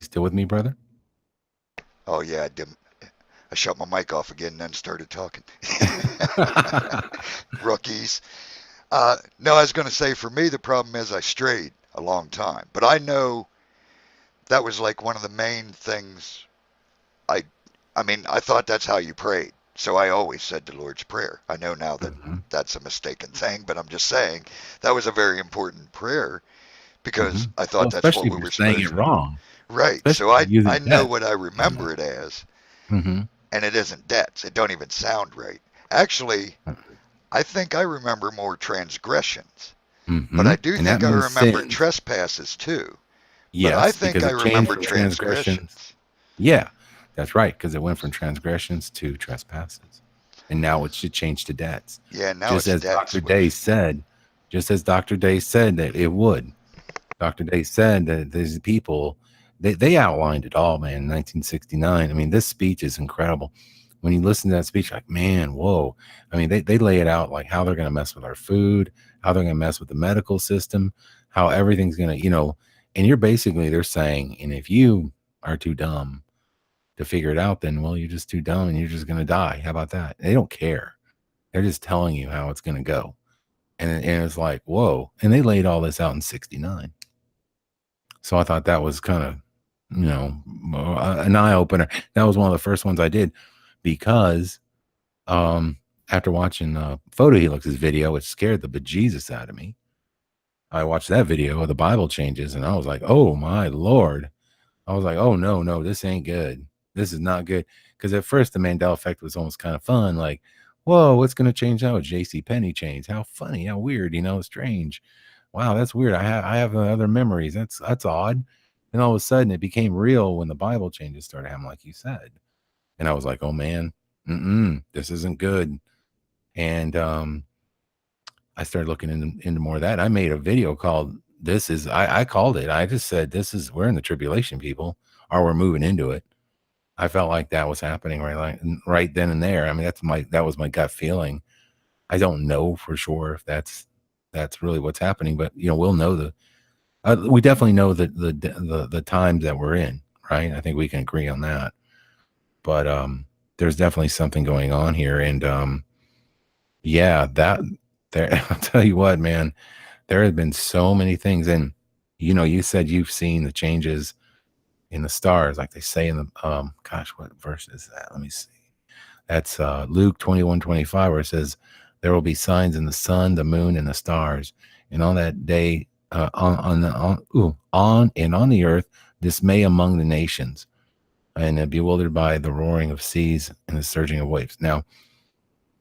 Still with me, brother? Oh yeah, I shut my mic off again and then started talking. Rookies. No, I was going to say for me the problem is I strayed a long time, but I know that was like one of the main things. I, I mean, I thought that's how you prayed, so I always said the Lord's Prayer. I know now that hmm that's a mistaken thing, but I'm just saying that was a very important prayer hmm because I Well, thought that's what especially if we you're were saying it supposed. wrong, Right. especially So if I you're I using know debt. what I You know. remember it as, hmm and it isn't debts. It don't even sound right. Actually, I think I remember more transgressions, but I do And that think I means remember sins. trespasses too. But I Yes, think because I it changed remember from transgressions. transgressions. Yeah, that's right, because it went from transgressions to trespasses. And now it should change to debts. Yeah, now Just it's as Dr. debts, Day which said, just as Dr. Day said that it would. Dr. Day said that these people, they outlined it all, man, in 1969. I mean, this speech is incredible. When you listen to that speech, like, man, whoa. I mean, they lay it out like how they're going to mess with our food, how they're going to mess with the medical system, how everything's going to, and they're saying, and if you are too dumb to figure it out, then, well, you're just too dumb and you're just going to die. How about that? They don't care. They're just telling you how it's going to go. And it's like, whoa. And they laid all this out in 69. So I thought that was kind of, an eye opener. That was one of the first ones I did because after watching Photo Helix's video, it scared the bejesus out of me. I watched that video of the Bible changes and I was like, oh my Lord. I was like, oh no, no, this ain't good. This is not good. Because at first the Mandela effect was almost kind of fun. Like, whoa, what's going to change now? JC Penny changed. How funny, how weird, strange. Wow, that's weird. I have other memories. That's odd. And all of a sudden it became real when the Bible changes started happening, like you said. And I was like, oh man, this isn't good. And I started looking into more of that. I made a video called "This Is." I called it. I just said, "This is we're in the tribulation, people, or we're moving into it." I felt like that was happening right then and there. I mean, that was my gut feeling. I don't know for sure if that's really what's happening, but we'll know we definitely know the times that we're in, right? I think we can agree on that. But there's definitely something going on here, and yeah, that there. I'll tell you what, man. There have been so many things, and you said you've seen the changes in the stars, like they say in the gosh, what verse is that? Let me see. That's Luke 21:25, where it says, "There will be signs in the sun, the moon, and the stars, and on that day, on the earth, dismay among the nations, and bewildered by the roaring of seas and the surging of waves." Now,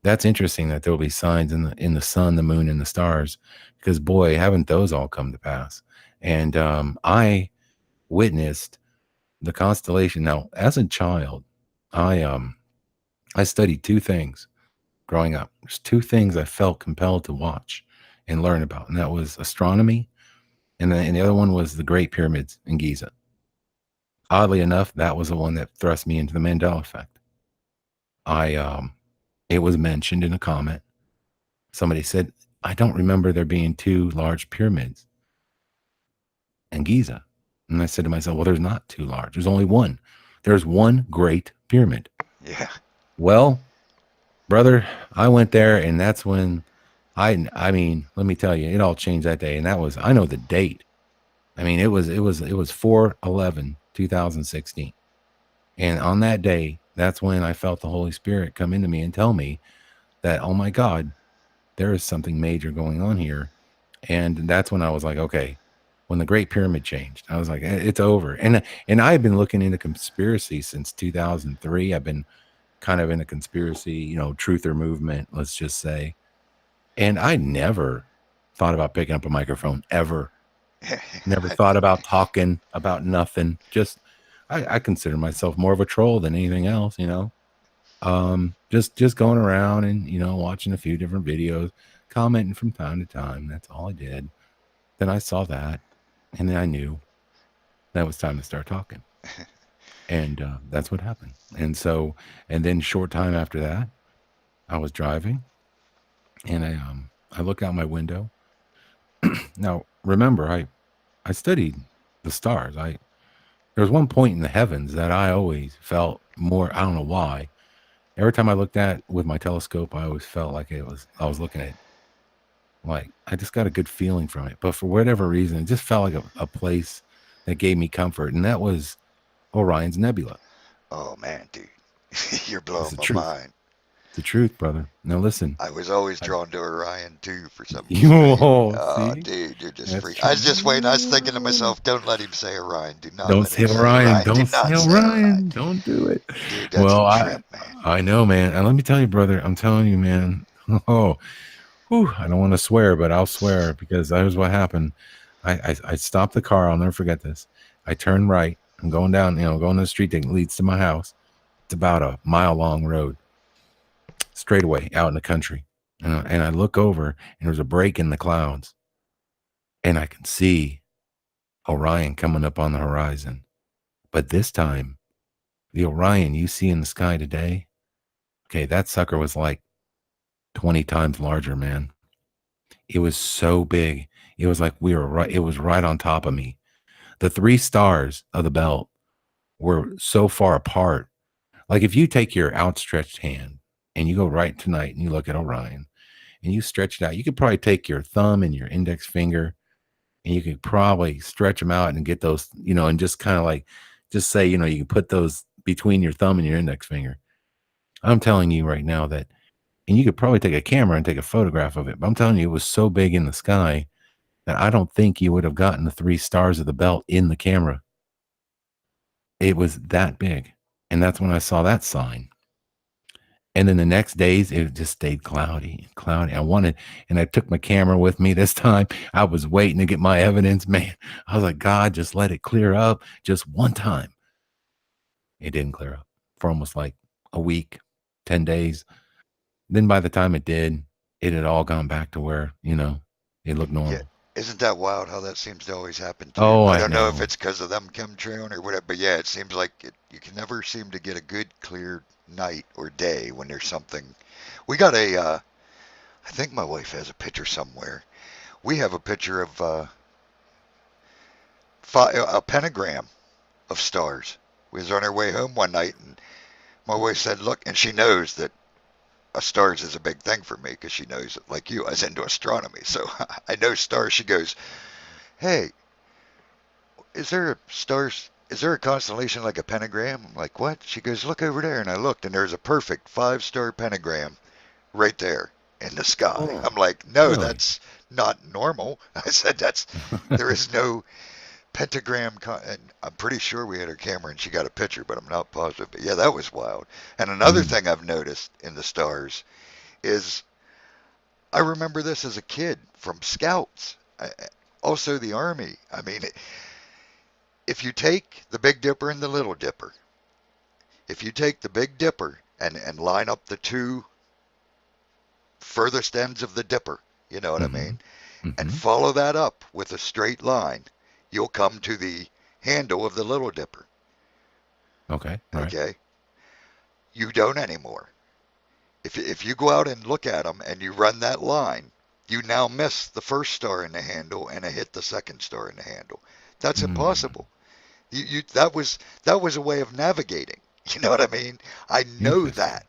that's interesting that there will be signs in the sun, the moon, and the stars, because boy, haven't those all come to pass. And I witnessed the constellation. Now, as a child, I I studied two things growing up. There's two things I felt compelled to watch and learn about, and that was astronomy, and the other one was the Great Pyramids in Giza. Oddly enough, that was the one that thrust me into the Mandela effect. I It was mentioned in a comment. Somebody said, "I don't remember there being two large pyramids in Giza." And I said to myself, well, there's not two large. There's only one. There's one great pyramid. yeah, Well, brother, I went there and that's when I mean, let me tell you, it all changed that day. And that was, I know the date. I mean, it was 4/11/2016. And on that day, that's when I felt the Holy Spirit come into me and tell me that, oh my God, there is something major going on here. And that's when I was like, okay, when the Great Pyramid changed, I was like, it's over. And I've been looking into conspiracy since 2003. I've been kind of in a conspiracy, truther movement, let's just say. And I never thought about picking up a microphone ever. Never thought about talking about nothing. Just I consider myself more of a troll than anything else. Just going around and watching a few different videos, commenting from time to time. That's all I did. Then I saw that, and then I knew that was time to start talking, and that's what happened. And then short time after that, I was driving, and I look out my window. Now remember, I studied the stars. There was one point in the heavens that I always felt more. I don't know why. Every time I looked at with my telescope, I always felt like I was looking at, like, I just got a good feeling from it. But for whatever reason, it just felt like a place that gave me comfort, and that was Orion's Nebula. Oh man, dude, you're It's blowing the my truth. mind. It's the truth, brother. Now listen. I was always I, drawn to Orion too for some you strange. all Oh, see, dude, you're just that's freak. I was just waiting. I was thinking to true. myself, don't let him say Orion. Do not Don't let him say say Orion. Orion. Do Don't say not say Orion. Orion. Don't do it. Dude, that's a Well, trip, man. I know, man. And let me tell you, brother. I'm telling you, man. Oh, whew, I don't want to swear, but I'll swear because that was what happened. I stopped the car. I'll never forget this. I turned right. I'm going down, going to the street that leads to my house. It's about a mile long road, straight away out in the country. And I look over, and there's a break in the clouds, and I can see Orion coming up on the horizon. But this time, the Orion you see in the sky today, okay, that sucker was like 20 times larger, man. It was so big. It was like we were right, it was right on top of me. The three stars of the belt were so far apart. Like if you take your outstretched hand and you go right tonight and you look at Orion and you stretch it out, you could probably take your thumb and your index finger and you could probably stretch them out and get those, and just kind of like, just say, you can put those between your thumb and your index finger. I'm telling you right now that, and you could probably take a camera and take a photograph of it, but I'm telling you, it was so big in the sky that I don't think you would have gotten the three stars of the belt in the camera. It was that big. And that's when I saw that sign. And then the next days, it just stayed cloudy and cloudy. And I took my camera with me this time. I was waiting to get my evidence, man. I was like, God, just let it clear up just one time. It didn't clear up for almost like a week, 10 days. Then by the time it did, it had all gone back to where, it looked Yeah, normal. isn't that wild how that seems to always happen too? Oh, I I don't know if know. it's because of them chemtrailing or whatever, but yeah, it seems like you can never seem to get a good clear night or day when there's something. We got I think my wife has a picture somewhere. We have a picture of a pentagram of stars. We was on our way home one night, and my wife said, "Look," and she knows that stars is a big thing for me because she knows that, like you, I was into astronomy, so I know stars. She goes, "Hey, is there a stars? Is there a constellation like a pentagram?" I'm like, "What?" She goes, "Look over there," and I looked, and there's a perfect five-star pentagram right there in the sky. Oh, I'm like, "No, really? that's not normal." I said, there is no pentagram, and I'm pretty sure we had her camera and she got a picture, but I'm not positive. But yeah, that was wild. And another Mm, thing I've noticed in the stars is I remember this as a kid from Scouts, also the Army. I mean, if you take the Big Dipper and the Little Dipper, if you take the Big Dipper and line up the two furthest ends of the dipper, you know what I mm-hmm, mean, and mm-hmm. follow that up with a straight line, you'll come to the handle of the Little Dipper. Okay, right. Okay? You don't anymore. If you go out and look at them and you run that line, you now miss the first star in the handle and hit the second star in the handle. That's Mm, impossible. That was a way of navigating. You know what I mean? I know interesting. that.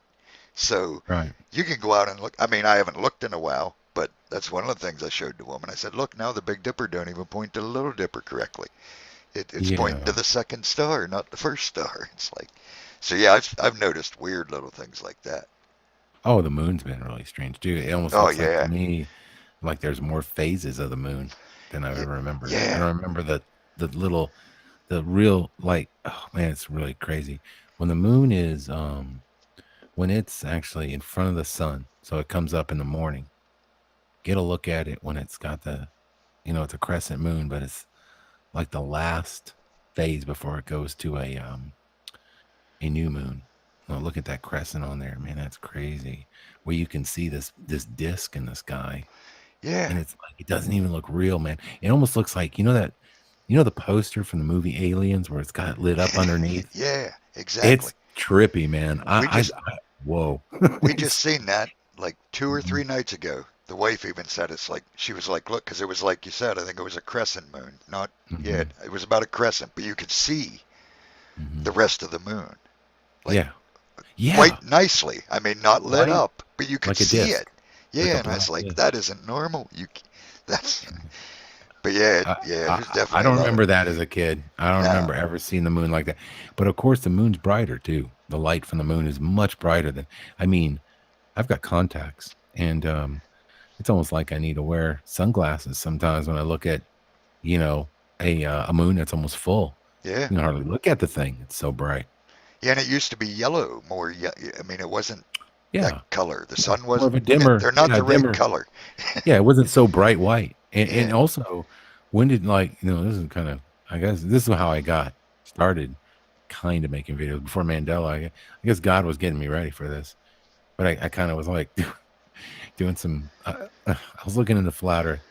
So Right. you can go out and look. I mean, I haven't looked in a while, but that's one of the things I showed the woman. I said, "Look, now the Big Dipper don't even point to the Little Dipper correctly. It's pointing to Yeah. the second star, not the first star." It's like, so yeah, I've noticed weird little things like that. Oh, the moon's been really strange too. It almost Oh looks like to yeah, me like there's more phases of the moon than I've yeah, ever remembered. I yeah, don't remember the little the real, like, oh man, it's really crazy. When the moon is when it's actually in front of the sun, so it comes up in the morning. Get a look at it when it's got it's a crescent moon, but it's like the last phase before it goes to a new moon. Oh, look at that crescent on there, man. That's crazy. Where you can see this disc in the sky, yeah, and it's like it doesn't even look real, man. It almost looks like the poster from the movie Aliens where it's got lit up underneath. yeah, exactly. It's trippy, man. We just Whoa. we just seen that like two or Mhm, three nights ago. The wife even said it's like she was like, look, because it was like you said. I think it was a crescent moon. Not yeah, mhm. it was about a crescent, but you could see. Hmm. the rest of the moon, like Yeah. Yeah. quite nicely. I mean, not lit White, up, but you could like a see it. disc, like a Yeah, and I was black like, disc. that isn't normal. That's, but yeah, I, yeah. There's I definitely a don't lot of remember that as a kid. I don't no. remember ever seeing the moon like that. But of course, the moon's brighter too. The light from the moon is much brighter than. I mean, I've got contacts, and it's almost like I need to wear sunglasses sometimes when I look at, you know, a moon that's almost full. Yeah, You can hardly look at the thing. It's so bright. yeah. And it used to be yellow more. I mean, it wasn't that Yeah, color. The yeah, sun more of wasn't. a dimmer. They're not Yeah, the right dimmer. color. Yeah, it wasn't so bright white. And Yeah, also, when did like this is kind of I guess this is how I got started, kind of making videos before Mandela. I guess God was getting me ready for this, but I kind of was like doing some. I was looking into flat Earth.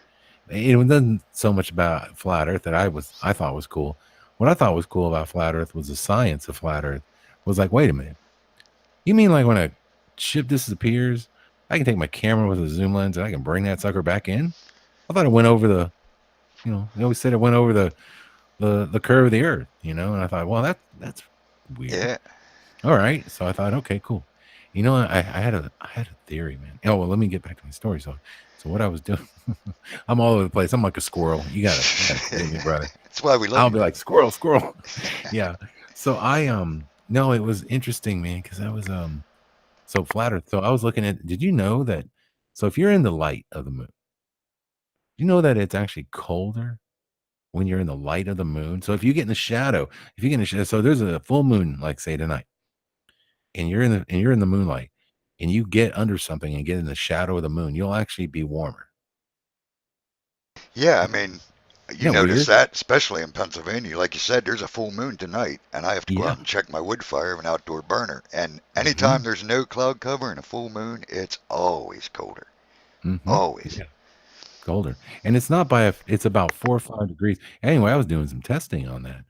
It wasn't so much about flat Earth that I thought was cool. What I thought was cool about flat Earth was the science of flat Earth. Was like, wait a minute, you mean like when a ship disappears, I can take my camera with a zoom lens and I can bring that sucker back in? I thought it went over the, they always said it went over the curve of the earth, and I thought, well, that's weird. yeah, All right. So I thought, okay, cool. I had a theory, man. Oh, well, let me get back to my story. So what I was doing, I'm all over the place. I'm like a squirrel. You gotta forgive me, brother. that's why we love I'll you. be like squirrel, squirrel. Yeah. So no, it was interesting, man, because I was so flat Earth. So I was looking at. Did you know that? So if you're in the light of the moon, you know that it's actually colder when you're in the light of the moon. So if you get in the shadow, if you get in the shadow, so there's a full moon, like say tonight, and you're in the moonlight, and you get under something and get in the shadow of the moon, you'll actually be warmer. Yeah, I mean, you Isn't that notice weird? that, especially in Pennsylvania. Like you said, there's a full moon tonight, and I have to go Yeah. out and check my wood fire of an outdoor burner. And anytime Hmm. there's no cloud cover and a full moon, it's always colder. Hmm. Always. Yeah. Colder, and it's not by it's about 4 or 5 degrees. Anyway, I was doing some testing on that.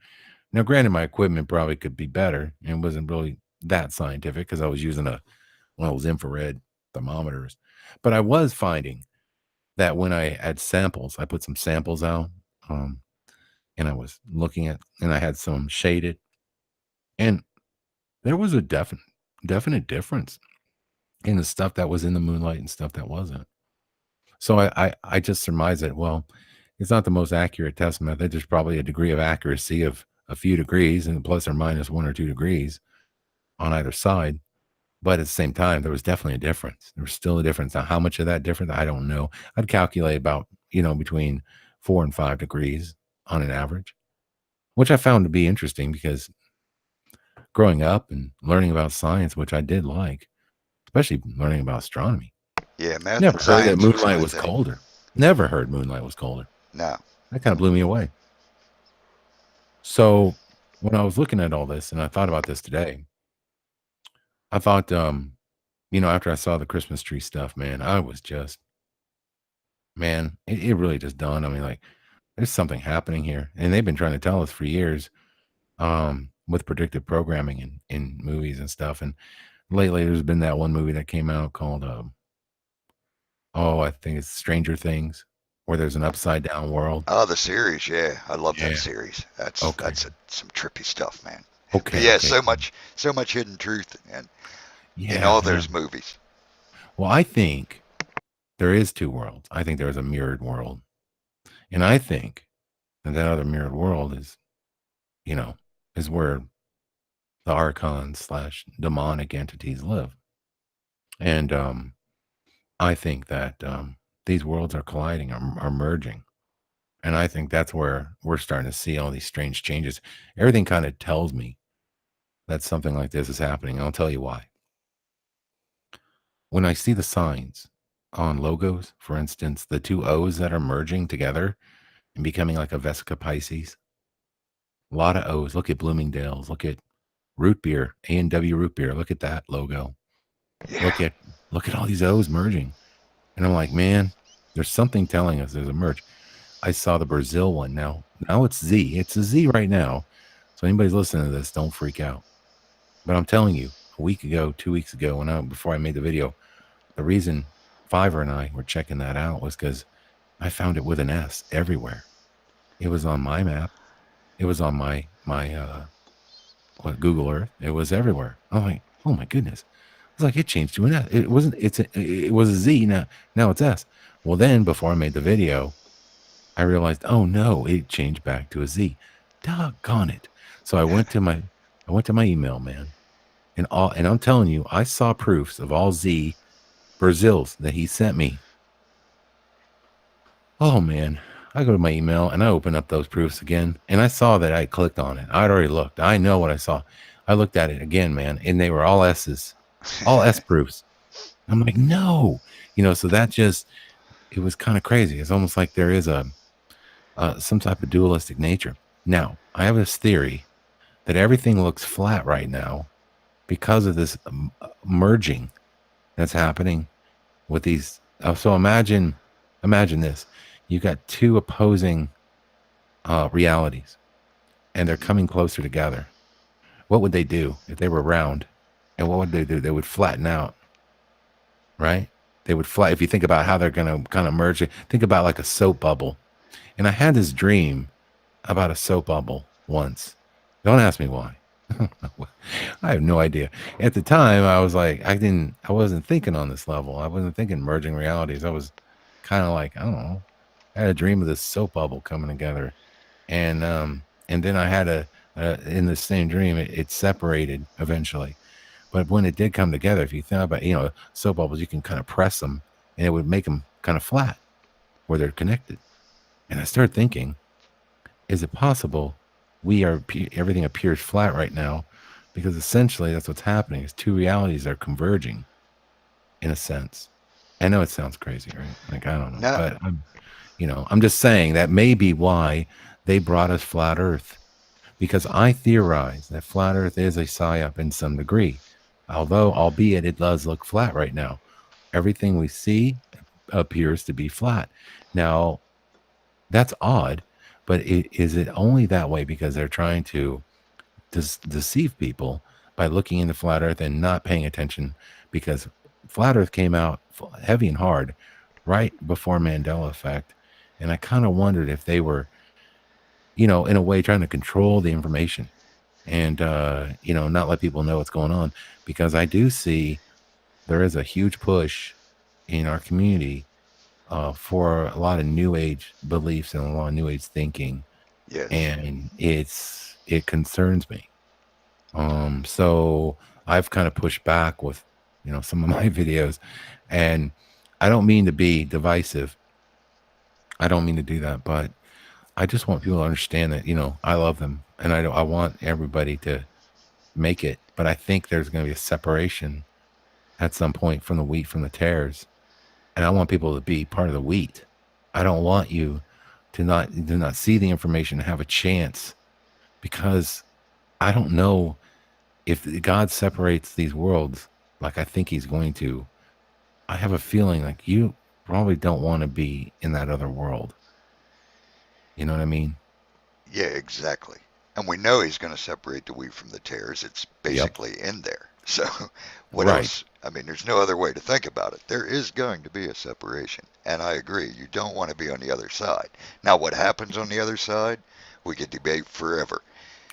Now, granted, my equipment probably could be better and wasn't really that scientific because I was using one of those infrared thermometers. But I was finding that when I had samples, I put some samples out, um, and I was looking at, and I had some shaded, and there was a definite difference in the stuff that was in the moonlight and stuff that wasn't. So I just surmise that, well, it's not the most accurate test method. There's probably a degree of accuracy of a few degrees and plus or minus 1 or 2 degrees on either side. But at the same time, there was definitely a difference. There was still a difference. Now, how much of that difference, I don't know. I'd calculate about, between 4 and 5 degrees on an average, which I found to be interesting because growing up and learning about science, which I did like, especially learning about astronomy, Yeah, math never and heard that science was moonlight my was thing. colder. Never heard moonlight was colder. No. That kind of blew me away. So when I was looking at all this and I thought about this today, I thought, after I saw the Christmas tree stuff, man, I was just, man, it really just dawned on me like there's something happening here. And they've been trying to tell us for years, with predictive programming in movies and stuff. And lately there's been that one movie that came out called, I think it's Stranger Things, where there's an upside down world. Oh, the series, yeah. I love that Yeah. series. That's Okay. that's some trippy stuff, man. But Okay. yeah, Okay. so much hidden truth and in Yeah. all Yeah. those movies. Well, I think there is two worlds. I think there's a mirrored world. And I think that other mirrored world you know, is where the archons slash demonic entities live. And I think that these worlds are colliding, are merging. And I think that's where we're starting to see all these strange changes. Everything kind of tells me that something like this is happening. And I'll tell you why. When I see the signs on logos, for instance, the two O's that are merging together and becoming like a Vesica Pisces, a lot of O's. Look at Bloomingdale's. Look at root beer, A&W root beer. Look at that logo. Yeah. Look at look at all these O's merging. And I'm like, man, there's something telling us there's a merge. I saw the Brazil one now. Now it's Z. It's a Z right now. So anybody's listening to this, don't freak out. But I'm telling you, a week ago, 2 weeks ago, before I made the video, the reason Fiverr and I were checking that out was because I found it with an S everywhere. It was on my map. It was on my what, Google Earth. It was everywhere. I'm like, oh my goodness. It's like it changed to an S. It wasn't. It was a Z. Now it's S. Well, then before I made the video, I realized, oh no, it changed back to a Z. Doggone it. So I went to my email, man, and I'm telling you, I saw proofs of all Z Brazils that he sent me. Oh man. I go to my email and I open up those proofs again, and I saw that I clicked on it. I'd already looked. I know what I saw. I looked at it again, man, and they were all S's, all S proofs. I'm like, no, so that just, it was kind of crazy. It's almost like there is a some type of dualistic nature. Now, I have this theory that everything looks flat right now because of this merging that's happening with these. So imagine this: you got two opposing realities, and they're Mhm. coming closer together. What would they do if they were round? And what would they do? They would flatten out, right? They would flat. If you think about how they're going to kind of merge it, think about like a soap bubble. And I had this dream about a soap bubble once. Don't ask me why. I have no idea. At the time, I was like, I wasn't thinking on this level. I wasn't thinking merging realities. I was kind of like, I don't know. I had a dream of this soap bubble coming together, and then I had in the same dream, it separated eventually. But when it did come together, if you think about, soap bubbles, you can kind of press them, and it would make them kind of flat where they're connected. And I started thinking, is it possible everything appears flat right now because essentially that's what's happening is two realities are converging in a sense. I know it sounds crazy, right? Like, I don't know, No, but I'm just saying that may be why they brought us flat earth, because I theorize that flat earth is a psyop in some degree, although albeit it does look flat right now. Everything we see appears to be flat. Now, that's odd, but is it only that way because they're trying to deceive people by looking into flat earth and not paying attention? Because flat earth came out heavy and hard right before Mandela effect, and I kind of wondered if they were, in a way, trying to control the information and not let people know what's going on, because I do see there is a huge push in our community for a lot of new age beliefs and a lot of new age thinking, yes. and it concerns me. So I've kind of pushed back with some of my videos, and I don't mean to be divisive. I don't mean to do that, but I just want people to understand that I love them, and I want everybody to make it. But I think there's going to be a separation at some point from the wheat from the tares, and I want people to be part of the wheat. I don't want you to not see the information and have a chance, because I don't know if God separates these worlds like I think he's going to. I have a feeling like you probably don't want to be in that other world. You know what I mean? Yeah, exactly. And we know he's going to separate the wheat from the tares. It's Yep. basically in there. So, what Right. else? I mean, there's no other way to think about it. There is going to be a separation. And I agree. You don't want to be on the other side. Now, what happens on the other side, we could debate forever.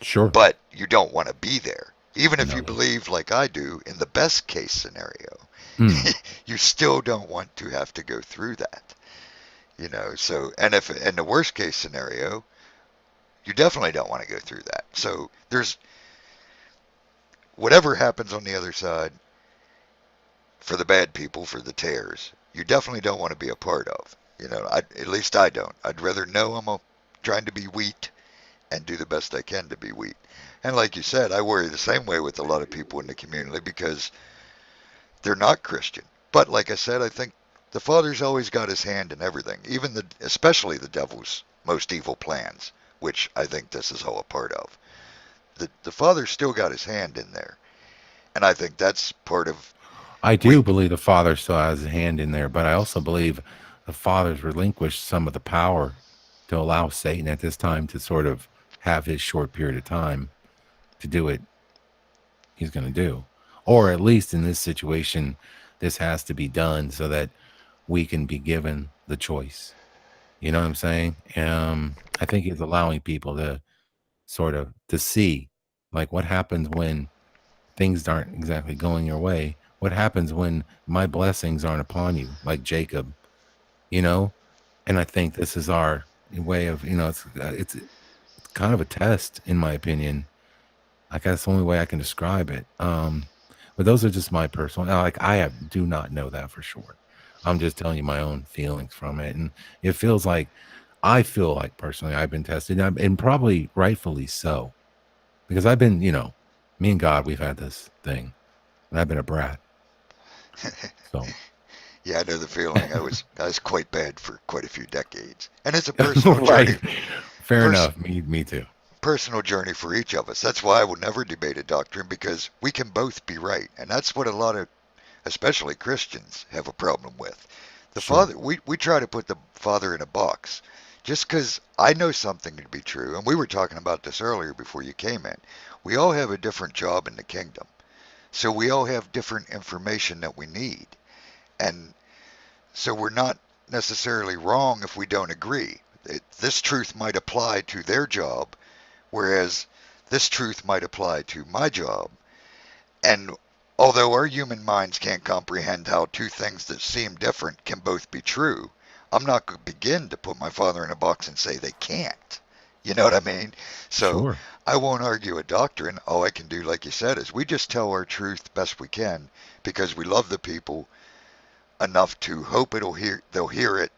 Sure. But you don't want to be there. Even if you No. believe, like I do, in the best case scenario, Mm. you still don't want to have to go through that. So, and if in the worst case scenario, you definitely don't want to go through that. So there's whatever happens on the other side for the bad people, for the tears, you definitely don't want to be a part of. At least I don't. I'd rather know trying to be wheat and do the best I can to be wheat. And like you said, I worry the same way with a lot of people in the community because they're not Christian. But like I said, I think the Father's always got his hand in everything, especially the devil's most evil plans, which I think this is all a part of. The Father's still got his hand in there. And I think that's part of I we do believe the Father still has a hand in there, but I also believe the Father's relinquished some of the power to allow Satan at this time to sort of have his short period of time to do what he's going to do. Or at least in this situation, this has to be done so that we can be given the choice. You know what I'm saying? I think he's allowing people to sort of to see. Like, what happens when things aren't exactly going your way? What happens when my blessings aren't upon you, like Jacob, you know? And I think this is our way of, it's kind of a test, in my opinion. I guess that's the only way I can describe it. But those are just my personal. Now, like, do not know that for sure. I'm just telling you my own feelings from it, and it feels like I feel like personally I've been tested, and probably rightfully so, because I've been, me and God, we've had this thing, and I've been a brat. So, Yeah, I know the feeling. I was quite bad for quite a few decades, and it's a personal right, journey. fair Pers- enough. Me too. Personal journey for each of us. That's why I will never debate a doctrine because we can both be right, and that's what a lot of, especially Christians, have a problem with. The Sure, Father, we try to put the Father in a box. Just because I know something to be true, and we were talking about this earlier before you came in, we all have a different job in the kingdom. So we all have different information that we need. And so we're not necessarily wrong if we don't agree. This truth might apply to their job, whereas this truth might apply to my job. And although our human minds can't comprehend how two things that seem different can both be true, I'm not going to begin to put my father in a box and say they can't. You know what I mean? So sure. I won't argue a doctrine. All I can do, like you said, is we just tell our truth best we can because we love the people enough to hope they'll hear it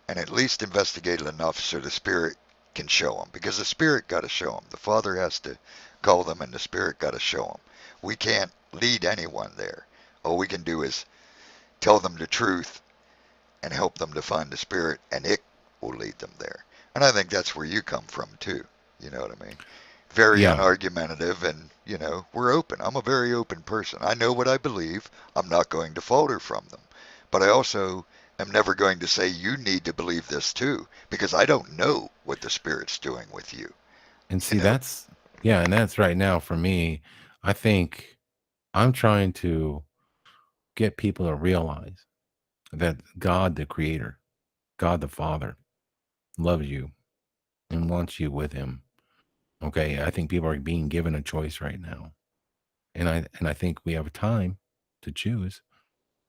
and at least investigate it enough so the Spirit can show them. Because the Spirit got to show them. The Father has to call them, and the Spirit got to show them. We can't lead anyone there. All we can do is tell them the truth and help them to find the Spirit, and it will lead them there. And I think that's where you come from too. You know what I mean? Very Yeah, unargumentative, and we're open. I'm a very open person. I know what I believe. I'm not going to falter from them, but I also am never going to say you need to believe this too, because I don't know what the Spirit's doing with you. and You see, know, that's right now for me. I think I'm trying to get people to realize that God, the Creator, God the Father, loves you and wants you with Him. Okay, I think people are being given a choice right now, and I think we have time to choose.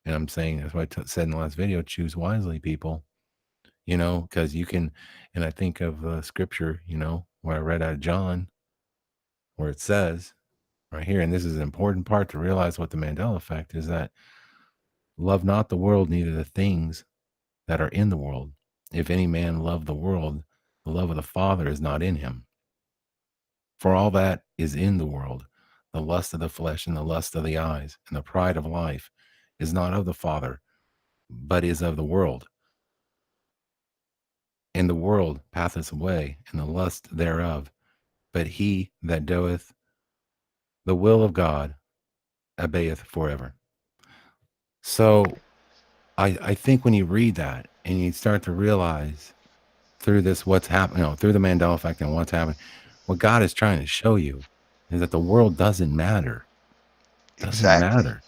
And I'm saying that's what said in the last video: choose wisely, people. Because you can. And I think of scripture, where I read out of John, where it says right here, and this is an important part to realize what the Mandela effect is: that love not the world, neither the things that are in the world. If any man love the world, the love of the Father is not in him. For all that is in the world, the lust of the flesh and the lust of the eyes and the pride of life, is not of the Father, but is of the world. And the world passeth away, and the lust thereof. But he that doeth the will of God abideth forever. So I think when you read that and you start to realize through this what's happening, through the Mandela effect and what's happening, what God is trying to show you is that the world doesn't matter. Doesn't exactly, matter.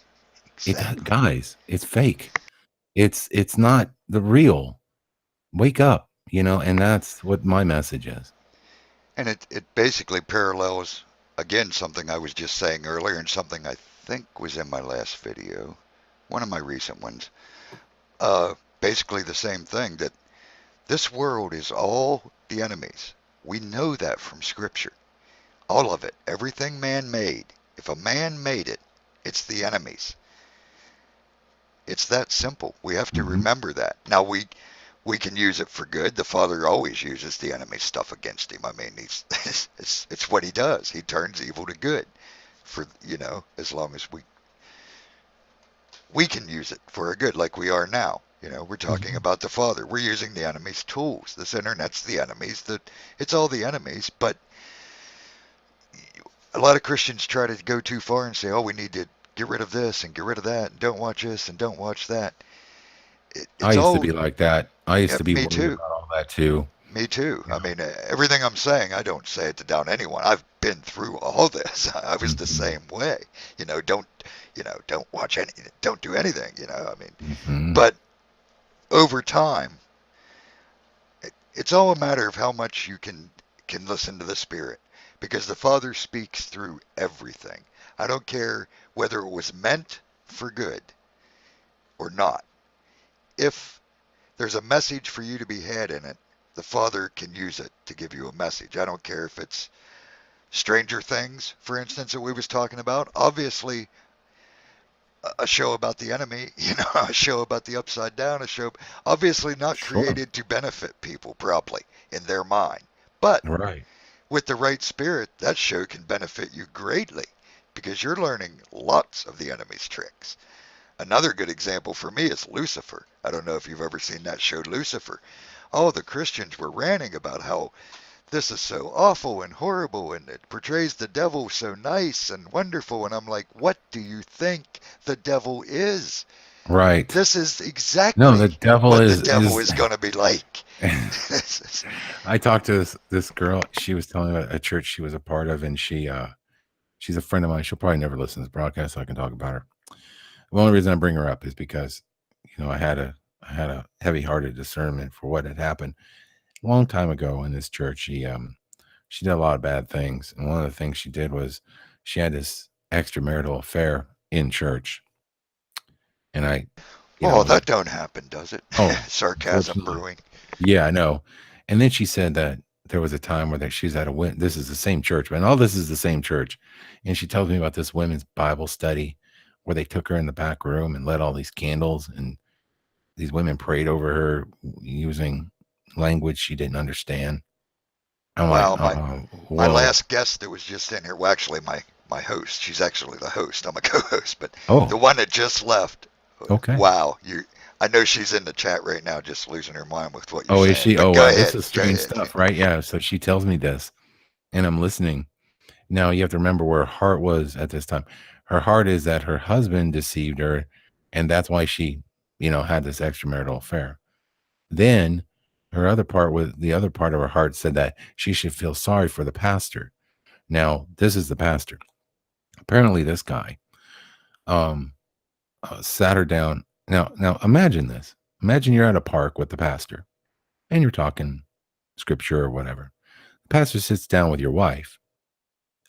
exactly. Guys, it's fake. It's not the real. Wake up, and that's what my message is. And it basically parallels again something I was just saying earlier, and something I think was in my last video, one of my recent ones. Basically the same thing, that this world is all the enemies. We know that from Scripture. All of it. Everything man made. If a man made it, it's the enemies. It's that simple. We have to Hmm. remember that. Now we can use it for good. The Father always uses the enemy stuff against him. I mean, he's it's what he does. He turns evil to good for, as long as we can use it for a good, like we are now. We're talking Hmm. about the Father. We're using the enemy's tools. This internet's the enemies. It's all the enemies. But a lot of Christians try to go too far and say, "Oh, we need to get rid of this and get rid of that, and don't watch this and don't watch that." I It's used to all. be like that. I used Yeah, to be me worried too. about all that too. Me too. You I mean, everything I'm saying, I don't say it to down anyone. I've been through all this. I was the Hmm. same way. Don't, don't watch any, don't do anything. I mean, Hmm. but over time, it's all a matter of how much you can listen to the Spirit. because the Father speaks through everything. I don't care whether it was meant for good or not. If there's a message for you to be had in it, the Father can use it to give you a message. I don't care if it's Stranger Things, for instance, that we was talking about. Obviously, a show about the enemy, a show about the upside down, a show obviously not Sure. created to benefit people probably in their mind. But Right. with the right spirit, that show can benefit you greatly because you're learning lots of the enemy's tricks. Another good example for me is Lucifer. I don't know if you've ever seen that show, Lucifer. Oh, the Christians were ranting about how this is so awful and horrible and it portrays the devil so nice and wonderful. And I'm like, what do you think the devil is? Right. This is No, the exactly devil what the devil is is going to be like. I talked to this girl. She was telling me about a church she was a part of, and she's a friend of mine. She'll probably never listen to this broadcast, so I can talk about her. The only reason I bring her up is because, I had a heavy-hearted discernment for what had happened a long time ago in this church. She did a lot of bad things, and one of the things she did was she had this extramarital affair in church, and Oh, I was that like, don't happen, does it? oh, Sarcasm unfortunately. brewing. Yeah, I know. And then she said that there was a time where she's at a this is the same church, and all this is the same church. And she tells me about this women's Bible study where they took her in the back room and lit all these candles, and these women prayed over her using language she didn't understand. I'm like, Wow, my whoa. last guest that was just in here, well, actually, my host, she's actually the host. I'm a co-host, but the Oh, one that just left, okay. wow, I know she's in the chat right now, just losing her mind with what you're Oh, is saying. she? But Oh, go wow. This ahead, is go strange ahead. stuff, right? Yeah. So she tells me this, and I'm listening. Now you have to remember where her heart was at this time. Her heart is that her husband deceived her, and that's why she, had this extramarital affair. Then the other part of her heart said that she should feel sorry for the pastor. Now, this is the pastor. Apparently, this guy um sat her down. Now imagine this. Imagine you're at a park with the pastor and you're talking scripture or whatever. The pastor sits down with your wife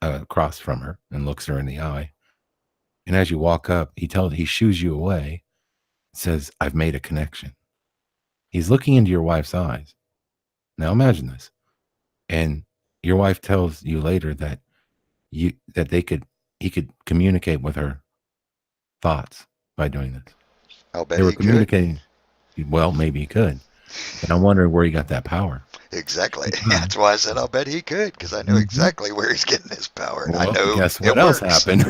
across from her and looks her in the eye. And as you walk up, he shoos you away, says, "I've made a connection." He's looking into your wife's eyes. Now imagine this. And your wife tells you later that you that they could he could communicate with her thoughts by doing this. I'll bet They were he could. communicating. Well, maybe he could. And I'm wondering where he got that power. Exactly. Because That's why I said I'll bet he could, because I know Mhm. exactly where he's getting his power, and I Well, know guess it what else works. happened?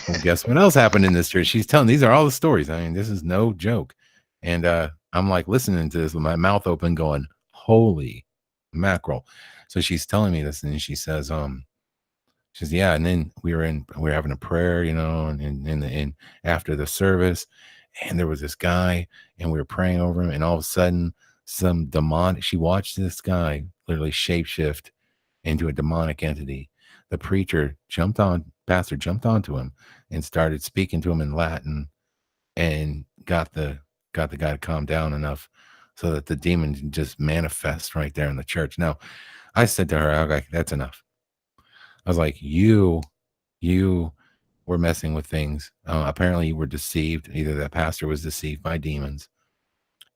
Well, guess what else happened in this church? She's telling these are all the stories. I mean, this is no joke. And I'm like listening to this with my mouth open, going, "Holy mackerel!" So she's telling me this, and she says, "Yeah." And then we were having a prayer, and after the service, and there was this guy, and we were praying over him, and all of a sudden, some demonic. She watched this guy literally shapeshift into a demonic entity. The pastor jumped onto him and started speaking to him in Latin and got the guy to calm down enough so that the demon didn't just manifest right there in the church. Now, I said to her, "Okay, that's enough." I was like, you were messing with things. Apparently you were deceived. Either that pastor was deceived by demons,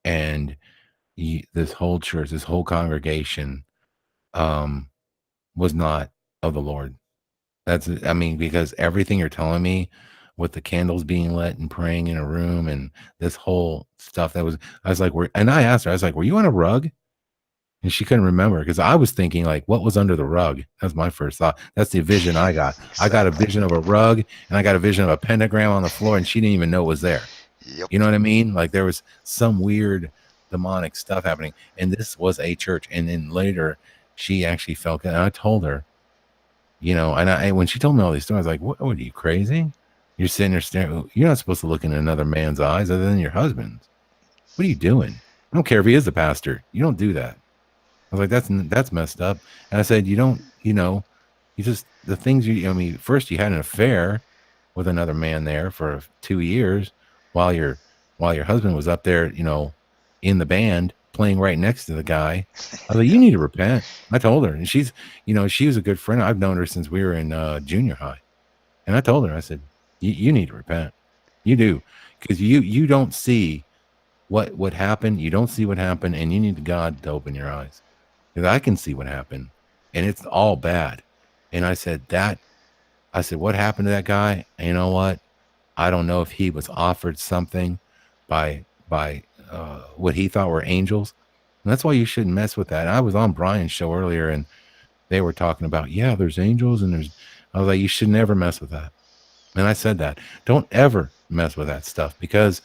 and this whole church, this whole congregation, um, was not of the Lord. I mean, because everything you're telling me with the candles being lit and praying in a room and this whole stuff I was like, and I asked her, I was like, were you on a rug? And she couldn't remember because I was thinking like, what was under the rug? That's my first thought. That's the vision I got. I got a Exactly. vision of a rug and I got a vision of a pentagram on the floor, and she didn't even know it was there. Yep. You know what I mean? Like there was some weird demonic stuff happening. And this was a church. And then later she actually felt it. And I told her, and when she told me all these stories, I was like, what are you crazy? You're sitting there staring. You're not supposed to look in another man's eyes other than your husband's. What are you doing? I don't care if he is the pastor. You don't do that. I was like, that's messed up. And I said, you don't, you just the things I mean, first you had an affair with another man there for 2 years while your husband was up there, in the band. playing right next to the guy. I was like, you need to repent. I told her, and she's, she was a good friend. I've known her since we were in junior high, and I told her, I said, you need to repent. You do, because you don't see what happened. You don't see what happened, and you need God to open your eyes, because I can see what happened, and it's all bad. And I said, what happened to that guy? And you know what? I don't know if he was offered something by what he thought were angels. And that's why you shouldn't mess with that. I was on Brian's show earlier, and they were talking about, yeah, there's angels, and there's. I was like, you should never mess with that. And I said that. Don't ever mess with that stuff, because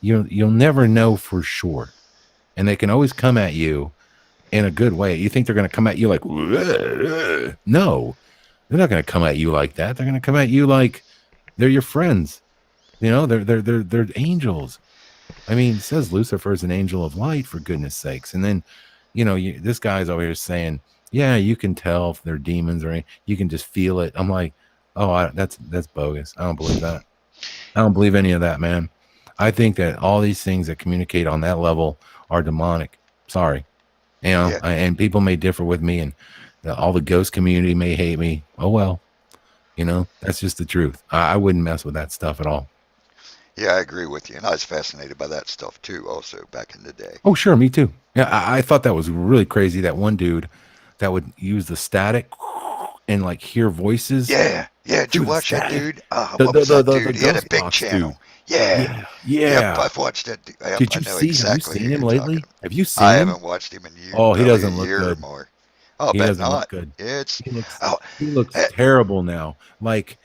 you'll never know for sure. And they can always come at you in a good way. You think they're going to come at you like, no, they're not going to come at you like that. They're going to come at you like they're your friends. They're angels. I mean, it says Lucifer is an angel of light, for goodness sakes. And then, this guy's over here saying, yeah, you can tell if they're demons, or you can just feel it. I'm like, oh, that's bogus. I don't believe that. I don't believe any of that, man. I think that all these things that communicate on that level are demonic. Sorry. Yeah, And people may differ with me, and all the ghost community may hate me. Oh, well, that's just the truth. I wouldn't mess with that stuff at all. yeah, I agree with you, and I was fascinated by that stuff too, also back in the day. Oh, sure. Me too. Yeah. I thought that was really crazy. That one dude that would use the static and like hear voices Yeah, yeah. Did you through the watch that static. dude? What was that The dude? He had a ghost big box dude. channel. Yeah. Yeah. Yep, Yeah. I've watched it. Yep, Did I you know see? Have you exactly who seen him you're talking lately? about. Have you I seen him? haven't watched him in year, Oh, he probably a doesn't look year or good. more. Oh, He bet doesn't look not. good. It's He looks oh, he looks eh, terrible now. Like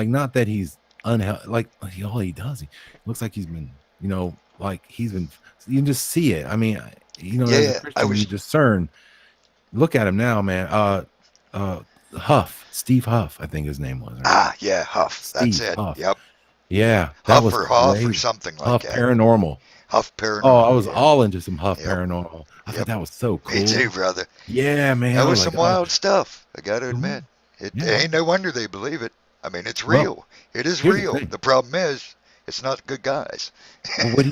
not that he's unhealthy. Like all he does, he looks like he's been, like he's been. You can just see it. I mean, as a yeah. I Christian, you was discern. Look at him now, man. Huff, Steve Huff, I think his name was, right? yeah, Huff. That's Steve it. Huff. Yep, Yeah, that Huff was or Hoff or crazy. something like Huff that. Paranormal. Huff Oh, I Paranormal. was Yeah. all into some Huff Yep. Paranormal. I thought Yep. that was so Me too, cool. brother. Yeah, man. That I was was like, some oh, wild stuff. I got to it was. admit. It Yeah. ain't no wonder they believe it. I mean, it's Well, real. It is here's the real. thing. The problem is, it's not good guys. Well,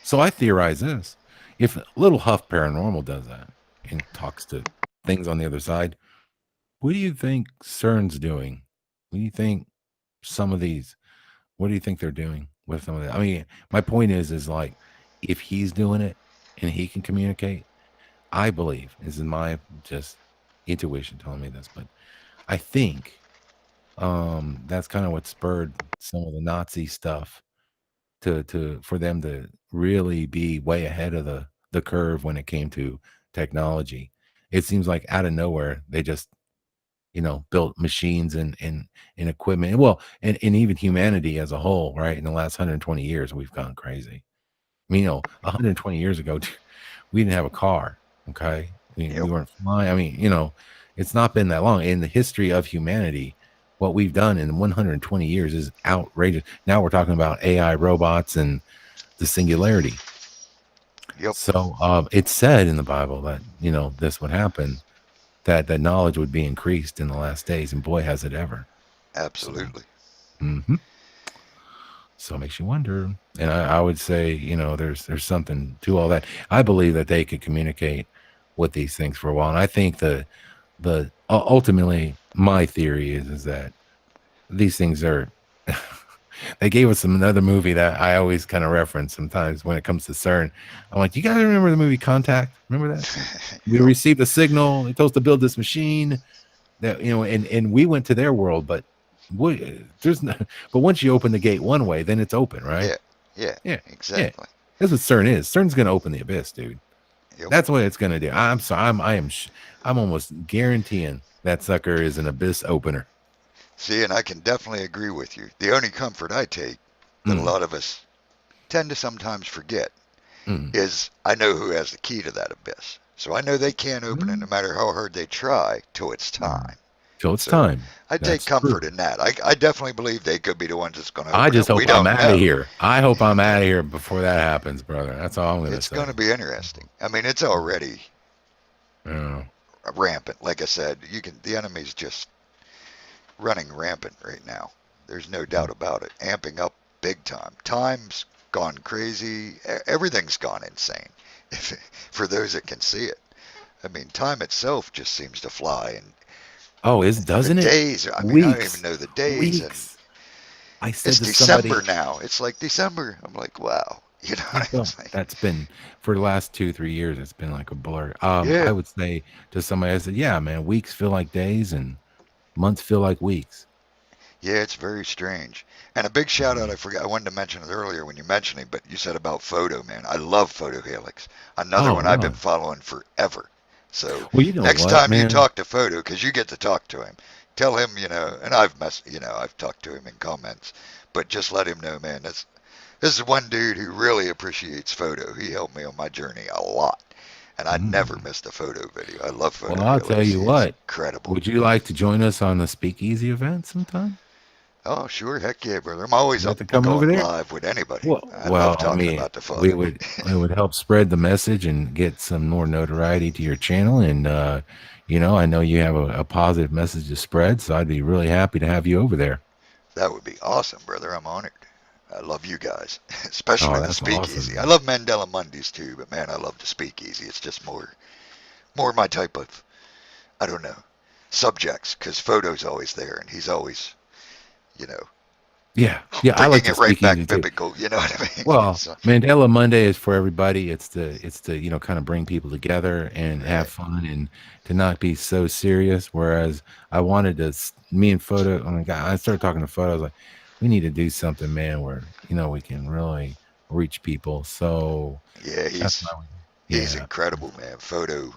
so I theorize this. If little Huff Paranormal does that and talks to things on the other side, what do you think CERN's doing? What do you think some of these, what do you think they're doing with some of that? I mean, my point is like, if he's doing it and he can communicate, I believe, this is my just intuition telling me this, but I think that's kind of what spurred some of the Nazi stuff for them to really be way ahead of the curve when it came to technology. It seems like out of nowhere they just built machines and equipment. Well, and even humanity as a whole, right? In the last 120 years, we've gone crazy. I mean, 120 years ago, we didn't have a car. Okay, we Yep, weren't flying. I mean, it's not been that long in the history of humanity. What we've done in 120 years is outrageous. Now we're talking about AI robots and the singularity. yep, So it's said in the Bible that this would happen, that knowledge would be increased in the last days, and boy, has it ever. So, absolutely. mhm. So it makes you wonder. And I would say, there's something to all that. I believe that they could communicate with these things for a while, and I think ultimately my theory is that these things are. They gave us another movie that I always kind of reference sometimes when it comes to CERN. I'm like, you guys remember the movie Contact? Remember that? We Yep, received a signal. It told us to build this machine that and we went to their world, but there's no. But once you open the gate one way, then it's open, right? yeah, yeah, Yeah, yeah. exactly. That's what CERN is. CERN's going to open the abyss, dude. Yep. That's what it's going to do. I'm sorry. I'm almost guaranteeing that sucker is an abyss opener. See, and I can definitely agree with you. The only comfort I take that a Mm, lot of us tend to sometimes forget mm, is I know who has the key to that abyss. So I know they can't open it no mm, matter how hard they try till it's mm. time. Till it's So time. I take That's comfort true. in that. I definitely believe they could be the ones that's going to I open just it. We hope I'm don't out of know. here. I hope I'm out of here before that happens, brother. That's all I'm going to It's going say. to be interesting. I mean, it's already Yeah. rampant. Like I said, the enemy's just running rampant right now. There's no doubt about it. Amping up big time. Time's gone crazy. Everything's gone insane. if, for those that can see it. I mean, time itself just seems to fly, and Oh, is the doesn't it? days. I mean, I don't even Weeks, know the days, and weeks. I it's said to December somebody, now. It's like December. I'm like, wow. You know yeah, what I'm well, saying? that's been for the last 2, 3 years. It's been like a blur. Yeah, I would say to somebody, I said, yeah, man, weeks feel like days and months feel like weeks. yeah, it's very strange. And a big shout out, Mhm. I forgot, I wanted to mention it earlier when you mentioned it, but you said about Photo, man. I love Photo Helix. Another Oh, one I've been really? following forever. So Well, you know next what, time you man? talk to Photo, because you get to talk to him, tell him, and I've talked to him in comments, but just let him know, man, this is one dude who really appreciates Photo. He helped me on my journey a lot. And I never Mm. missed a photo video. I love Well, Photo I'll tell Helix. you He's what. incredible. Would you like to join us on the Speakeasy event sometime? Oh, sure. Heck yeah, brother. I'm always You up have to for come over going there. live with anybody. I love Well, I talking mean, about the we Father. would it would help spread the message and get some more notoriety to your channel. And I know you have a positive message to spread, so I'd be really happy to have you over there. That would be awesome, brother. I'm honored. I love you guys, especially Oh, the that's awesome, Speakeasy. I man. love Mandela Mondays too, but man, I love the Speakeasy. It's just more my type of, I don't know, subjects, because Photo's always there, and he's always, you know, Yeah, yeah, I like bringing to it right speak easy back too. biblical. You know what I mean? Well, So, Mandela Monday is for everybody. It's to kind of bring people together and have right. fun and to not be so serious. Whereas I wanted to, me and Photo. Oh my God, I started talking to Photo. I was like, we need to do something, man, where we can really reach people. So Yeah, that's why he's we, he's yeah. incredible, man. Photo.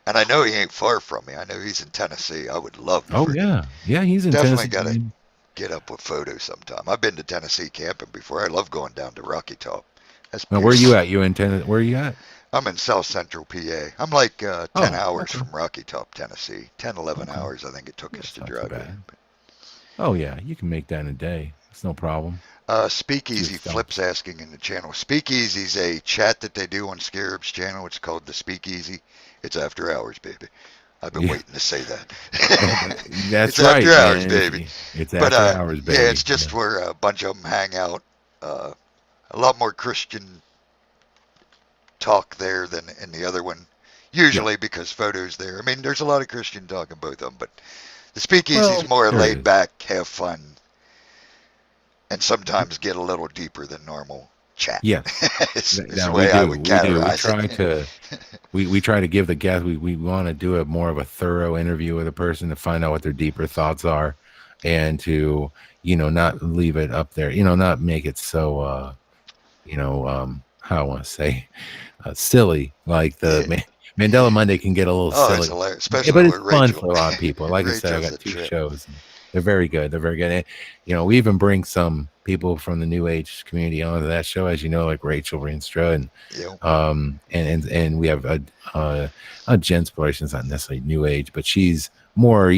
And I know he ain't far from me. I know he's in Tennessee. I would love to Oh friggin' yeah, yeah. He's in definitely Tennessee, got to man. get up with Photo sometime. I've been to Tennessee camping before. I love going down to Rocky Top. That's Now, where are you beautiful. at? You in Tennessee? Where are you at? I'm in South Central PA. I'm like 10 Oh, hours okay, from Rocky Top, Tennessee. 10, 11 okay. hours I think it took us That's to not too drive there. bad. Oh yeah, you can make that in a day. It's no problem. Speakeasy Just Flips asking in the channel. Speakeasy's a chat that they do on Scarab's channel. It's called the Speakeasy. It's after hours, baby. I've been yeah. waiting to say that. That's It's after right, hours, man. baby. It's But after hours, yeah, it's baby. Yeah. just where a bunch of them hang out. Uh, a lot more Christian talk there than in the other one. Yeah. Usually because photos there. I mean, there's a lot of Christian talk in both of them, but the speakeasy's Well, more there laid is. back, have fun, and sometimes get a little deeper than normal chat. Yes. is the Now we way I do. would We do. We categorize try it. to we try to give the guest we want to do a more of a thorough interview with a person to find out what their deeper thoughts are and to, not leave it up there, not make it so how I want to say silly. Like the Yeah. Mandela Monday can get a little Oh, it's silly, hilarious, especially but it's with fun Rachel. for a lot of people. Like I said, I Rachel's got a two trip. shows. And they're very good. They're very good. And, we even bring some people from the New Age community onto that show, as you know, like Rachel Rienstra Yep. and we have a Jen's Exploration is not necessarily New Age, but she's more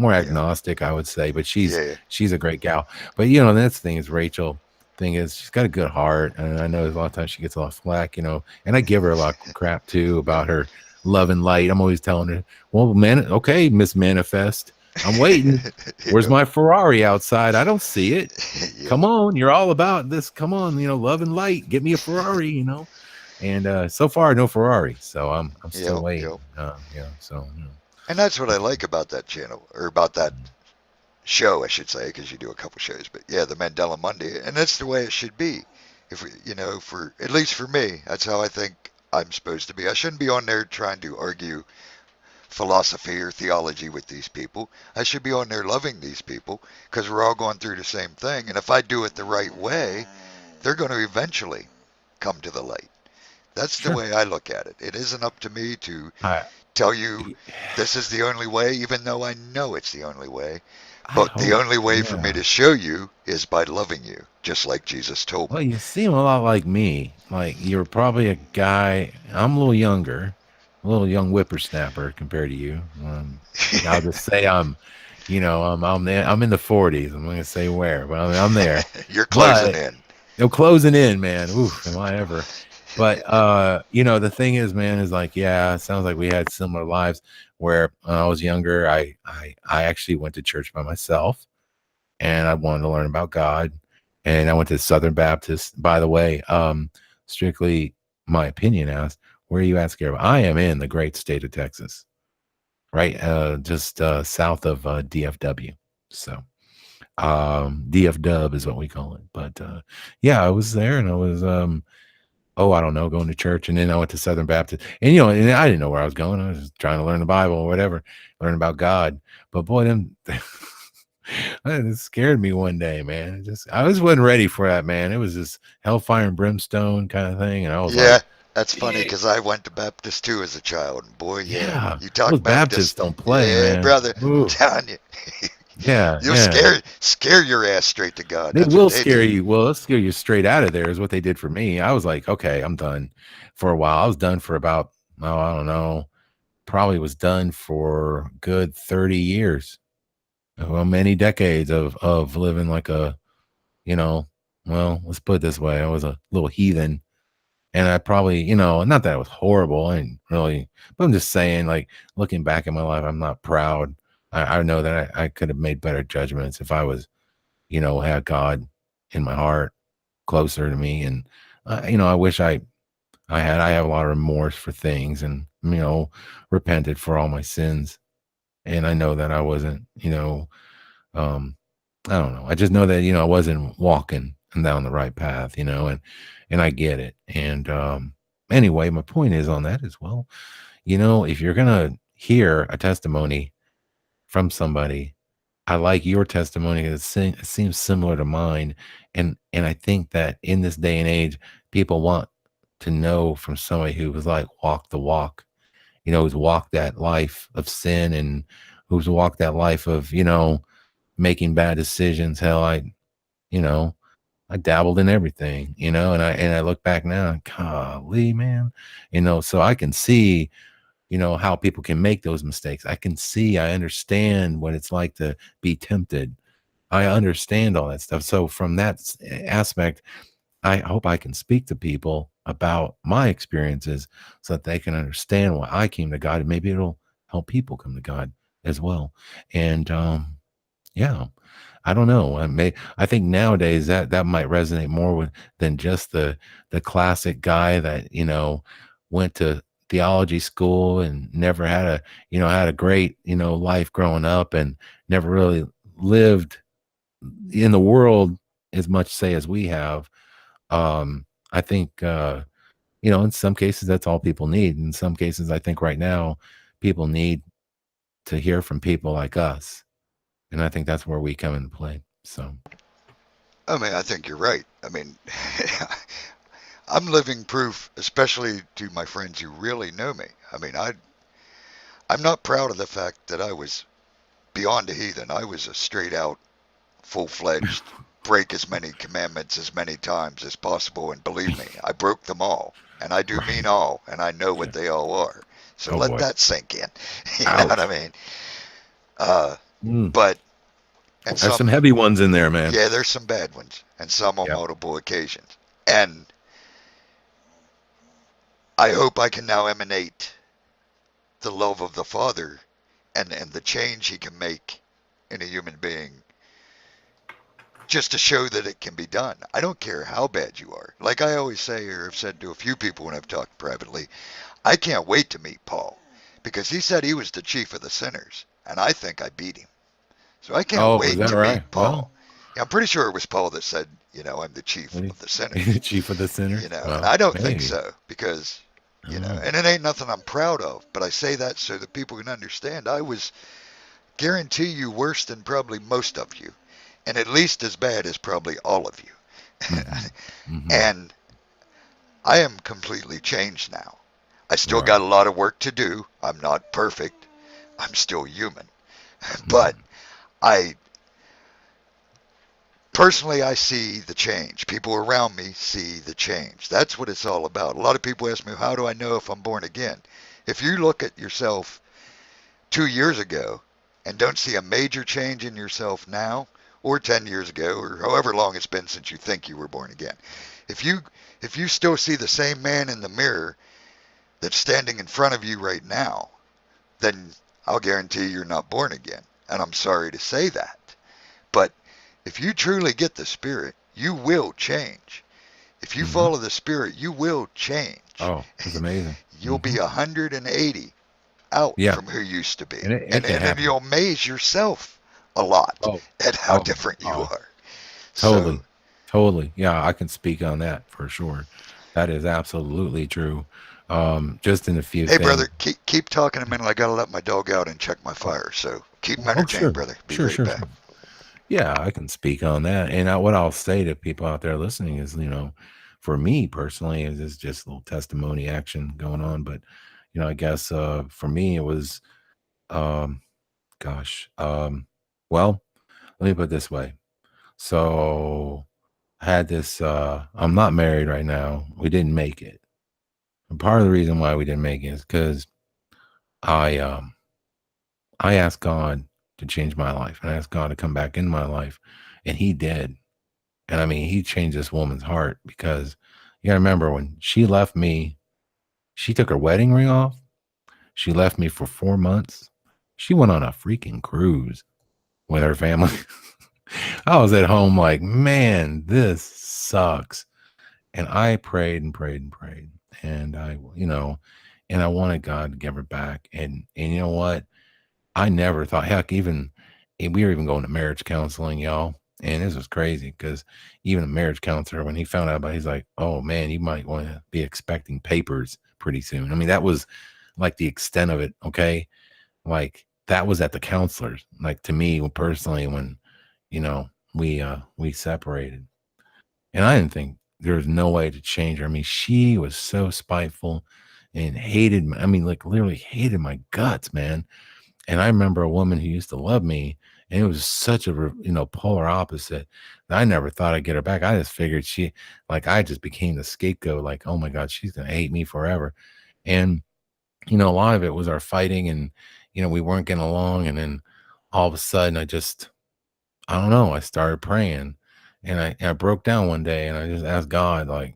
more Yeah. agnostic, I would say. But she's Yeah. she's a great gal. But that's the thing is Rachel thing is she's got a good heart, and I know a lot of times she gets a lot of flack, and I give her a lot of crap too about her love and light. I'm always telling her, well, man, okay, Miss Manifest, I'm waiting. Where's Yep. my Ferrari outside? I don't see it. Yep. Come on, you're all about this. Come on, love and light. Get me a Ferrari, And so far, no Ferrari. So I'm still Yep. waiting. Yep. So And that's what I like about that channel, or about that show, I should say, because you do a couple shows. But yeah, the Mandela Monday, and that's the way it should be. If we, for at least for me, that's how I think I'm supposed to be. I shouldn't be on there trying to argue philosophy or theology with these people. I should be on there loving these people because we're all going through the same thing. And if I do it the right way, they're going to eventually come to the light. That's the sure. way I look at it. It isn't up to me to I tell you this is the only way, even though I know it's the only way. I But the hope. only way for me Yeah. to show you is by loving you, just like Jesus told Well, me. you seem a lot like me. Like you're probably a guy. I'm a little younger, a little young whippersnapper compared to you. I'll just say I'm in the 40s. I'm not gonna say where, but I'm there. You're closing But in. closing in, man. Oof, am I ever? But the thing is, man, is like, yeah, it sounds like we had similar lives. Where when I was younger, I actually went to church by myself, and I wanted to learn about God. And I went to Southern Baptist, by the way, strictly. my opinion asked, where are you at, Scarab? I am in the great state of Texas, right? Just south of DFW. So DF Dub is what we call it. But yeah, I was there and I was oh, I don't know, going to church, and then I went to Southern Baptist, and and I didn't know where I was going. I was just trying to learn the Bible or whatever, learn about God. But boy, them it scared me one day, man. I just wasn't ready for that, man. It was just hellfire and brimstone kind of thing, and I was Yeah, like, that's funny yeah, because I went to Baptist too as a child. And boy, yeah, yeah, you those talk Baptists Baptist, don't play, yeah, man. brother, I'm Ooh, telling you, yeah, you'll yeah. scare your ass straight to God. They That's what will they scare do. you. Well, they'll scare you straight out of there is what they did for me. I was like, okay, I'm done for a while. I was done for about, oh, I don't know, probably was done for good 30 years. Well, many decades of living like a, you know, well, let's put it this way. I was a little heathen, and I probably, not that it was horrible. I didn't really, but I'm just saying, like, looking back at my life, I'm not proud. I know that I could have made better judgments if I was, had God in my heart closer to me. And, I wish I have a lot of remorse for things, and, repented for all my sins. And I know that I wasn't, um, I don't know. I just know that, I wasn't walking down the right path, and I get it. And, anyway, my point is on that as well. If you're going to hear a testimony from somebody, I like your testimony. It seems similar to mine. And I think that in this day and age, people want to know from somebody who was like walk the walk, who's walked that life of sin, and who's walked that life of, making bad decisions. Hell, you know, I dabbled in everything, and I look back now and golly, man, so I can see, how people can make those mistakes. I understand what it's like to be tempted. I understand all that stuff. So from that aspect, I hope I can speak to people about my experiences so that they can understand why I came to God, and maybe it'll help people come to God as well. And yeah, I don't know. I think nowadays that might resonate more with than just the classic guy that, went to theology school and never had a great, life growing up, and never really lived in the world as much, say, as we have. I think in some cases that's all people need. In some cases, I think right now people need to hear from people like us. And I think that's where we come into play. So I mean, I think you're right. I mean, I'm living proof, especially to my friends who really know me. I mean, I'm not proud of the fact that I was beyond a heathen. I was a straight out, full fledged, break as many commandments as many times as possible. And believe me, I broke them all. And I do mean right. all, and I know Yeah. what they all are. So Oh let boy. that sink in. You know what I Ouch. mean? Uh, Mm. but, and There's some some, heavy ones in there, man. yeah, there's some bad ones, and some on Yep. multiple occasions. And I hope I can now emanate the love of the Father and the change he can make in a human being just to show that it can be done. I don't care how bad you are. Like I always say, or have said to a few people when I've talked privately, I can't wait to meet Paul because he said he was the chief of the sinners, and I think I beat him. So I can't Oh, is wait that to right? meet Well, Paul. Yeah, I'm pretty sure it was Paul that said, I'm the chief maybe of the sinners. chief of the sinners. And Well, I don't think hey, so because, I don't know. and it ain't nothing I'm proud of, but I say that so that people can understand. I was, guarantee you, worse than probably most of you, and at least as bad as probably all of you. Mm-hmm. Mm-hmm. And I am completely changed now. I still Right. got a lot of work to do. I'm not perfect. I'm still human. But Mm-hmm. I personally, I see the change. People around me see the change. That's what it's all about. A lot of people ask me, how do I know if I'm born again? If you look at yourself 2 years ago and don't see a major change in yourself now, or 10 years ago, or however long it's been since you think you were born again, if you if you still see the same man in the mirror that's standing in front of you right now, then I'll guarantee you're not born again. And I'm sorry to say that. But if you truly get the Spirit, you will change. If you Mm-hmm. follow the Spirit, you will change. Oh, it's amazing. You'll be 180 out Yeah, from who you used to be. and it can And then happen. you'll amaze yourself a lot Oh, at how oh, different you oh, are. So, totally, totally. Yeah, I can speak on that for sure. That is absolutely true. Just in a few hey, things. brother, keep talking a minute. I got to let my dog out and check my Oh, fire. So keep them oh, entertained, sure, brother. Be sure, right sure, back. sure. Yeah, I can speak on that. And what I'll say to people out there listening is, for me personally, is just a little testimony action going on. But, I guess for me, it was, um, gosh, well, let me put it this way. So I had this, I'm not married right now. We didn't make it. And part of the reason why we didn't make it is because I, um, I asked God to change my life. And I asked God to come back in my life, and He did. And I mean, He changed this woman's heart because you gotta remember when she left me, she took her wedding ring off. She left me for 4 months. She went on a freaking cruise with her family. I was at home like, man, this sucks. And I prayed and prayed and prayed. And and I wanted God to give her back. And you know what? I never thought, heck, even we were even going to marriage counseling, y'all. And this was crazy because even a marriage counselor, when he found out about it, he's like, oh man, you might want to be expecting papers pretty soon. I mean, that was like the extent of it. Okay. Like that was at the counselors. Like to me personally, when, we separated, and I didn't think there was no way to change her. I mean, she was so spiteful and hated me. I mean, like literally hated my guts, man. And I remember a woman who used to love me, and it was such a polar opposite that I never thought I'd get her back. I just figured I just became the scapegoat. Like, oh my God, she's gonna hate me forever. And a lot of it was our fighting, and we weren't getting along. And then all of a sudden, I don't know, I started praying, and I broke down one day, and I just asked God, like,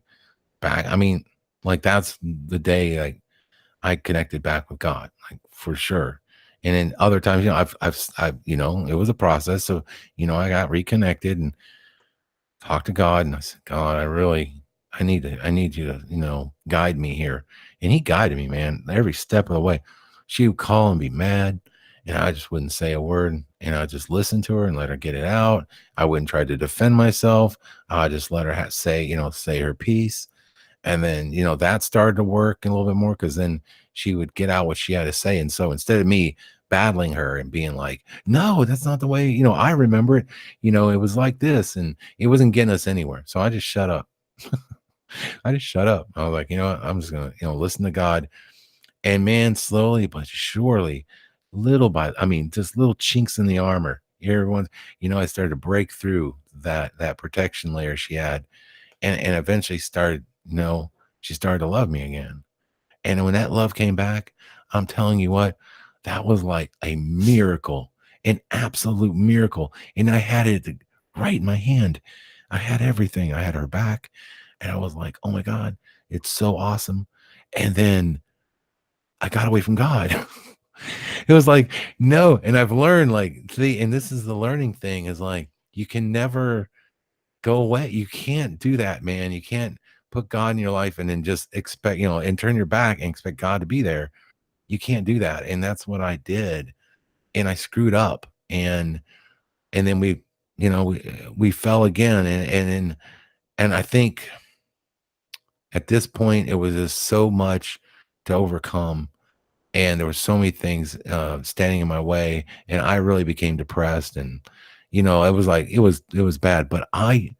back. I mean, like that's the day, like I connected back with God, like for sure. And then other times, it was a process. So, I got reconnected and talked to God, and I said, God, I need you to, guide me here. And He guided me, man, every step of the way. She would call and be mad, and I just wouldn't say a word. And I just listen to her and let her get it out. I wouldn't try to defend myself. I just let her say her piece. And then, that started to work a little bit more because then she would get out what she had to say. And so instead of me battling her and being like, no, that's not the way, I remember it, it was like this, and it wasn't getting us anywhere. So I just shut up. I just shut up. I was like, you know what? I'm just going to, listen to God. And man, slowly but surely, I mean, just little chinks in the armor. Everyone, I started to break through that protection layer she had, and eventually she started to love me again. And when that love came back, I'm telling you what, that was like a miracle, an absolute miracle. And I had it right in my hand. I had everything. I had her back, and I was like, oh my God, it's so awesome. And then I got away from God. It was like, no. And I've learned, like, see, and this is the learning thing, is like, you can never go away. You can't do that, man. You can't put God in your life and then just expect, and turn your back and expect God to be there. You can't do that. And that's what I did. And I screwed up. And then we fell again. And I think at this point it was just so much to overcome, and there were so many things standing in my way, and I really became depressed. And it was like it was bad, but I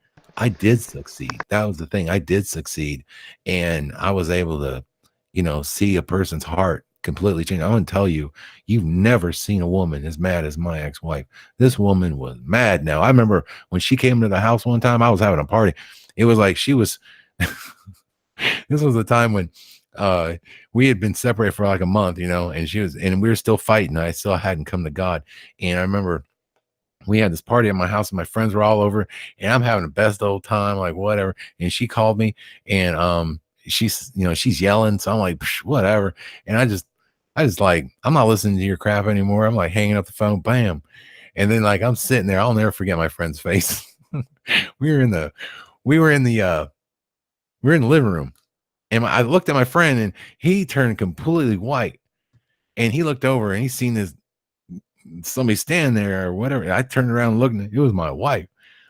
did succeed. That was the thing. I did succeed, and I was able to see a person's heart completely change. I'm gonna tell you, you've never seen a woman as mad as my ex-wife. This woman was mad. Now I remember when she came to the house one time, I was having a party. It was like she was this was the time when uh we had been separated for like a month, and we were still fighting. I still hadn't come to God. And I remember we had this party at my house, and my friends were all over, and I'm having the best old time, like whatever. And she called me, and she's yelling, so I'm like, whatever. And I just like, I'm not listening to your crap anymore. I'm like hanging up the phone, bam. And then like I'm sitting there, I'll never forget my friend's face. we were in the we were in the living room, And I looked at my friend, and he turned completely white. And he looked over, and he seen this somebody standing there or whatever. I turned around looking, it was my wife.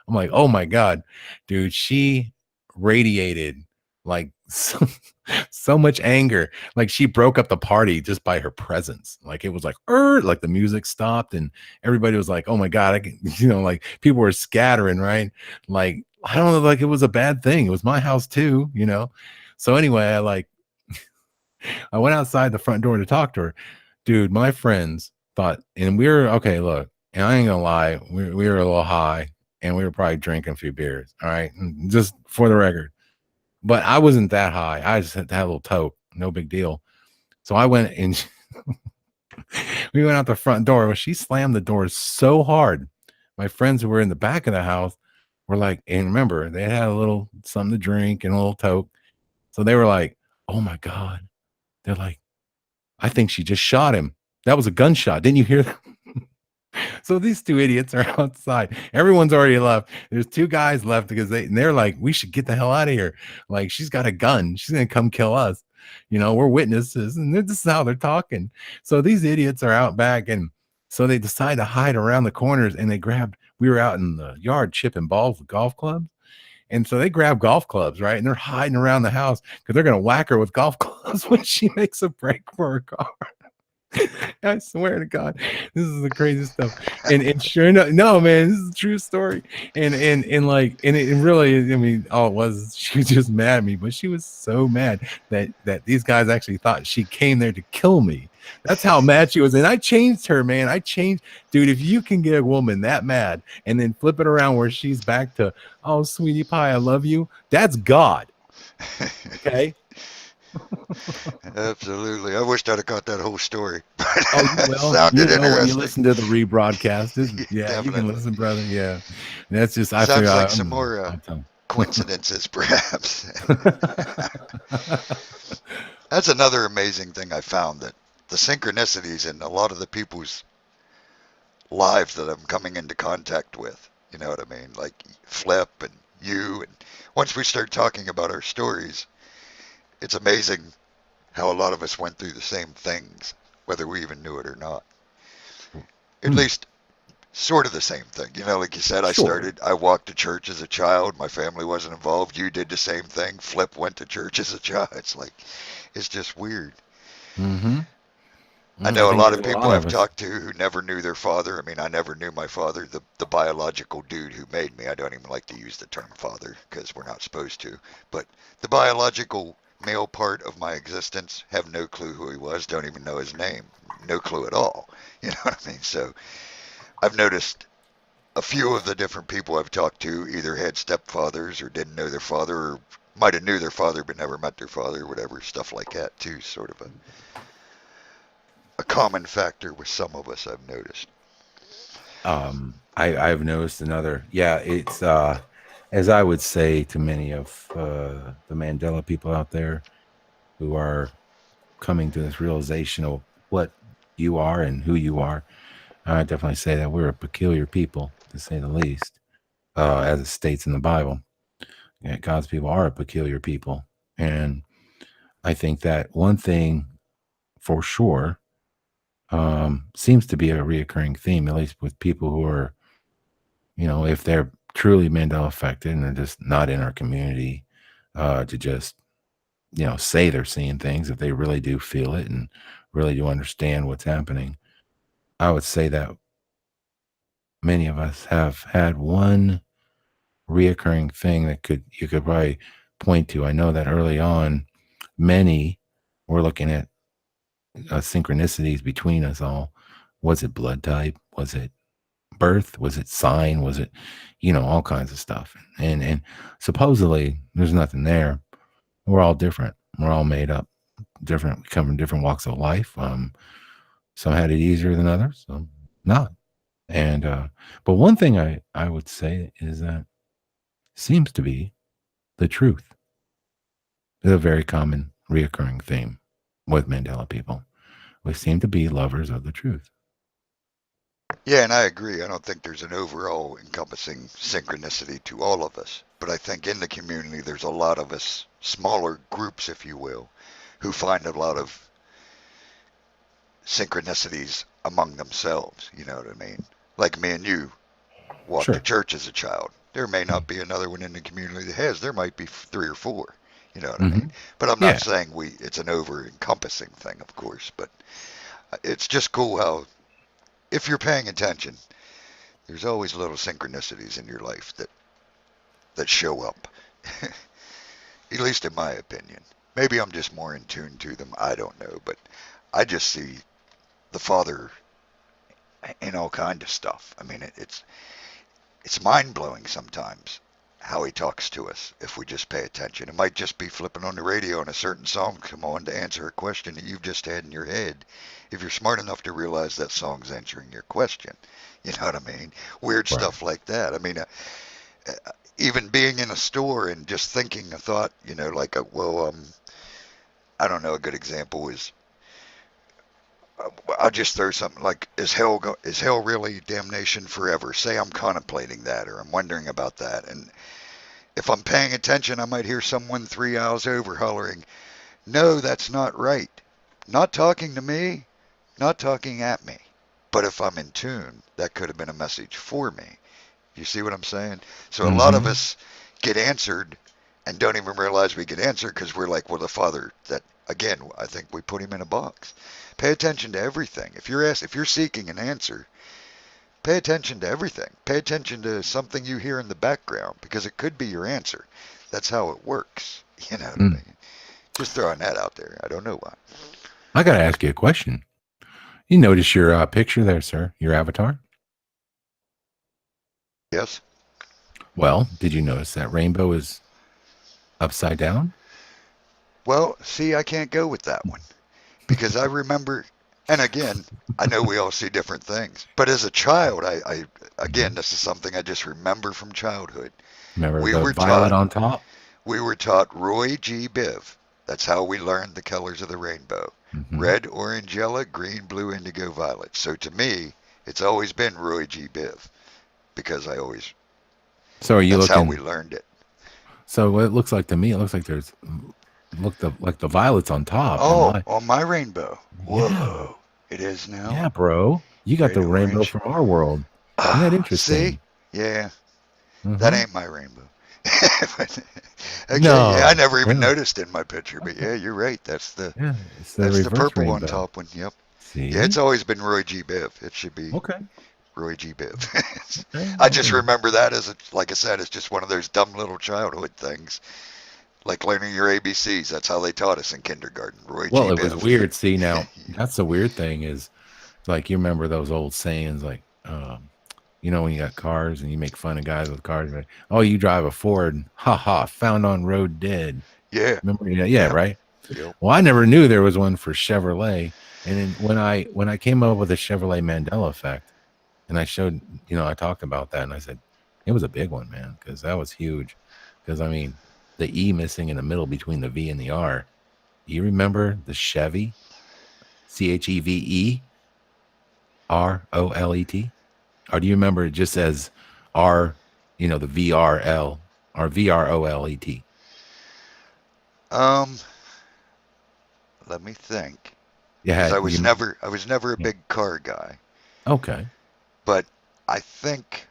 I'm like, oh my God, dude, she radiated like so much anger. Like she broke up the party just by her presence. Like it was like the music stopped and everybody was like, oh my God, I can, like people were scattering, right? Like, I don't know, like it was a bad thing. It was my house too. So anyway, I went outside the front door to talk to her. Dude, my friends thought, and we were, okay, look, and I ain't gonna lie, we were a little high and we were probably drinking a few beers. All right. Just for the record. But I wasn't that high. I just had a little toke. No big deal. So I went and we went out the front door. Well, she slammed the door so hard. My friends who were in the back of the house were like, and remember, they had a little something to drink and a little toke. So they were like, oh my God. They're like, I think she just shot him. That was a gunshot. Didn't you hear that? So these two idiots are outside. Everyone's already left. There's two guys left because they're like, we should get the hell out of here. Like, she's got a gun. She's gonna come kill us. We're witnesses, and this is how they're talking. So these idiots are out back, and so they decide to hide around the corners. And we were out in the yard chipping balls with golf clubs. And so they grab golf clubs, right? And they're hiding around the house because they're going to whack her with golf clubs when she makes a break for her car. I swear to God, this is the craziest stuff. And sure enough, no, man, this is a true story. And it really, I mean, all it was, she was just mad at me, but she was so mad that these guys actually thought she came there to kill me. That's how mad she was. And I changed her, man. Dude, if you can get a woman that mad and then flip it around where she's back to, oh, sweetie pie, I love you. That's God. Okay. Absolutely. I wished I'd have got that whole story. Oh, It well, sounded when you interesting. listen to the rebroadcast, yeah, you can Definitely. listen, brother. Yeah, that's just I Sounds like forgot. some more I'll tell. coincidences, perhaps. That's another amazing thing I found, that the synchronicities in a lot of the people's lives that I'm coming into contact with. You know what I mean? Like Flip and you. And once we start talking about our stories, it's amazing how a lot of us went through the same things, whether we even knew it or not. At Hmm, least sort of the same thing. Like you said, sure. I walked to church as a child. My family wasn't involved. You did the same thing. Flip went to church as a child. It's just weird. Mm-hmm. I I know a think lot there's of a people lot of I've us. talked to who never knew their father. I mean, I never knew my father, the biological dude who made me. I don't even like to use the term father because we're not supposed to. But the biological male part of my existence, have no clue who he was, don't even know his name, no clue at all. You know what I mean? So I've noticed a few of the different people I've talked to either had stepfathers or didn't know their father, or might have knew their father but never met their father, or whatever, stuff like that too. Sort of a common factor with some of us, I've noticed. I've noticed another. Yeah, it's as I would say to many of the Mandela people out there who are coming to this realization of what you are and who you are. I definitely say that we're a peculiar people, to say the least, as it states in the Bible. Yeah, God's people are a peculiar people. And I think that one thing for sure seems to be a reoccurring theme, at least with people who are, if they're truly Mandela affected and they're just not in our community, to just, say they're seeing things, if they really do feel it and really do understand what's happening. I would say that many of us have had one reoccurring thing that you could probably point to. I know that early on, many were looking at synchronicities between us all. Was it blood type? Was it birth? Was it sign? Was it, all kinds of stuff? And supposedly there's nothing there. We're all different. We're all made up different. We come from different walks of life. Some had it easier than others. Some not. And but one thing I would say is that seems to be the truth is a very common reoccurring theme with Mandela people. We seem to be lovers of the truth. Yeah, and I agree. I don't think there's an overall encompassing synchronicity to all of us. But I think in the community, there's a lot of us, smaller groups, if you will, who find a lot of synchronicities among themselves. You know what I mean? Like me and you walked to Sure. church as a child. There may not be another one in the community that has. There might be three or four. You know what I mean? Mm-hmm. But I'm not Yeah. saying it's an over encompassing thing, of course. But it's just cool how, if you're paying attention, there's always little synchronicities in your life that show up. At least in my opinion. Maybe I'm just more in tune to them. I don't know, but I just see the Father in all kind of stuff. I mean, it's mind blowing sometimes how he talks to us if we just pay attention. It might just be flipping on the radio and a certain song come on to answer a question that you've just had in your head. If you're smart enough to realize that song's answering your question, you know what I mean? Weird Right. stuff like that. I mean, even being in a store and just thinking a thought, like, I don't know. A good example is I'll just throw something like, is hell really damnation forever? Say I'm contemplating that, or I'm wondering about that, and if I'm paying attention, I might hear someone 3 aisles over hollering, "No, that's not right." Not talking to me, not talking at me. But if I'm in tune, that could have been a message for me. You see what I'm saying? So a lot of Mm-hmm. us get answered and don't even realize we get answered because we're like, well, the Father, that again, I think we put him in a box. Pay attention to everything. If you're seeking an answer, pay attention to everything. Pay attention to something you hear in the background because it could be your answer. That's how it works. You know what I Mm. mean? Just throwing that out there. I don't know why. I got to ask you a question. You notice your picture there, sir? Your avatar? Yes. Well, did you notice that rainbow is upside down? Well, see, I can't go with that one because I remember, and again, I know we all see different things, but as a child, again, Mhm. this is something I just remember from childhood. Remember We the were violet taught on top? we were taught Roy G. Biv. That's how we learned the colors of the rainbow: Hmm. red, orange, yellow, green, blue, indigo, violet. So to me, it's always been Roy G. Biv because I always So are you that's how we looking? learned it. So what it looks like to me, it looks like there's like the violets on top on Oh, my. on my rainbow. Yeah, Whoa, it is now. yeah, bro. You got Red, the rainbow orange. from our world. Isn't that Ah, see? interesting? Yeah, that Hmm. ain't my rainbow. But, okay, yeah, I No, never even yeah, noticed in my picture, but okay, yeah, you're right. That's the yeah. It's the that's the reverse purple on rainbow. top one. Yep. Yeah, it's See? always been Roy G. Biv. It should be Okay, Roy G. Biv. okay, I just okay. remember that as like I said, it's just one of those dumb little childhood things, like learning your ABCs. That's how they taught us in kindergarten. Roy Well, G. it was Biv. weird. See, now that's the weird thing is like you remember those old sayings like, when you got cars and you make fun of guys with cars, like, oh, you drive a Ford, ha ha, found on road dead. Yeah. Remember? Yeah, yeah, Yep. right. Yep. Well, I never knew there was one for Chevrolet. And then when I came up with the Chevrolet Mandela effect, and I showed, I talked about that, and I said it was a big one, man, because that was huge. Because I mean, the E missing in the middle between the V and the R. You remember the Chevy, Cheverelet, or do you remember it just as R, the VRL or VROLET? Um, Let me think, because Yeah, you I was never a yeah. big car guy, Okay, but I think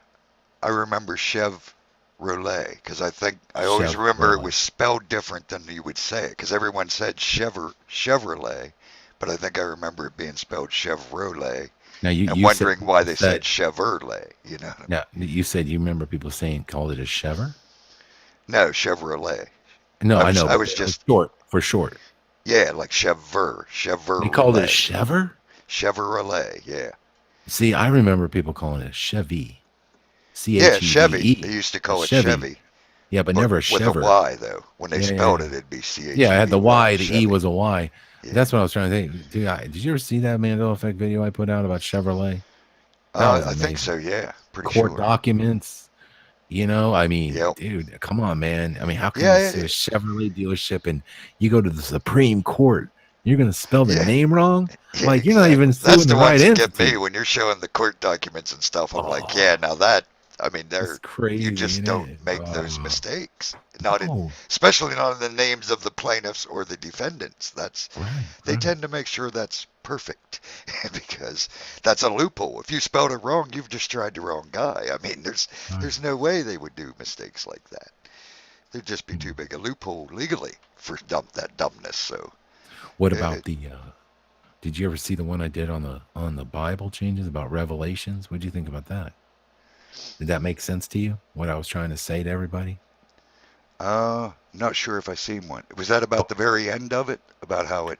I remember Chevrolet because I always remember it Chevrolet. was spelled different than you would say it because everyone said Chevrolet, but I think I remember it being spelled Chevrolet Now you and you said wondering why people they said said Chevrolet. You know what I mean? now you said you remember people saying called it a Chever. No, Chevrolet. No, I know, I but was like just short for short. yeah, like They called it a Chevrolet, Chever. Chevrolet. Yeah, See, I remember people calling it a Chevy, C yeah, H E V Chevy. They E, used to a call it Chevy. Chevy, Yeah, but but never a with a Chever. Y though. When they Yeah, yeah, spelled yeah. it, it'd be C Yeah, H I E had V the Y, Y, the E Chevy. was a Y. Yeah. That's what I was trying to think. Dude, did you ever see that Mandela Effect video I put out about Chevrolet? That was I think amazing. so. Yeah, pretty Court sure. documents, I mean, Yep. dude, come on, man. I mean, how can you Yeah. say a Chevrolet dealership and you go to the Supreme Court? You're going to spell the Yeah, name wrong? yeah, Like, you're not exactly. even That's suing the the right ones that get me entity. when you're showing the court documents and stuff. I'm like, yeah, Oh, now that, I mean, it's you crazy, just isn't don't it? make those mistakes. Not in, No. especially not in the names of the plaintiffs or the defendants. Right, They right, tend to make sure that's perfect because that's a loophole. If you spelled it wrong, you've just tried the wrong guy. I mean, right. there's no way they would do mistakes like that. There'd just be too Hmm. big a loophole legally for that dumbness. So, What it, about the did you ever see the one I did on the Bible changes about Revelations? What'd you think about that? Did that make sense to you? What I was trying to say to everybody? not sure if I seen one. Was that about the very end of it? About how it?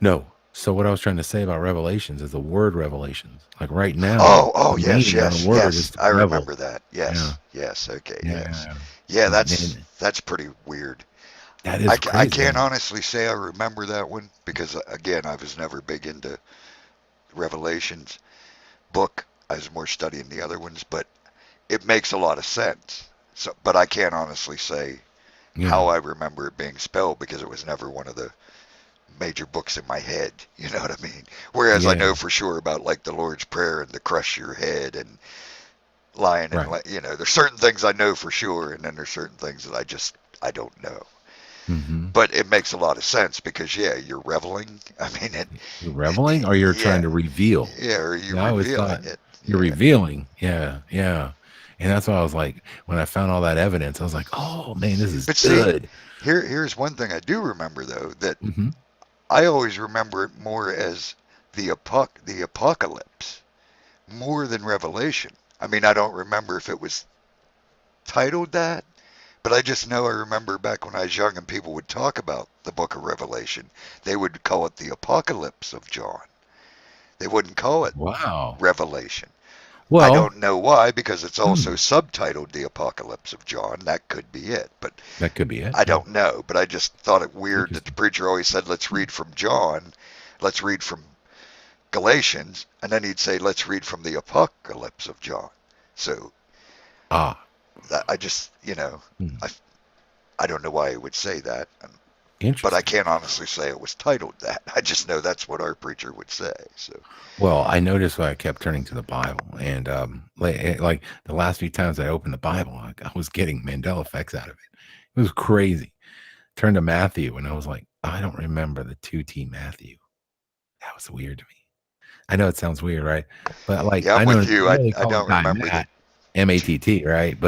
No. So what I was trying to say about revelations is the word revelations. Like right now, Oh, oh, the yes, meaning on the yes, word is yes. to I revel. remember that. Yeah. Yes, yes. Okay, Yeah. yes. Yeah. Yeah, And that's pretty weird. that is I crazy, can't isn't it? honestly say I remember that one because again, I was never big into Revelations book. I was more studying the other ones, but it makes a lot of sense. So, but I can't honestly say how Yeah. I remember it being spelled because it was never one of the major books in my head. You know what I mean? Whereas I Yeah. know for sure about like the Lord's Prayer and the crush your head and lying and Right. there's certain things I know for sure, and then there's certain things that I don't know. Hmm. But it makes a lot of sense because yeah, you're reveling. I mean You're reveling or you're trying yeah, to reveal. yeah, or you Yeah, I always thought revealing it. you're Yeah. revealing. Yeah. Yeah. And that's why I was like, when I found all that evidence, I was like, oh man, this is But see, good. here's one thing I do remember though that Hmm. I always remember it more as the apocalypse more than Revelation. I mean, I don't remember if it was titled that, but I just know I remember back when I was young and people would talk about the book of Revelation, they would call it the Apocalypse of John. They wouldn't call it Wow. Revelation. I Well, don't know why, because it's also hmm, subtitled The Apocalypse of John. That could be it, but that could be it. I Yeah. don't know. But I just thought it weird that the Interesting. preacher always said, let's read from John, let's read from Galatians, and then he'd say, let's read from the Apocalypse of John. So Ah, I just, hmm, I, I don't know why he would say that, but I interesting. can't honestly say it was titled that. I just know that's what our preacher would say. So, Well, I noticed why I kept turning to the Bible, and like the last few times I opened the Bible, I was getting Mandela effects out of it. It was crazy. Turned to Matthew, and I was like, I don't remember the two T Matthew. That was weird to me. I know it sounds weird, right? But like, yeah, I'm I know with they you. really I call the don't guy remember the. Matt, Matt, right?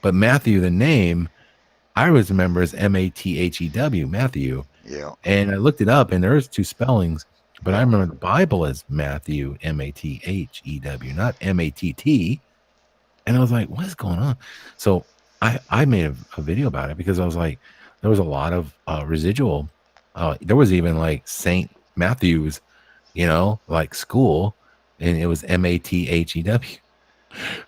But Matthew, the name, I always remember as Mathew, Matthew. Yeah, And I looked it up, and there's two spellings, but I yeah, remember the Bible as Matthew, Mathew, not Matt. And I was like, what is going on? So I made a video about it because I was like, there was a lot of residual. There was even like Saint Matthew's, like school, and it was Mathew.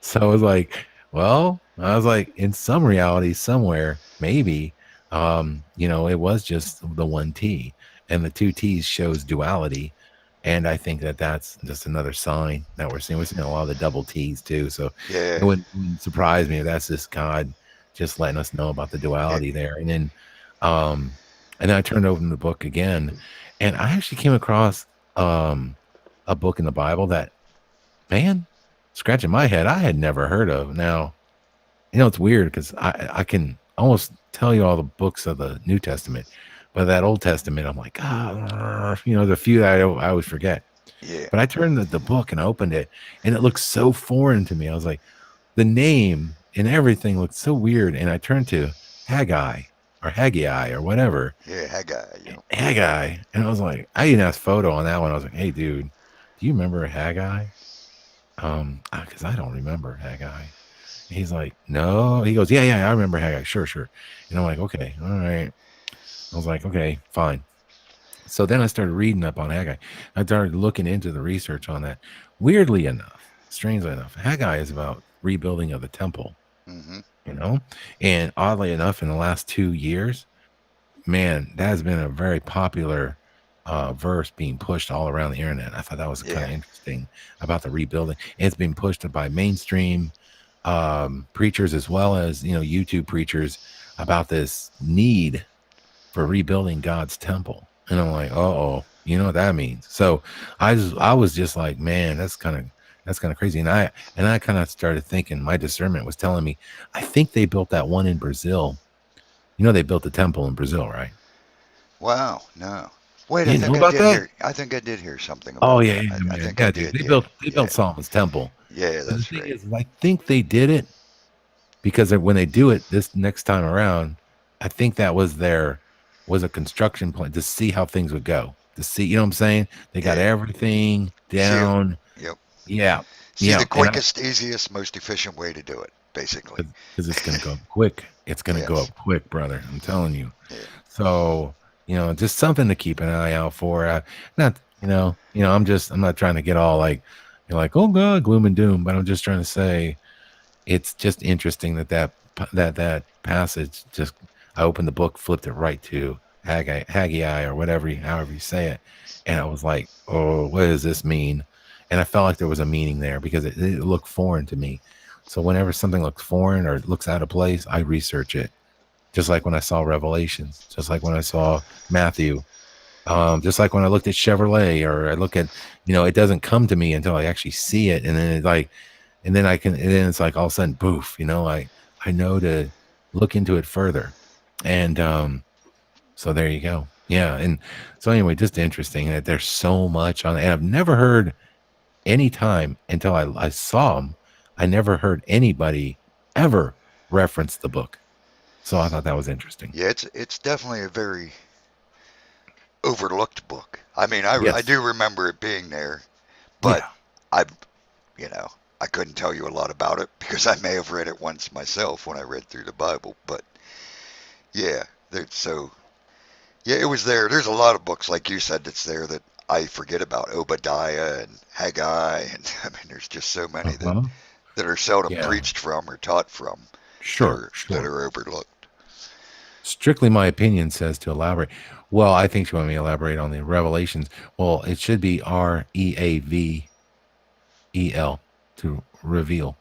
So I was like, well, I was like, in some reality, somewhere, maybe, it was just the one T, and the two T's shows duality. And I think that that's just another sign that we're seeing. We're seeing a lot of the double T's too. So it yeah. wouldn't surprise me if that's just God just letting us know about the Eh, duality there. Um, and then I turned over the book again, and I actually came across a book in the Bible that, man, scratching my head, I had never heard of. Now, it's weird because I can almost tell you all the books of the New Testament, but that Old Testament, I'm like, there's a few that I always forget. Yeah, But I turned the book and I opened it, and it looked so foreign to me. I was like, the name and everything looked so weird. And I turned to Haggai or Haggai or whatever, yeah, Haggai. Haggai. And I was like, I even asked Photo on that one. I was like, hey, dude, do you remember Haggai? Because I don't remember Haggai. He's like, no. He goes, yeah, yeah, I remember Haggai. Sure, sure. And I'm like, okay, all right. I was like, okay, fine. So then I started reading up on Haggai. I started looking into the research on that. Weirdly enough, strangely enough, Haggai is about rebuilding of the temple, Mm-hmm. you know? And oddly enough, in the last 2 years, man, that has been a very popular verse being pushed all around the internet. I thought that was kind Yeah, of interesting about the rebuilding. It's been pushed by mainstream preachers as well as YouTube preachers about this need for rebuilding God's temple. And I'm like, oh, you know what that means. So I was just like, man, that's kind of crazy. And I kind of started thinking, my discernment was telling me, I think they built that one in Brazil. You know, they built a temple in Brazil, right? Wow, no. Wait, You didn't know about that? I think I did hear something Oh about yeah, that. yeah, I man. think I Yeah, dude. did. They Yeah, built they yeah, built Solomon's temple. yeah. But the That's thing right. is, I think they did it because when they do it this next time around, I think that was a construction plan to see how things would go. To see, you know what I'm saying? They got Yeah. everything See, down. yep. Yeah. See the Yeah. And I quickest, easiest, most efficient way to do it, basically. because it's gonna go up quick. It's gonna go Yes. up quick, brother. I'm telling you. Yeah. So, just something to keep an eye out for. Not, I'm not trying to get all like, like, oh God, gloom and doom, but I'm just trying to say it's just interesting that passage just I opened the book, flipped it right to Haggai or however you say it, and I was like, oh, what does this mean? And I felt like there was a meaning there because it looked foreign to me. So whenever something looks foreign or looks out of place, I research it. Just like when I saw Revelations, just like when I saw Matthew, just like when I looked at Chevrolet, or I look at, it doesn't come to me until I actually see it, and then it's like, and then it's like all of a sudden, poof, I know to look into it further, and so there you go, yeah, and so anyway, just interesting that there's so much on it, and I've never heard any time until I saw them, I never heard anybody ever reference the book, so I thought that was interesting. Yeah, it's definitely a very overlooked book. I mean, I Yes, do remember it being there, but yeah, I, you know, I couldn't tell you a lot about it because I may have read it once myself when I read through the Bible. But yeah, so yeah, it was there. There's a lot of books, like you said, that's there that I forget about. Obadiah and Haggai, and I mean, there's just so many uh-huh, that are seldom yeah, preached from or taught from sure, that sure. are overlooked. Strictly my opinion says to elaborate. Well, I think you want me to elaborate on the revelations. Well, it should be Reavel to reveal.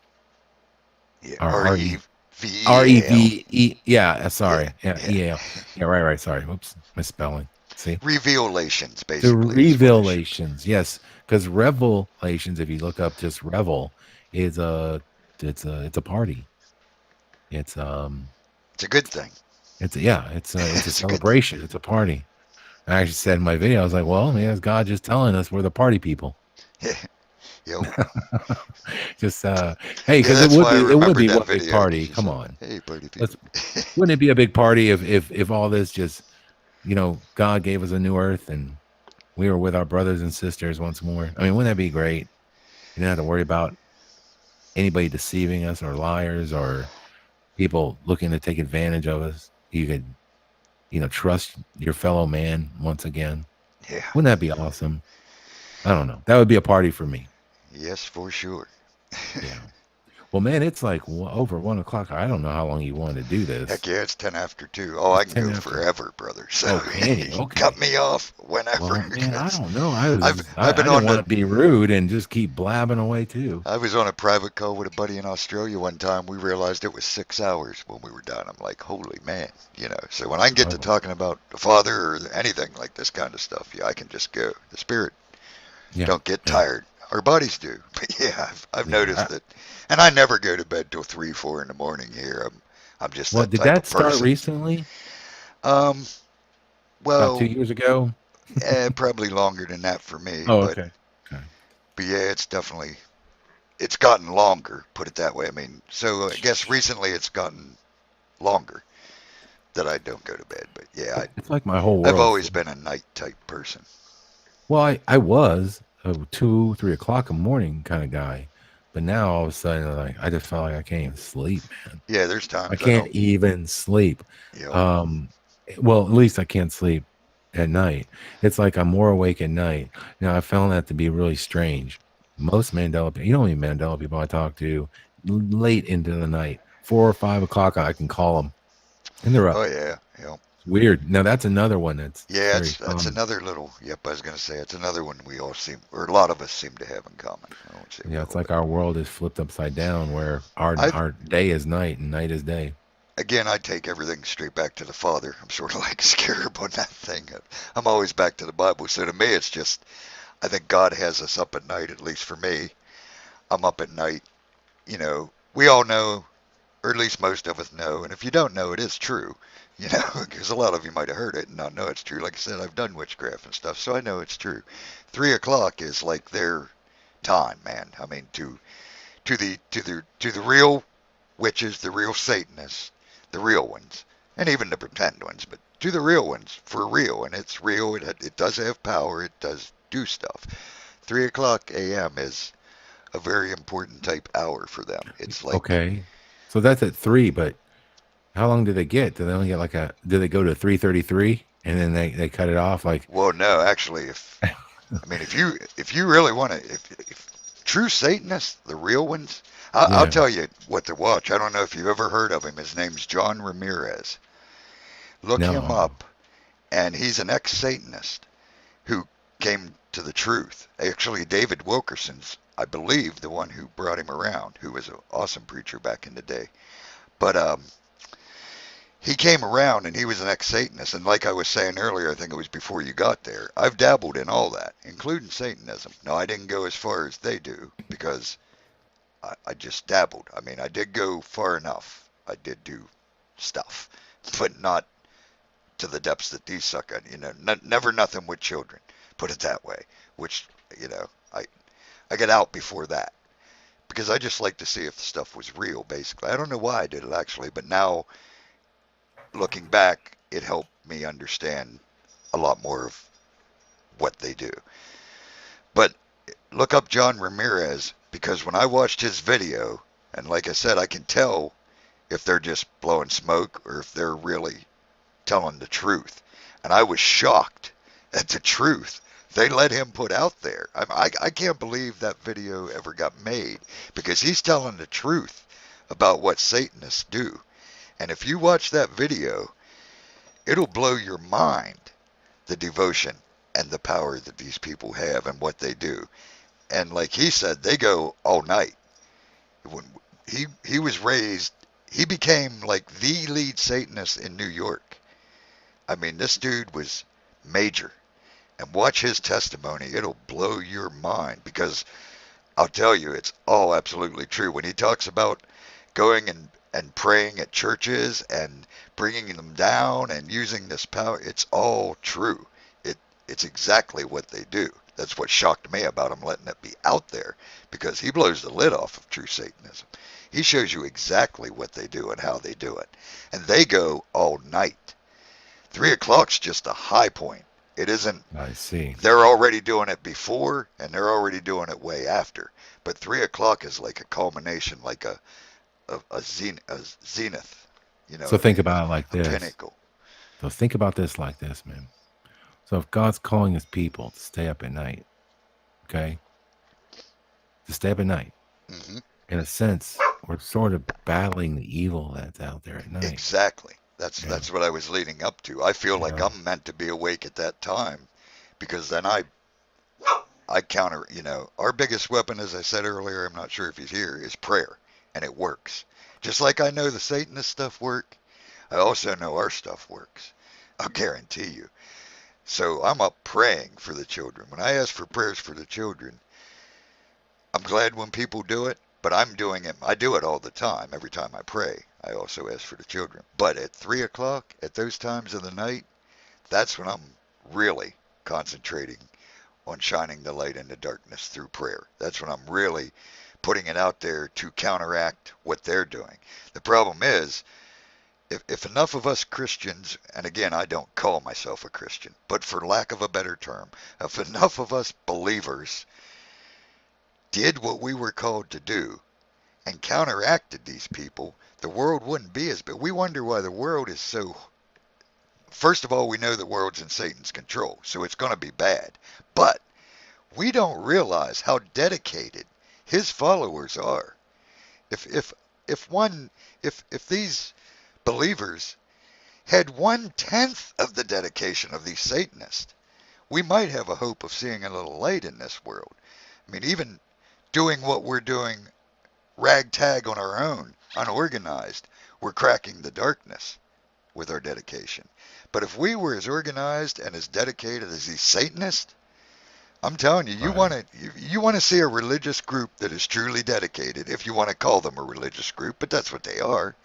Yeah, Or R E R-E V E A L. R-E-V-E. Yeah, Yeah, sorry. Yeah, yeah. E-A-L. Yeah, right. Sorry. Whoops. Misspelling. See? Revelations, The basically, is what it should be. revelations. Yes. Because revelations, if you look up just revel, is it's a party. It's It's a good thing. it's a It's a good thing. celebration. It's a party. I actually said in my video, I was like, well, man, it's God just telling us we're the party people. Yeah, yep. Just hey, Yeah, because that's why I it would remembered be that one big video because party. you Come said, on. "Hey, party Let's people." wouldn't it be a big party if all this just, God gave us a new earth and we were with our brothers and sisters once more. I mean, wouldn't that be great? You don't have to worry about anybody deceiving us or liars or people looking to take advantage of us. You could, trust your fellow man once again. Yeah. Wouldn't that be awesome? I don't know. That would be a party for me. Yes, for sure. Yeah. Well, man, it's like over 1 o'clock. I don't know how long you want to do Heck this. yeah, it's 10 after 2. Oh, I It's can 10 go after. forever, brother. So Oh, can you you? can cut Okay. me off whenever Well, man, I because don't know. I was I've been I didn't on want the to be rude and just keep blabbing away too. I was on a private call with a buddy in Australia one time. We realized it was 6 hours when we were done. I'm like, holy man, you know. So when I get to Oh, talking about the Father or anything like this kind of stuff, yeah, I can just go. The Spirit yeah, don't get yeah, tired. Our bodies do, but yeah, I've yeah. noticed that. And I never go to bed till 3, 4 in the morning here. I'm just Well, that did type that of start person. recently? Um, About two well, years ago? probably longer than that for me, Oh, okay. Okay. but yeah, it's gotten longer. Put it that way. I mean, so I guess recently it's gotten longer that I don't go to bed. But yeah, It's like my whole I've world always flipped. been a night type person. Well, I was a 2, 3 o'clock in the morning kind of guy, but now all of a sudden, like I just felt like I can't even sleep, man. Yeah, there's I times I can't don't. even sleep. You know, Um, well, at least I can't sleep at night. It's like I'm more awake at night. Now, I found that to be really strange. Most Mandela people, Mandela people I talk to late into the night, 4 or 5 o'clock, I can call them and they're oh up. yeah, you know. It's weird. Now, that's another one that's Yeah, very that's common. another little. Yep, I was gonna say it's another one we all seem, or a lot of us seem to have in common. I won't say we Yeah, it's all, like but our world is flipped upside down where our I've our day is night and night is day. again, I take everything straight back to the Father. I'm sort of like a scarab on that thing. I'm always back to the Bible. So to me, it's just, I think God has us up at night, at least for me. I'm up at night. We all know, or at least most of us know, and if you don't know, it is true. Because a lot of you might have heard it and not know it's true. Like I said, I've done witchcraft and stuff, so I know it's true. 3 o'clock is like their time, man. I mean, to the real witches, the real Satanists, the real ones, and even the pretend ones, but to the real ones, for real, and it's real. It does have power. It does do stuff. 3 o'clock a.m. is a very important type hour for them. It's like, Okay. So that's at 3, but how long do they get? Do they only get like do they go to 3:33 and then they cut it off? Like, well, no, actually, if you really want to, if true Satanists, the real ones, I'll yeah, tell you what to watch. I don't know if you've ever heard of him. His name's John Ramirez. Look him no, up, and he's an ex-Satanist who came to the truth. Actually, David Wilkerson's, I believe, the one who brought him around, who was an awesome preacher back in the day. But he came around and he was an ex-Satanist. And like I was saying earlier, I think it was before you got there, I've dabbled in all that, including Satanism. Now, I didn't go as far as they do because I just dabbled. I mean, I did go far enough. I did do stuff, but not to the depths that these suck at. Never nothing with children, put it that way. Which, you know, I, I get out before that because I just like to see if the stuff was real, basically. I don't know why I did it actually, but now looking back, it helped me understand a lot more of what they do. But look up John Ramirez because when I watched his video, and like I said, I can tell if they're just blowing smoke or if they're really telling the truth. And I was shocked at the truth they let him put out there. I can't believe that video ever got made because he's telling the truth about what Satanists do. And if you watch that video, it'll blow your mind, the devotion and the power that these people have and what they do. And like he said, they go all night. When he was raised, he became like the lead Satanist in New York. I mean, this dude was major. And watch his testimony. It'll blow your mind because I'll tell you, it's all absolutely true. When he talks about going and praying at churches and bringing them down and using this power, it's all true. It's exactly what they do. That's what shocked me about him letting it be out there because he blows the lid off of true Satanism. He shows you exactly what they do and how they do it. And they go all night. 3 o'clock's just a high point. It isn't, I see. they're already doing it before and they're already doing it way after. But 3 o'clock is like a culmination, like a zenith, you know So what I think mean? about it like A this. pinnacle. So think about this like this, man. So if God's calling his people to stay up at night, okay, to stay up at night, Hmm. in a sense, we're sort of battling the evil that's out there at night. Exactly. That's Yeah. that's what I was leading up to. I feel like Yeah. I'm meant to be awake at that time because then I counter, our biggest weapon, as I said earlier, I'm not sure if he's here, is prayer, and it works. Just like I know the Satanist stuff work, I also know our stuff works. I'll guarantee you. So I'm up praying for the children. When I ask for prayers for the children, I'm glad when people do it, but I'm doing it. I do it all the time. Every time I pray, I also ask for the children. But at 3 o'clock, at those times of the night, that's when I'm really concentrating on shining the light in the darkness through prayer. That's when I'm really putting it out there to counteract what they're doing. The problem is, if enough of us Christians, and again, I don't call myself a Christian, but for lack of a better term, if enough of us believers did what we were called to do and counteracted these people, the world wouldn't be as bad. We wonder why the world is so. First of all, we know the world's in Satan's control, so it's going to be bad. But we don't realize how dedicated his followers are. If if if one if these believers had 1/10 of the dedication of these Satanists, we might have a hope of seeing a little light in this world. I mean, even doing what we're doing ragtag on our own, unorganized, we're cracking the darkness with our dedication. But if we were as organized and as dedicated as these Satanists, I'm telling you, Right. you want to see a religious group that is truly dedicated, if you want to call them a religious group, but that's what they are.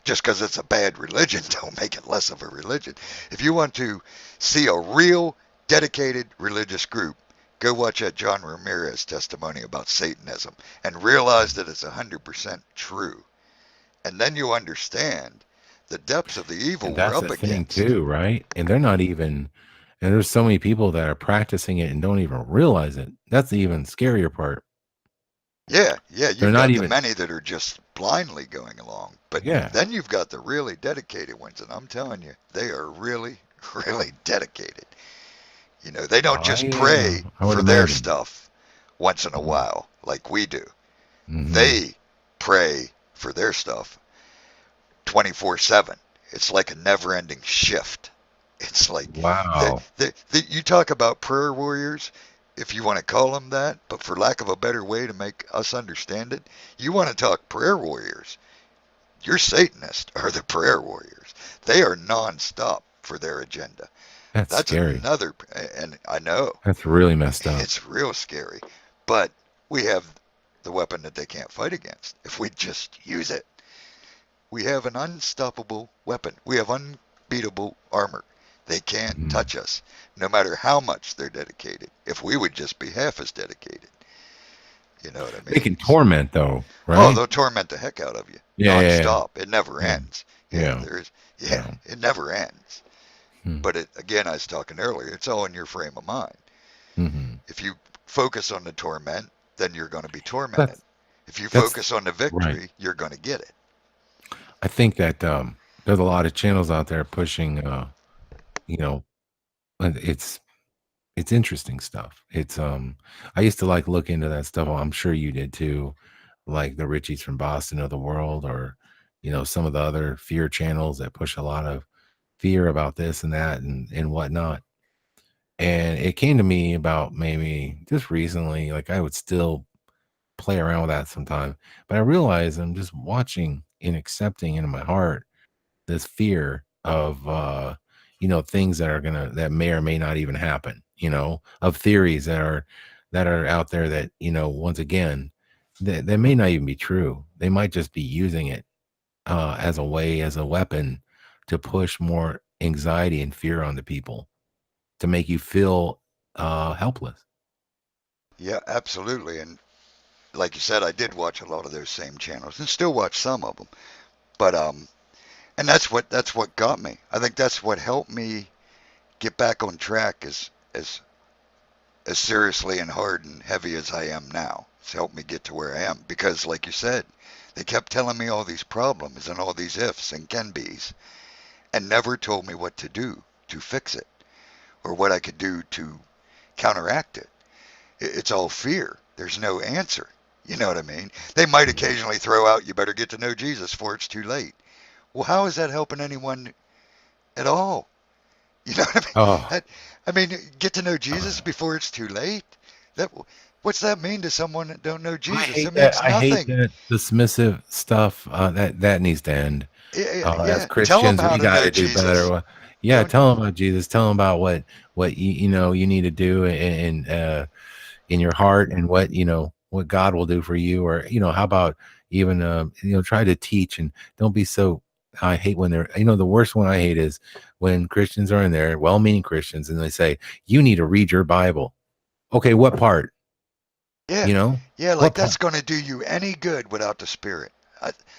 Just because it's a bad religion don't make it less of a religion. If you want to see a real dedicated religious group, go watch that John Ramirez testimony about Satanism and realize that it's 100% true. And then you understand the depths of the evil And we're that's up the thing against. too, right? And they're not even, and there's so many people that are practicing it and don't even realize it. That's the even scarier part. Yeah, yeah, They're you've not got the even, many that are just blindly going along, but yeah. then you've got the really dedicated ones, and I'm telling you, they are really, really dedicated. You know, they don't just pray I would for their imagine. stuff once in a Mm-hmm. while like we do. Mm-hmm. They pray for their stuff 24/7. It's like a never-ending shift. It's like Wow. you talk about prayer warriors, if you want to call them that, but for lack of a better way to make us understand it, you want to talk prayer warriors. Your Satanists are the prayer warriors. They are nonstop for their agenda. That's That's scary. another, and I know That's really messed up. it's real scary, but we have the weapon that they can't fight against if we just use it. We have an unstoppable weapon. We have unbeatable armor. They can't Mhm. touch us, no matter how much they're dedicated. If we would just be half as dedicated, you know what I They mean? can torment though, Oh, right? they'll torment the heck out of you Yeah, yeah, nonstop. It never yeah, ends. Yeah, yeah, there's yeah, yeah. it never ends. Hmm. But it again, I was talking earlier. It's all in your frame of mind. Mm-hmm. If you focus on the torment, then you're going to be tormented. That's If you that's focus on the right. victory, you're going to get it. I think that there's a lot of channels out there pushing. You know, it's interesting stuff. It's I used to like look into that stuff. I'm sure you did too, like the Richies from Boston of the world, or some of the other fear channels that push a lot of fear about this and that and whatnot. And it came to me about maybe just recently, like I would still play around with that sometime, but I realized I'm just watching and accepting into my heart this fear of things that may or may not even happen, of theories that are out there that once again that may not even be true. They might just be using it as a way, as a weapon, to push more anxiety and fear onto people, to make you feel helpless. Yeah, absolutely. And like you said, I did watch a lot of those same channels and still watch some of them. But and that's what got me. I think that's what helped me get back on track as seriously and hard and heavy as I am now. It's helped me get to where I am because, like you said, they kept telling me all these problems and all these ifs and can be's, and never told me what to do to fix it or what I could do to counteract it. It's all fear. There's no answer. You know what I mean? They might Mhm. occasionally throw out, you better get to know Jesus before it's too late. Well, how is that helping anyone at all? You know what I mean? Oh, I mean, get to know Jesus uh, before it's too late. That what's that mean to someone that don't know I Jesus? hate It that. means I hate nothing. that dismissive stuff. That needs to end. Yeah, As yeah. Tell them Christians, how we to got know to do better. Jesus. Yeah, Don't. tell them about Jesus. Tell them about what you need to do in your heart, and what God will do for you. Or how about even try to teach, and don't be so. I hate when they're the worst one I hate is when Christians are in there, well-meaning Christians, and they say you need to read your Bible. Okay, what part? Yeah, You know yeah. Like what that's part? going to do you any good without the Spirit.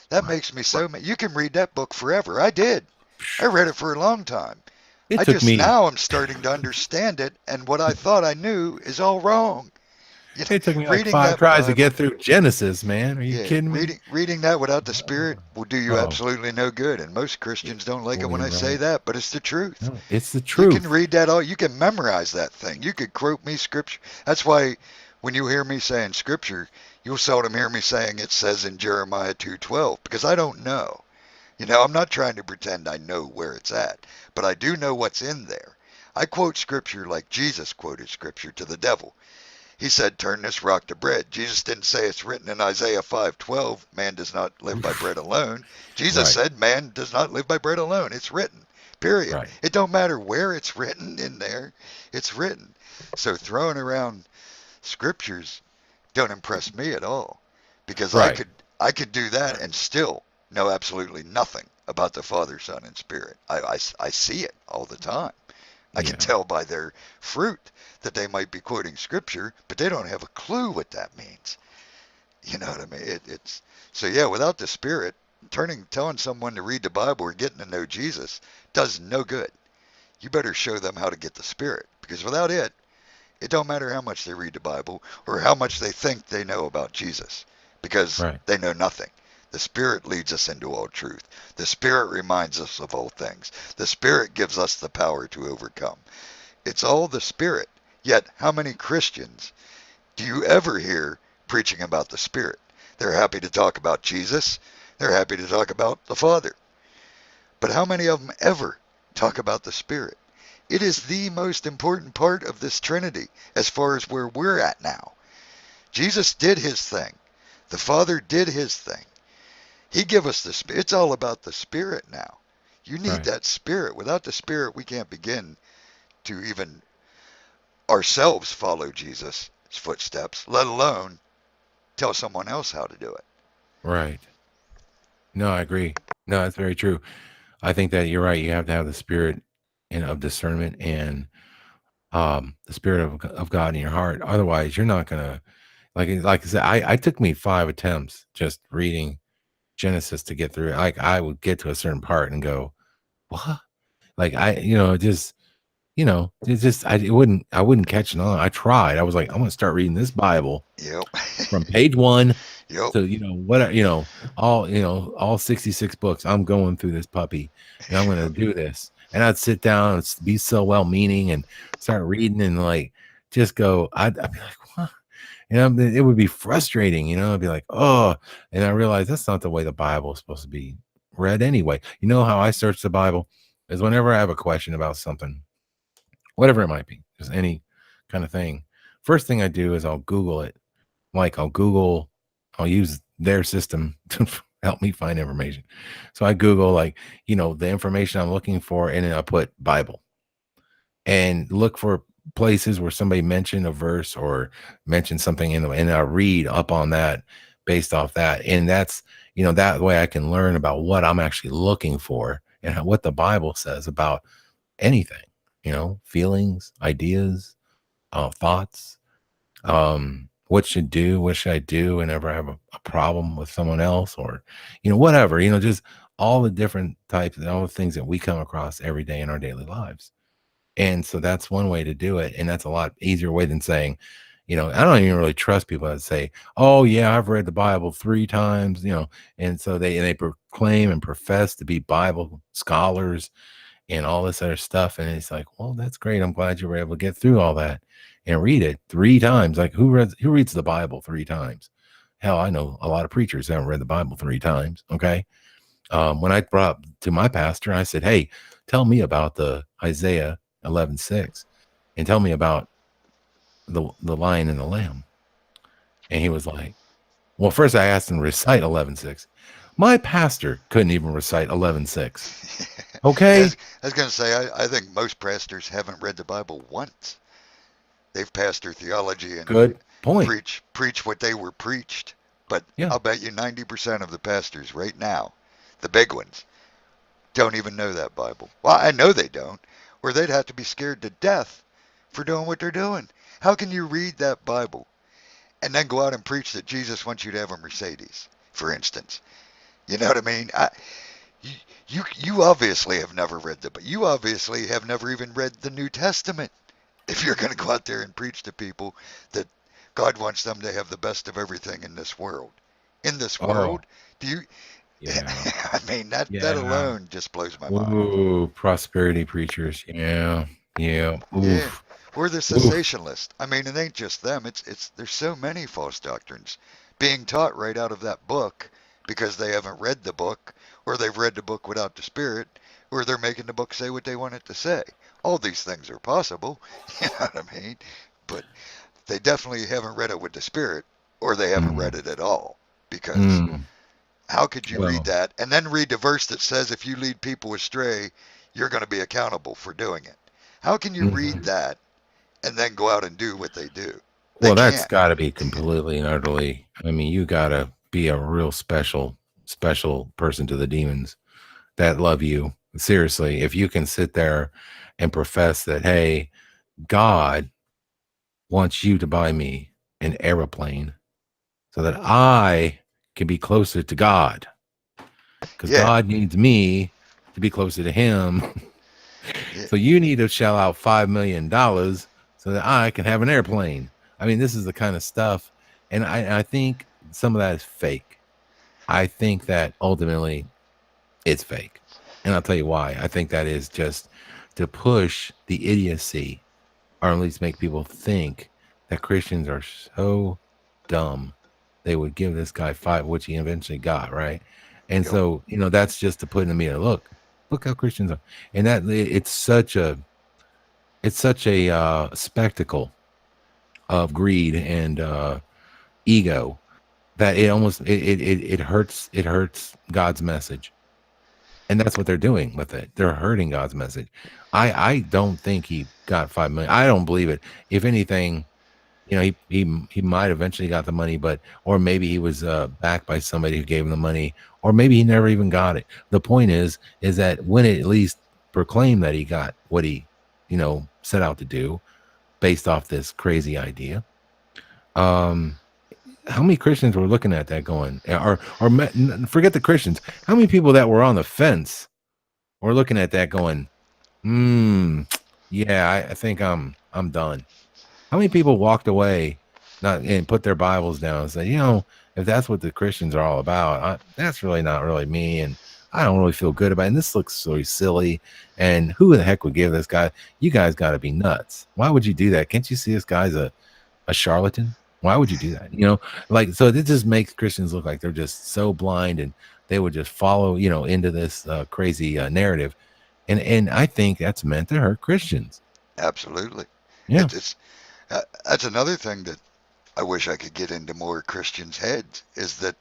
That makes me so mad. You can read that book forever. I did. I read it for a long time. It I took just me now am starting to understand it, and what I thought I knew is all wrong. You know, it took me like reading 5 that tries to get Bible, through Genesis, man. Are you yeah, kidding me? reading that without the Spirit will do you Oh, absolutely no good. And most Christians don't like it well, when you're I say right. that, but it's the truth. No, it's the You can truth. read that all. You can memorize that thing. You could quote me scripture. That's why when you hear me saying scripture, you'll seldom hear me saying it says in Jeremiah 2:12 because I don't know. You know, I'm not trying to pretend I know where it's at, but I do know what's in there. I quote scripture like Jesus quoted scripture to the devil. He said, turn this rock to bread. Jesus didn't say it's written in Isaiah 5:12, man does not live by bread alone. Jesus Right. said, man does not live by bread alone. It's written, period. Right. It don't matter where it's written in there, it's written. So throwing around scriptures don't impress me at all, because I Right. could I could do that and still know absolutely nothing about the Father, Son, and Spirit. I see it all the time. I can Yeah. tell by their fruit that they might be quoting scripture, but they don't have a clue what that means. You know what I mean? It's so yeah. Without the Spirit, telling someone to read the Bible or getting to know Jesus does no good. You better show them how to get the Spirit, because without it, it don't matter how much they read the Bible or how much they think they know about Jesus, because Right. they know nothing. The Spirit leads us into all truth. The Spirit reminds us of all things. The Spirit gives us the power to overcome. It's all the Spirit. Yet, how many Christians do you ever hear preaching about the Spirit? They're happy to talk about Jesus. They're happy to talk about the Father. But how many of them ever talk about the Spirit? It is the most important part of this Trinity as far as where we're at now. Jesus did his thing. The Father did his thing. He gave us the Spirit. It's all about the Spirit now. You need Right. that Spirit. Without the Spirit, we can't begin to even ourselves follow Jesus' footsteps, let alone tell someone else how to do it. Right. No, I agree. No, that's very true. I think that you're right. You have to have the spirit and of discernment and the spirit of God in your heart. Otherwise, you're not gonna like I said. I took me 5 attempts just reading Genesis to get through it. Like I would get to a certain part and go, what? Like just it's just I wouldn't catch it on. I tried. I was like, I'm gonna start reading this Bible Yep. from page one Yep. to all 66 books. I'm going through this puppy and I'm gonna do this. And I'd sit down and be so well meaning and start reading and like just go, I'd be like, what? It would be frustrating, I'd be like, oh, and I realized that's not the way the Bible is supposed to be read anyway. You know how I search the Bible is whenever I have a question about something, whatever it might be, just any kind of thing. First thing I do is I'll Google it. Like I'll use their system to help me find information. So I Google like, the information I'm looking for, and then I put Bible and look for places where somebody mentioned a verse or mentioned something and I read up on that based off that. And that's, that way I can learn about what I'm actually looking for and what the Bible says about anything, feelings, ideas, thoughts, what should I do whenever I have a problem with someone else or, whatever, just all the different types and all the things that we come across every day in our daily lives. And so that's one way to do it. And that's a lot easier way than saying, I don't even really trust people that say, oh yeah, I've read the Bible 3 times, and so they proclaim and profess to be Bible scholars and all this other stuff. And it's like, well, that's great. I'm glad you were able to get through all that and read it 3 times. Like who reads the Bible 3 times? Hell, I know a lot of preachers haven't read the Bible 3 times. Okay. When I brought up to my pastor, I said, hey, tell me about the Isaiah 11:6 and tell me about the lion and the lamb. And he was like, well, first I asked him to recite 11:6. My pastor couldn't even recite 11:6. Yeah, Okay. I was going to say, I think most pastors haven't read the Bible once. They've passed their theology and Good point. preach what they were preached. But Yeah. I'll bet you 90% of the pastors right now, the big ones, don't even know that Bible. Well, I know they don't, or they'd have to be scared to death for doing what they're doing. How can you read that Bible and then go out and preach that Jesus wants you to have a Mercedes, for instance? You know what I mean? You, you obviously have never read but you obviously have never even read the New Testament. If you're going to go out there and preach to people that God wants them to have the best of everything in this world. In this Oh, world, do you? yeah. I mean, that Yeah. alone just blows my mind. Ooh, prosperity preachers. Yeah. Yeah. Yeah, Oof. or the Oof. cessationist. I mean, it ain't just them. It's there's so many false doctrines being taught right out of that book because they haven't read the book, or they've read the book without the Spirit, or they're making the book say what they want it to say. All these things are possible. You know what I mean? But they definitely haven't read it with the Spirit, or they haven't read Mm, it at all. Because mm, how could you read well, that and then read the verse that says if you lead people astray, you're going to be accountable for doing it? How can you read mhm. that and then go out and do what they do? They Well, that's can't. got to be completely and utterly. I mean, you got to be a real special person to the demons that love you. Seriously, if you can sit there and profess that, hey, God wants you to buy me an aeroplane so that I can be closer to God, because Yeah, God needs me to be closer to Him. yeah, So you need to shell out $5 million so that I can have an airplane. I mean, this is the kind of stuff, and I think some of that is fake. I think that ultimately it's fake, and I'll tell you why. I think that is just to push the idiocy, or at least make people think that Christians are so dumb they would give this guy five, which he eventually got, right? And yep, so, that's just to put in the media. Look how Christians are, and that it's such a spectacle of greed and ego that it hurts God's message, and that's what they're doing with it. They're hurting God's message. I don't think he got 5 million. I don't believe it. If anything, he might eventually got the money, but or maybe he was backed by somebody who gave him the money, or maybe he never even got it. The point is that when it at least proclaimed that he got what he set out to do based off this crazy idea. Um, how many Christians were looking at that going, forget the Christians? How many people that were on the fence were looking at that going, yeah, I think I'm done. How many people walked away, not and put their Bibles down and said, if that's what the Christians are all about, that's really not really me, and I don't really feel good about it. And this looks so silly. And who the heck would give this guy? You guys got to be nuts. Why would you do that? Can't you see this guy's a charlatan? Why would you do that? Like, so it just makes Christians look like they're just so blind, and they would just follow, into this crazy narrative. And I think that's meant to hurt Christians. absolutely. Yeah. It's that's another thing that I wish I could get into more Christians' heads is that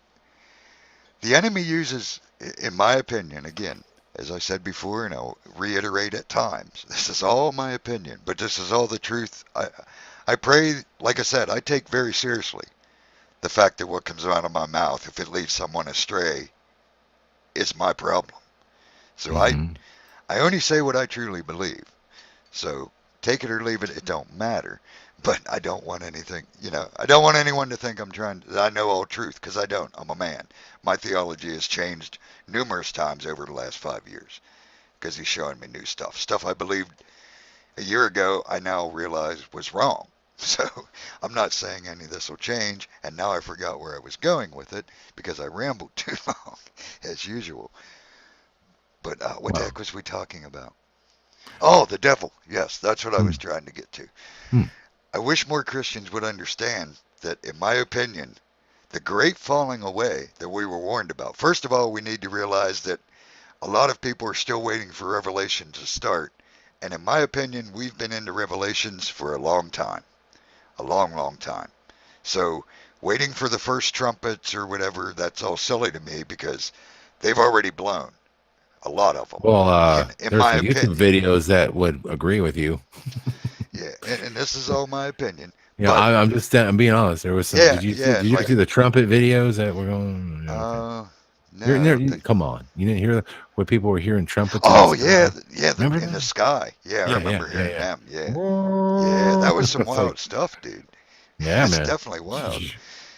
the enemy uses, in my opinion, again, as I said before, and I'll reiterate at times, this is all my opinion, but this is all the truth. I pray, like I said, I take very seriously the fact that what comes out of my mouth, if it leads someone astray, is my problem. So Hmm. I only say what I truly believe. So take it or leave it, it don't matter. But I don't want anything, I don't want anyone to think that I know all truth, because I don't. I'm a man. My theology has changed numerous times over the last 5 years because he's showing me new stuff. Stuff I believed a year ago, I now realize was wrong. So I'm not saying any of this will change, and now I forgot where I was going with it because I rambled too long, as usual. But what the Well, heck was we talking about? Oh, the devil. Yes, that's what I was hmm, trying to get to. hmm. I wish more Christians would understand that, in my opinion, the great falling away that we were warned about. First of all, we need to realize that a lot of people are still waiting for Revelation to start. And in my opinion, we've been into Revelations for a long time, a long, long time. So waiting for the first trumpets or whatever, that's all silly to me because they've already blown, a lot of them, Well, in there's my some YouTube opinion. videos that would agree with you. Yeah, and this is all my opinion. Yeah, But I'm being honest. There was some. yeah, Did you see? yeah, Did you ever like see the trumpet videos that were going? Yeah, okay. uh, no, I don't think. Come on. You didn't hear where people were hearing trumpets in the Oh yeah, sky? yeah, Remember in the that? sky. Yeah, I Yeah, yeah, remember yeah, hearing yeah. them. Yeah, yeah, that Whoa. was some It's like, wild stuff, dude. yeah, That's man. definitely wild.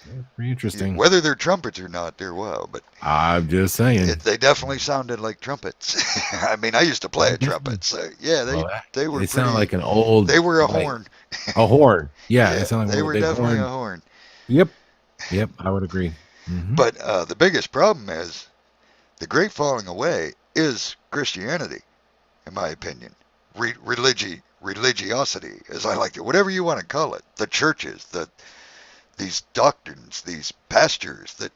Yeah, pretty interesting. Whether they're trumpets or not, they're wild. But I'm just saying. they definitely sounded like trumpets. I mean, I used to play I a guess. trumpet, so yeah, Well, they were it sounded pretty. like an old, They were a like horn. a horn. Yeah, it Yeah, sounded like one they of the were big definitely a horn. horn. Yep. Yep. I would agree. Hmm. But the biggest problem is the great falling away is Christianity, in my opinion. Religiosity, as I like it, whatever you want to call it. The churches, these doctrines, these pastors. That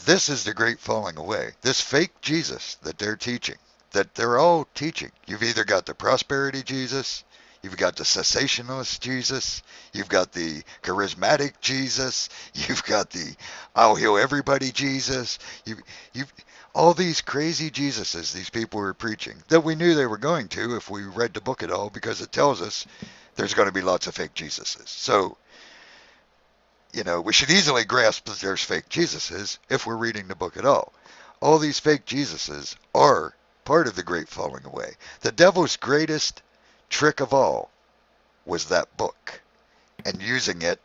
this is the great falling away. This fake Jesus that they're teaching, that they're all teaching. You've either got the prosperity Jesus, You've got the cessationist Jesus. You've got the charismatic Jesus. You've got the I'll heal everybody Jesus. You've all these crazy Jesuses these people were preaching that we knew they were going to if we read the book at all because it tells us there's going to be lots of fake Jesuses. So, we should easily grasp that there's fake Jesuses if we're reading the book at all. All these fake Jesuses are part of the great falling away. The devil's greatest trick of all was that book and using it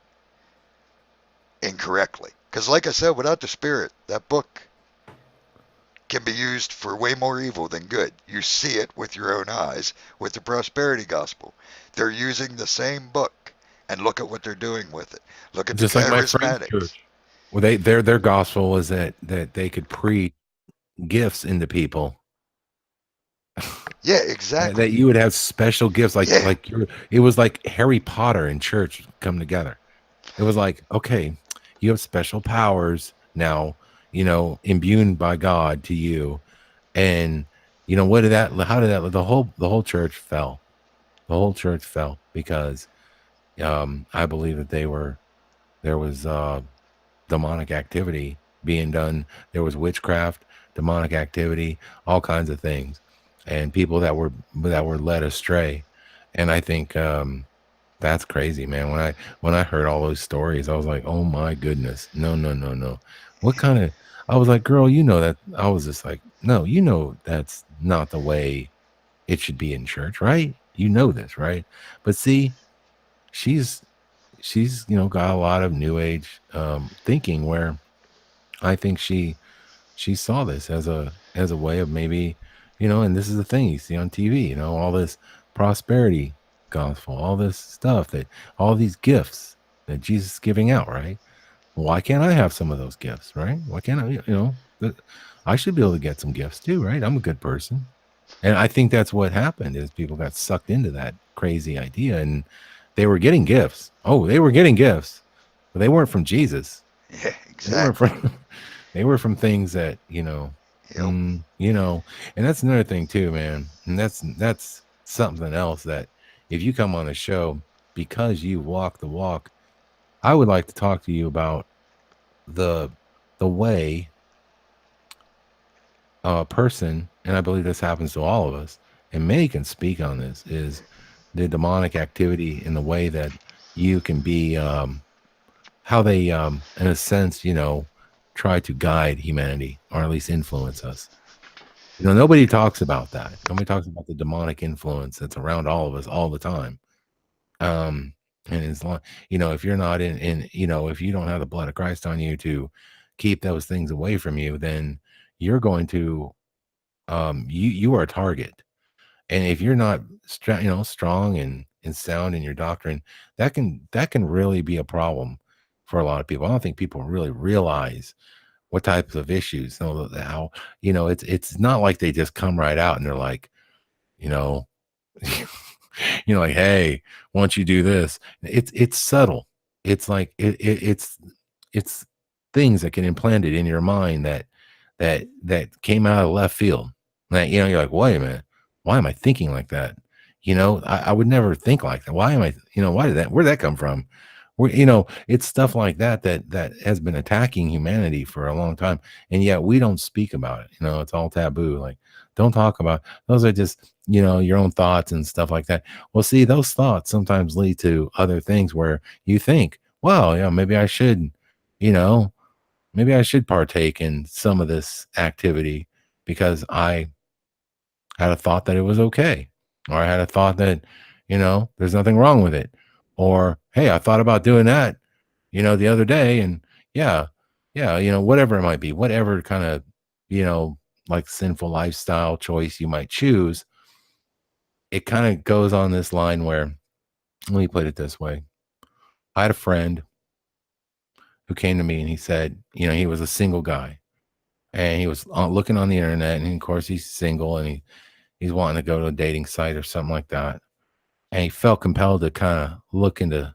incorrectly. Because, like I said, without the Spirit, that book can be used for way more evil than good. You see it with your own eyes with the prosperity gospel. They're using the same book, and look at what they're doing with it. Look at the Just like my friend's charismatics. church. Well, their gospel was that they could preach gifts into people. Yeah, That exactly. you would have special gifts, Yeah, it was like Harry Potter and church come together. It was like, okay, you have special powers now, imbued by God to you, and what did that? How did that? The whole church fell. The whole church fell because I believe that there was demonic activity being done. There was witchcraft, demonic activity, all kinds of things, and people that were led astray. And I think that's crazy, man. When I heard all those stories, I was like, oh my goodness, no, no, no, no. What kind of? I was like, girl, that. I was just like, no, that's not the way it should be in church, right? You know this, right? But see, she's she's got a lot of new age thinking where I think she saw this as a way of maybe, and this is the thing you see on TV, all this prosperity gospel, all this stuff, that all these gifts that Jesus is giving out, right? Why can't I have some of those gifts, right? Why can't I, I should be able to get some gifts too, right? I'm a good person. And I think that's what happened is people got sucked into that crazy idea, and they were getting gifts. Oh, they were getting gifts, but they weren't from Jesus. yeah, They weren't exactly. from they were from things that, Yep. and that's another thing too, man. And that's something else that if you come on a show because you walk the walk, I would like to talk to you about the the way a person, and I believe this happens to all of us, and many can speak on this, is the demonic activity in the way that you can be how they in a sense, try to guide humanity or at least influence us. Nobody talks about that. Nobody talks about the demonic influence that's around all of us all the time. Um, and as long, if you're not if you don't have the blood of Christ on you to keep those things away from you, then you're going to, you are a target. And if you're not, strong and sound in your doctrine, that can really be a problem for a lot of people. I don't think people really realize what types of issues, how, it's not like they just come right out and they're like, you know, like, hey, why don't you do this? It's subtle. It's like it's things that get implanted in your mind that came out of left field. That you're like, wait a minute, why am I thinking like that? I would never think like that. Why am I? Why did that? Where'd that come from? It's stuff like that has been attacking humanity for a long time, and yet we don't speak about it. It's all taboo. Like, don't talk about those. Are just your own thoughts and stuff like that. Well, see, those thoughts sometimes lead to other things where you think, well, yeah, you know, maybe I should partake in some of this activity because I had a thought that it was okay, or I had a thought that, there's nothing wrong with it, or hey, I thought about doing that, the other day, and yeah, yeah, whatever it might be, whatever kind of, you know, like sinful lifestyle choice you might choose, it kind of goes on this line where, let me put it this way. I had a friend who came to me and he said, he was a single guy and he was looking on the internet, and of course he's single, and he's wanting to go to a dating site or something like that. And he felt compelled to kind of look into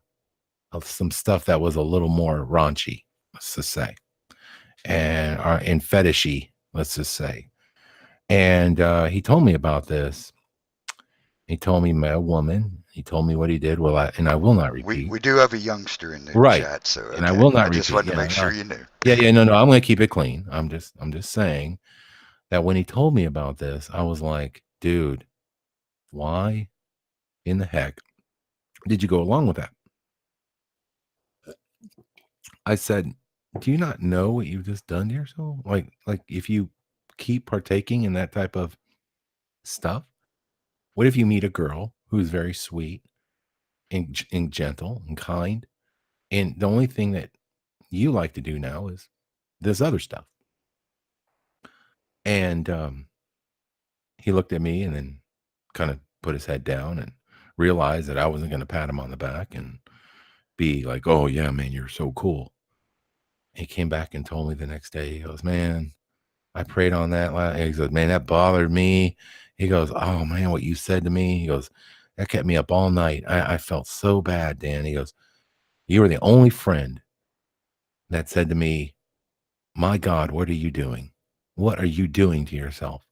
some stuff that was a little more raunchy, let's just say, and fetishy, let's just say. And he told me about this. He told me he met a woman, He told me what he did. Well, I will not We repeat. we do have a youngster in the Right. chat, so And I okay. will not I just repeat. wanted to Yeah. make sure you knew. Yeah. No. I'm going to keep it clean. I'm just saying that when he told me about this, I was like, dude, why in the heck did you go along with that? I said, do you not know what you've just done to yourself? Like if you keep partaking in that type of stuff, what if you meet a girl who's very sweet and gentle and kind, and the only thing that you like to do now is this other stuff? And he looked at me and then kind of put his head down and realized that I wasn't going to pat him on the back and be like, "Oh yeah, man, you're so cool." He came back and told me the next day. He goes, "Man, I prayed on that." He goes, "Man, that bothered me." He goes, "Oh man, what you said to me." He goes, "That kept me up all night. I felt so bad, Dan." He goes, "You were the only friend that said to me, 'My God, what are you doing? What are you doing to yourself?'"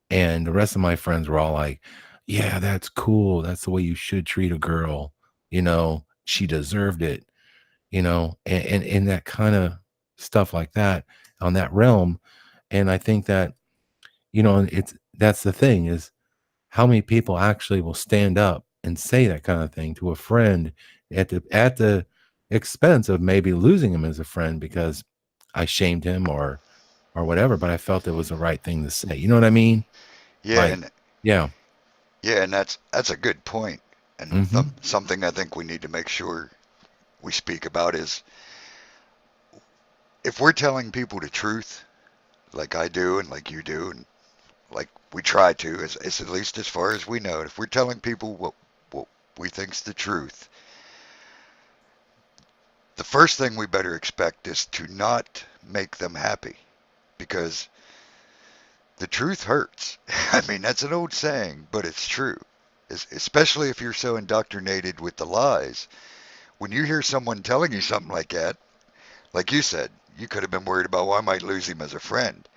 And the rest of my friends were all like, "Yeah, that's cool. That's the way you should treat a girl. She deserved it." And that kind of stuff like that on that realm. And I think that, that's the thing is how many people actually will stand up and say that kind of thing to a friend at the expense of maybe losing him as a friend because I shamed him or whatever, but I felt it was the right thing to say. You know what I mean? Yeah, Like, and yeah. yeah, and that's a good point. And Mhm. something I think we need to make sure we speak about is if we're telling people the truth, like I do and like you do, and like we try to, as at least as far as we know, if we're telling people what we think's the truth, the first thing we better expect is to not make them happy because the truth hurts. I mean, that's an old saying, but it's true. Especially if you're so indoctrinated with the lies. When you hear someone telling you something like that, like you said, you could have been worried about, well, I might lose him as a friend.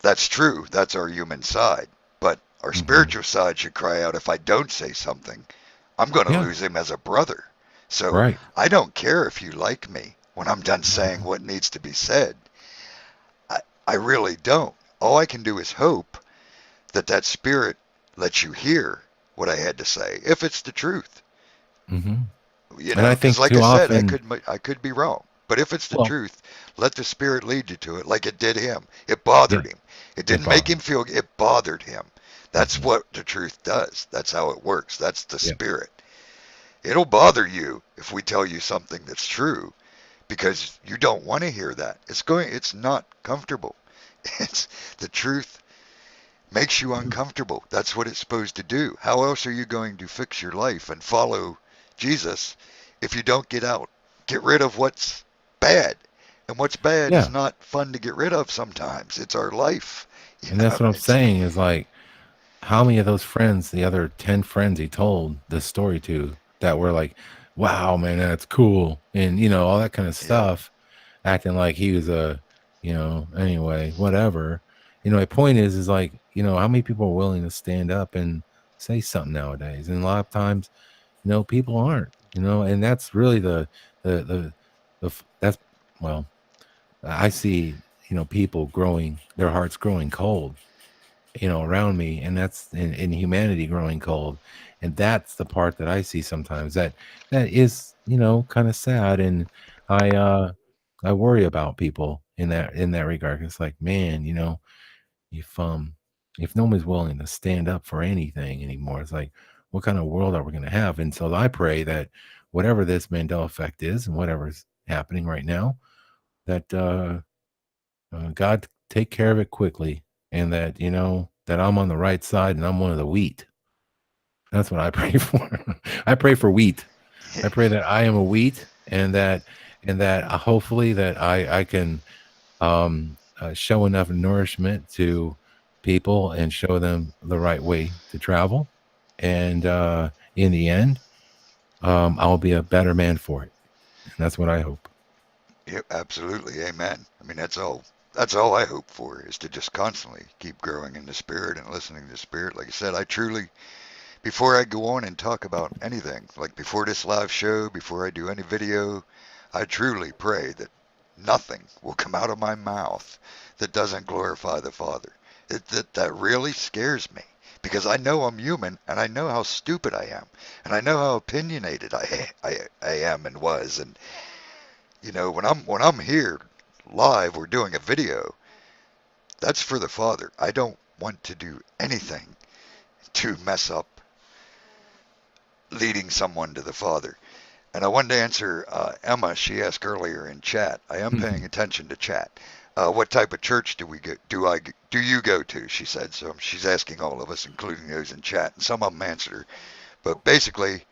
That's true. That's our human side. But our Mhm. spiritual side should cry out, if I don't say something, I'm going to Yeah. lose him as a brother. So Right. I don't care if you like me when I'm done saying Mhm. what needs to be said. I, I really don't. All I can do is hope that that spirit lets you hear what I had to say, if it's the truth. Mhm. You And know, I because think like I too said, often, I could be wrong. But if it's the well, truth, let the spirit lead you to it, like it did him. It yeah, bothered him. It it didn't make bothered him feel. It bothered him. That's Mhm. what the truth does. That's how it works. That's the Yeah. spirit. It'll bother you if we tell you something that's true because you don't want to hear that. It's not comfortable. It's the truth makes you Mhm. uncomfortable. That's what it's supposed to do. How else are you going to fix your life and follow Jesus if you don't get rid of what's bad? And what's bad is Yeah. not fun to get rid of sometimes. It's our life. You And that's know, what I'm it's saying is like, how many of those friends, the other 10 friends he told this story to that were like, wow, man, that's cool. And, all that kind of yeah, stuff, acting like he was anyway, whatever. My point is like, how many people are willing to stand up and say something nowadays? And a lot of times, people aren't, and that's really the, the, that's, well, I see, people growing, their hearts growing cold, around me, and that's in humanity growing cold. And that's the part that I see sometimes that is, kind of sad. And I worry about people in that regard. It's like, man, if if no one's willing to stand up for anything anymore, it's like, what kind of world are we going to have? And so I pray that whatever this Mandela effect is and whatever's happening right now, that God take care of it quickly, and that that I'm on the right side and I'm one of the wheat. That's what I pray for. I pray for wheat. I pray that I am a wheat, and that hopefully that I can show enough nourishment to people and show them the right way to travel, and in the end, I'll be a better man for it. And that's what I hope. yeah, absolutely, amen. I mean, that's all. That's all I hope for is to just constantly keep growing in the spirit and listening to the spirit. Like I said, I truly before I go on and talk about anything, like before this live show, before I do any video, I truly pray that nothing will come out of my mouth that doesn't glorify the Father. That really scares me because I know I'm human and I know how stupid I am and I know how opinionated I am and was. And when I'm here live or doing a video, that's for the Father. I don't want to do anything to mess up leading someone to the Father. And I wanted to answer Emma. She asked earlier in chat. I am paying attention to chat. What type of church do we go? Do you go to? She said. So she's asking all of us, including those in chat. And some of them answered her. But basically,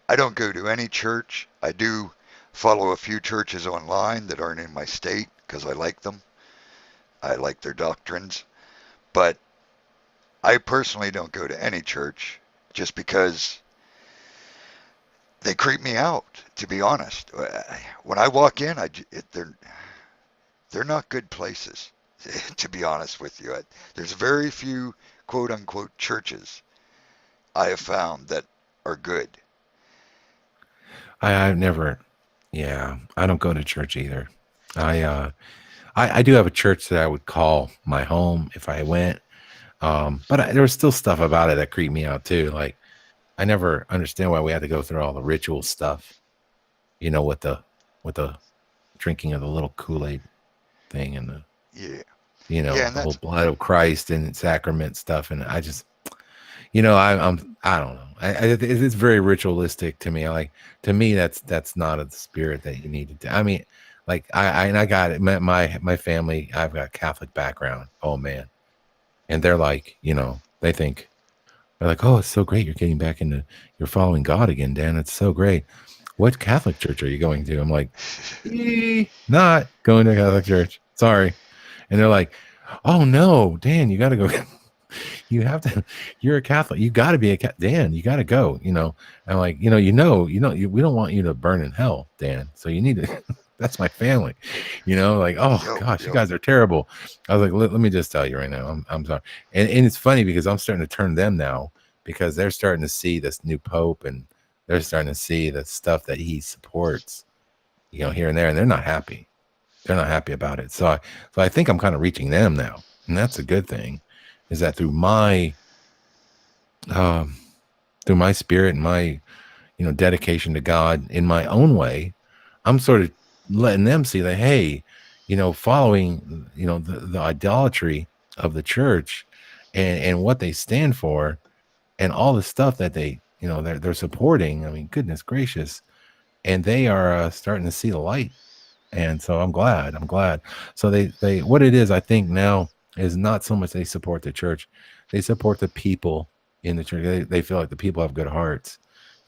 I don't go to any church. I do follow a few churches online that aren't in my state because I like them. I like their doctrines. But I personally don't go to any church just because they creep me out, to be honest. When I walk in, they're not good places, to be honest with you. There's very few quote unquote churches I have found that are good. I've never, yeah, I don't go to church either. I, uh, I do have a church that I would call my home if I went. But there was still stuff about it that creeped me out too. Like I never understand why we had to go through all the ritual stuff, with the drinking of the little Kool-Aid thing and Yeah, yeah, and the whole that's blood of Christ and sacrament stuff. And I just, I don't know. It's very ritualistic to me. To me, that's not a spirit that you need to do. I mean, like I got it. My family, I've got a Catholic background. Oh man. And they're like, they're like, oh, it's so great. You're following God again, Dan. It's so great. What Catholic church are you going to? I'm like, not going to Catholic church. Sorry. And they're like, oh no, Dan, you got to go. You have to, you're a Catholic. You got to be Dan, you got to go, I'm like, we don't want you to burn in hell, Dan. So you need to, that's my family, like, oh yep, gosh, you yep. guys are terrible. I was like, let me just tell you right now, I'm sorry. And it's funny because I'm starting to turn them now because they're starting to see this new Pope and they're starting to see the stuff that he supports, here and there, and they're not happy. They're not happy about it. So I think I'm kind of reaching them now. And that's a good thing, is that um, through my spirit and my, dedication to God in my own way, I'm sort of letting them see that, hey, following, the idolatry of the church and what they stand for and all the stuff that they're supporting. I mean, goodness gracious. And they are starting to see the light. And so I'm glad. So they what it is, I think now is not so much they support the church, they support the people in the church. They feel like the people have good hearts,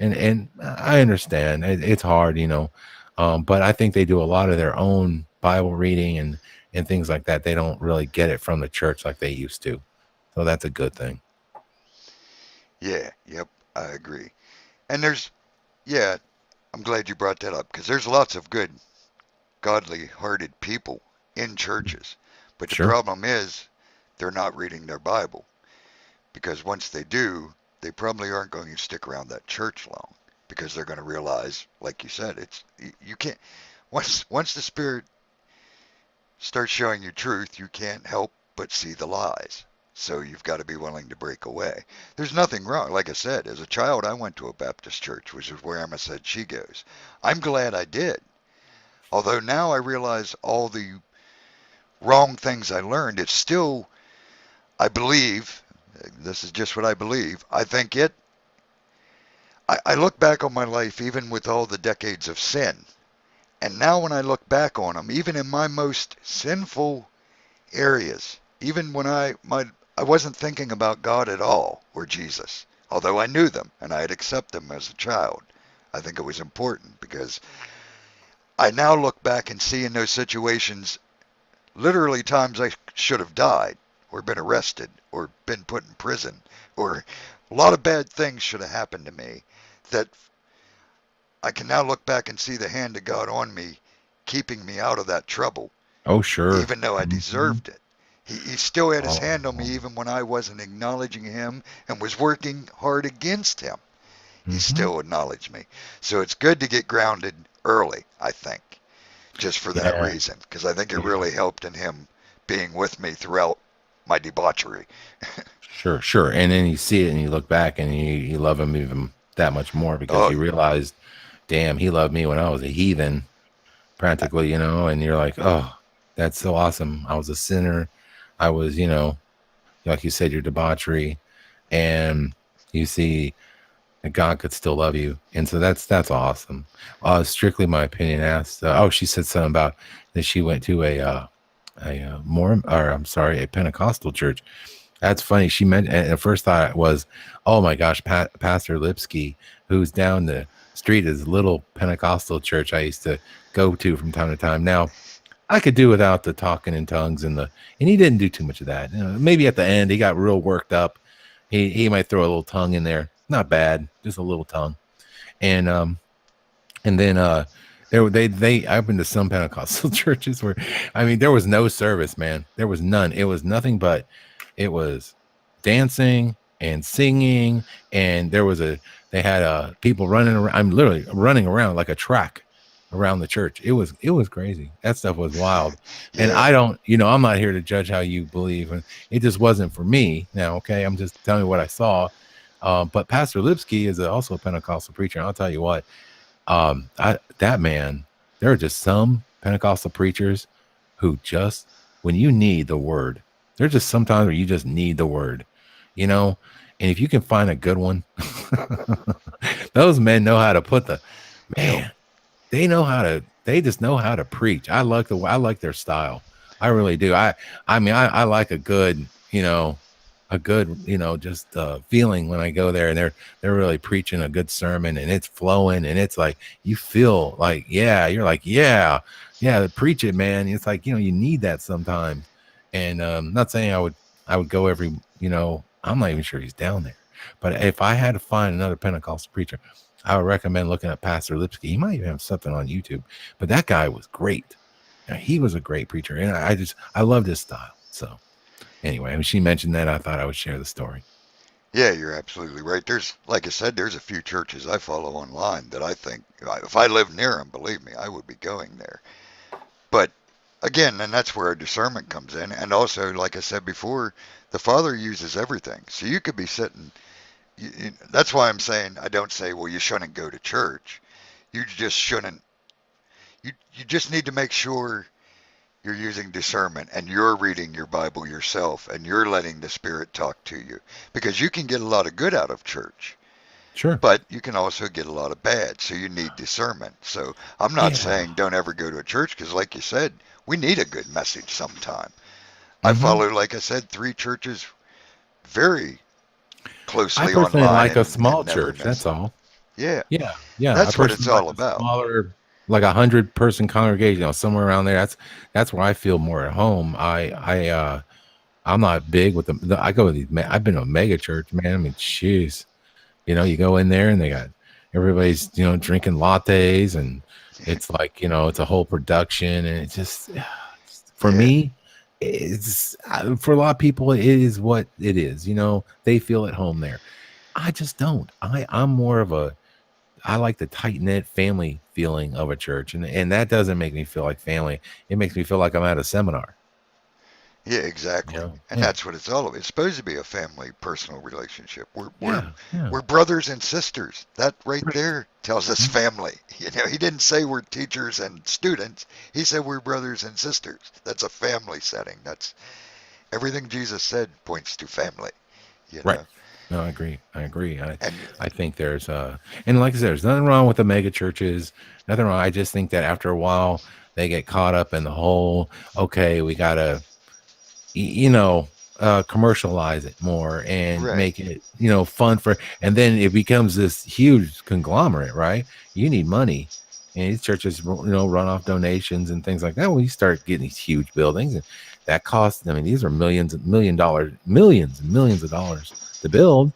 and I understand it's hard, but I think they do a lot of their own Bible reading and things like that. They don't really get it from the church like they used to, so that's a good thing. Yeah, yep, I agree. And yeah, I'm glad you brought that up because there's lots of good, godly hearted people in churches. But the Sure. problem is they're not reading their Bible because once they do, they probably aren't going to stick around that church long because they're going to realize, like you said, you can't once the Spirit starts showing you truth, you can't help but see the lies. So you've got to be willing to break away. There's nothing wrong. Like I said, as a child, I went to a Baptist church, which is where Emma said she goes. I'm glad I did. Although now I realize all the wrong things I learned, it's still, I believe, this is just what I believe. I look back on my life, even with all the decades of sin. And now when I look back on them, even in my most sinful areas, even when I wasn't thinking about God at all or Jesus, although I knew them and I had accepted them as a child. I think it was important because I now look back and see in those situations literally times I should have died or been arrested or been put in prison or a lot of bad things should have happened to me that I can now look back and see the hand of God on me keeping me out of that trouble Oh, sure. even though I Mhm. deserved it. He still had his hand on me Oh. even when I wasn't acknowledging him and was working hard against him. He Hmm. still acknowledged me. So it's good to get grounded early, I think, just for that Yeah. reason, because I think it Yeah. really helped in him being with me throughout my debauchery. Sure, sure. And then you see it and you look back and you love him even that much more because Oh, you realized, damn, he loved me when I was a heathen, practically, and you're like, oh, that's so awesome. I was a sinner. I was, like you said, your debauchery. And you see that God could still love you. And so that's awesome. Strictly my opinion asked, she said something about that she went to a Mormon, or I'm sorry, a Pentecostal church. That's funny. She meant, and the first thought was, oh my gosh, Pastor Lipsky, who's down the street, is a little Pentecostal church I used to go to from time to time. Now, I could do without the talking in tongues and he didn't do too much of that. Maybe at the end he got real worked up. He might throw a little tongue in there. Not bad, just a little tongue. And and then they I've been to some Pentecostal churches where I mean there was no service, man. There was none. It was nothing but it was dancing and singing, and they had people running around. I'm literally running around like a track around the church. It was crazy. That stuff was wild. And yeah. I don't, I'm not here to judge how you believe, and it just wasn't for me. Now, okay, I'm just telling you what I saw. But Pastor Lipsky is also a Pentecostal preacher. And I'll tell you what, that man, there are just some Pentecostal preachers who just, when you need the word, there's just sometimes where you just need the word, you know. And if you can find a good one, those men know how to put the Yep. man. They just know how to preach. I like their style. I really do. I mean, I like a good, just feeling when I go there and they're really preaching a good sermon and it's flowing and it's like, you feel like, yeah, you're like, yeah, yeah, preach it, man. It's like, you need that sometimes. And not saying I would go every, I'm not even sure he's down there. But if I had to find another Pentecostal preacher, I would recommend looking at Pastor Lipsky. He might even have something on YouTube, but that guy was great. He was a great preacher, and I loved his style. So anyway, I mean, she mentioned that. I thought I would share the story. Yeah, you're absolutely right. Like I said, there's a few churches I follow online that I think if I lived near them, believe me, I would be going there. But again, and that's where our discernment comes in. And also, like I said before, the Father uses everything. So you could be sitting. That's why I'm saying I don't say, well, you shouldn't go to church. You just shouldn't. You just need to make sure you're using discernment and you're reading your Bible yourself and you're letting the Spirit talk to you because you can get a lot of good out of church, Sure. but you can also get a lot of bad. So you need discernment. So I'm not Yeah. saying don't ever go to a church because, like you said, we need a good message sometime. I Mm-hmm. follow, like I said, three churches very I closely personally online like a and small never church. miss That's them. all. Yeah, Yeah. Yeah. I that's what it's personally all like a about. smaller, like 100-person congregation, somewhere around there. That's where I feel more at home. I'm not big with I go with I've been to a mega church, man. I mean, jeez. You go in there and they got everybody's, drinking lattes and it's like, it's a whole production and it's just for Yeah, me, it's for a lot of people, it is what it is. They feel at home there. I just don't. I'm more of I like the tight knit family feeling of a church, and that doesn't make me feel like family. It makes me feel like I'm at a seminar. yeah, exactly. And Yeah, that's what it's all about. It's supposed to be a family, personal relationship. yeah, yeah. We're brothers and sisters. That right Right. there tells us family. He didn't say we're teachers and students. He said we're brothers and sisters. That's a family setting. That's everything Jesus said points to family. You Right. know, No, I agree. I agree. and I think there's and like I said, there's nothing wrong with the mega churches. Nothing wrong. I just think that after a while they get caught up in the whole, okay, we gotta commercialize it more and right. make it, fun and then it becomes this huge conglomerate, right? You need money. And these churches, run off donations and things like that. When you start getting these huge buildings and that costs, I mean, these are millions and millions of dollars to build.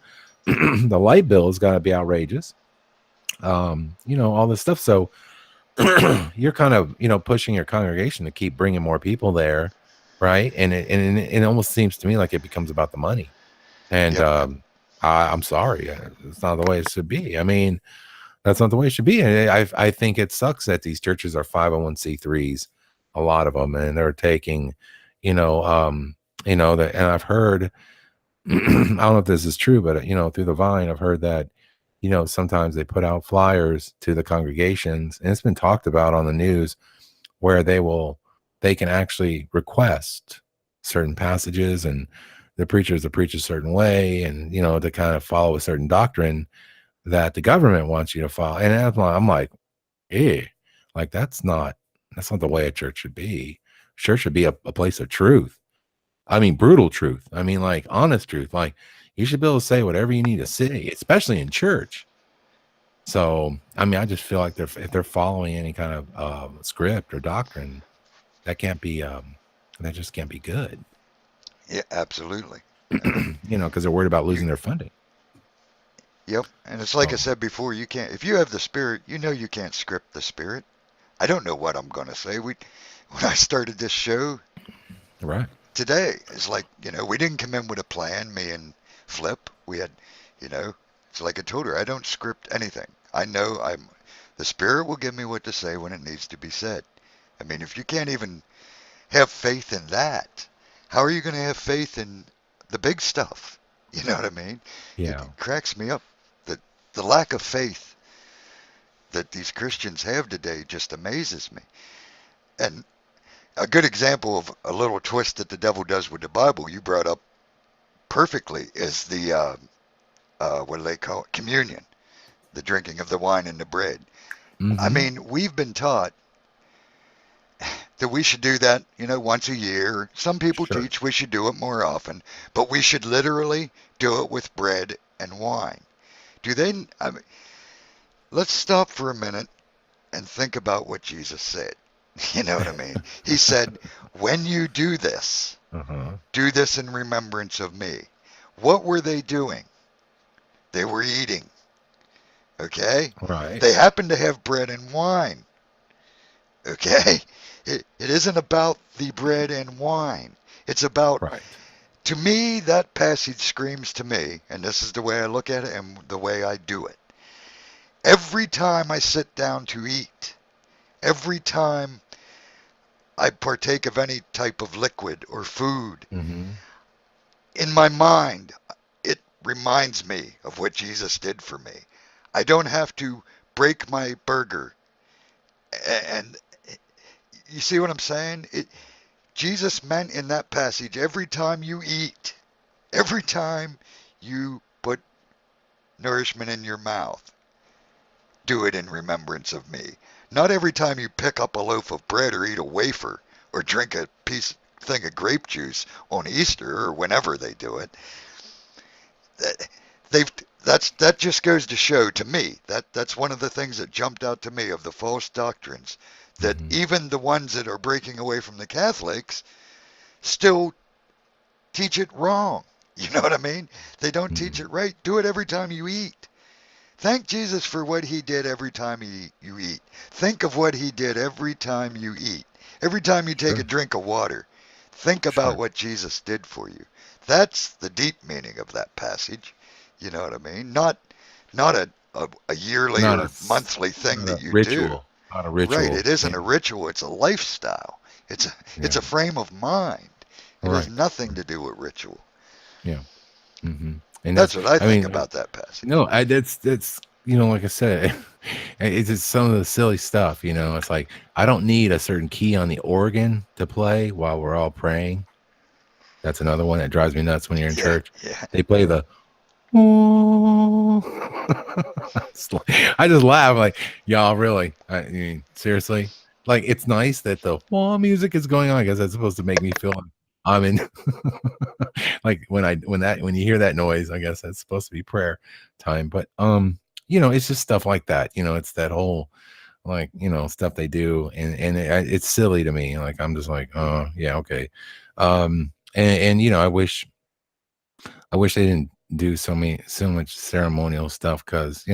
The light bill has got to be outrageous. All this stuff. So you're kind of, pushing your congregation to keep bringing more people there right? And it almost seems to me like it becomes about the money. And Yep. I'm sorry, it's not the way it should be. I mean, that's not the way it should be. And I think it sucks that these churches are 501c3s, a lot of them, and they're taking, you know, that. And I've heard, I don't know if this is true, but through the Vine, I've heard that, sometimes they put out flyers to the congregations, and it's been talked about on the news where they can actually request certain passages, and the preachers to preach a certain way, and to kind of follow a certain doctrine that the government wants you to follow. And I'm like, eh, like that's not the way a church should be. Church should be a place of truth. I mean, brutal truth. I mean, like honest truth. Like you should be able to say whatever you need to say, especially in church. So, I mean, I just feel like if they're following any kind of script or doctrine, that can't be that just can't be good. Yeah, absolutely. I mean, Because they're worried about you losing their funding. yep. And it's like I Oh, said before, you can't if you have the spirit, you know you can't script the spirit. I don't know what I'm going to say. We when I started this show right. today, it's like, we didn't come in with a plan, me and Flip. We had, you know, it's like I told her, I don't script anything. I know the spirit will give me what to say when it needs to be said. I mean, if you can't even have faith in that, how are you going to have faith in the big stuff? You know what I mean? It Yeah. cracks me up. The lack of faith that these Christians have today just amazes me. And a good example of a little twist that the devil does with the Bible, you brought up perfectly, is the, what do they call it? Communion, the drinking of the wine and the bread. I Mm-hmm. mean, we've been taught that we should do that, once a year. Some people Sure. teach we should do it more often, but we should literally do it with bread and wine. Do they? I mean, let's stop for a minute and think about what Jesus said. You know what I mean? He said, when you Uh-huh. do this in remembrance of me. What were they doing? They were eating, okay? Right. They happened to have bread and wine, okay? It isn't about the bread and wine. It's about, Right. to me, that passage screams to me, and this is the way I look at it and the way I do it. Every time I sit down to eat, every time I partake of any type of liquid or food, Mm-hmm. in my mind, it reminds me of what Jesus did for me. I don't have to break my burger. And you see what I'm saying? Jesus meant in that passage, every time you eat, every time you put nourishment in your mouth, do it in remembrance of me. Not every time you pick up a loaf of bread or eat a wafer or drink a thing of grape juice on Easter or whenever they do it. They've that just goes to show to me that's one of the things that jumped out to me of the false doctrines, that Mm-hmm. even the ones that are breaking away from the Catholics still teach it wrong. You know what I mean? They don't teach Mm-hmm. it right. Do it every time you eat. Thank Jesus for what he did every time you eat. Think of what he did every time you eat. Every time you take a Sure. drink of water, think about Sure. what Jesus did for you. That's the deep meaning of that passage. You know what I mean? Not a yearly Not a or monthly thing not that a you do. ritual. Not a Right, ritual. it isn't Yeah. a ritual, it's a lifestyle. It's Yeah. a frame of mind. It has Right. nothing to do with ritual. Yeah. Mm-hmm. And That's that's, what I I think mean, about that passage. no, that's like I said, it's just some of the silly stuff. It's like I don't need a certain key on the organ to play while we're all praying. That's another one that drives me nuts when you're in Yeah, church. yeah. They play the oh. I just laugh like, y'all really? I mean, seriously? Like it's nice that the music is going on because that's supposed to make me feel I'm in like when you hear that noise, I guess that's supposed to be prayer time. But it's just stuff like that. It's that whole like stuff they do, and it's silly to me. Like I'm just like, oh yeah, okay. And I wish they didn't do so much ceremonial stuff because,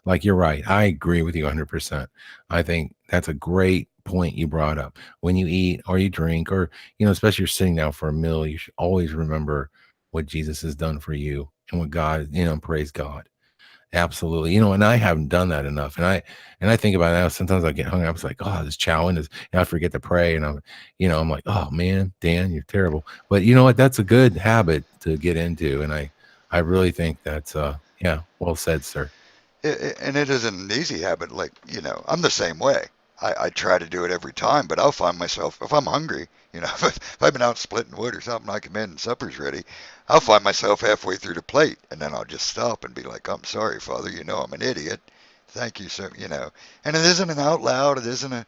like you're right. I agree with you 100%. I think that's a great point you brought up. When you eat or you drink, or, especially you're sitting down for a meal, you should always remember what Jesus has done for you and what God, praise God. Absolutely. And I haven't done that enough. And I think about it now. Sometimes I get hung up. It's like, oh, this challenge is, and I forget to pray. And I'm like, oh man, Dan, you're terrible. But you know what? That's a good habit to get into. And I really think that's, yeah, well said, sir. And it isn't an easy habit. Like, I'm the same way. I try to do it every time, but I'll find myself, if I'm hungry, if I've been out splitting wood or something, I come in and supper's ready, I'll find myself halfway through the plate, and then I'll just stop and be like, I'm sorry, Father, I'm an idiot. Thank you, so, And it isn't an out loud, it isn't a,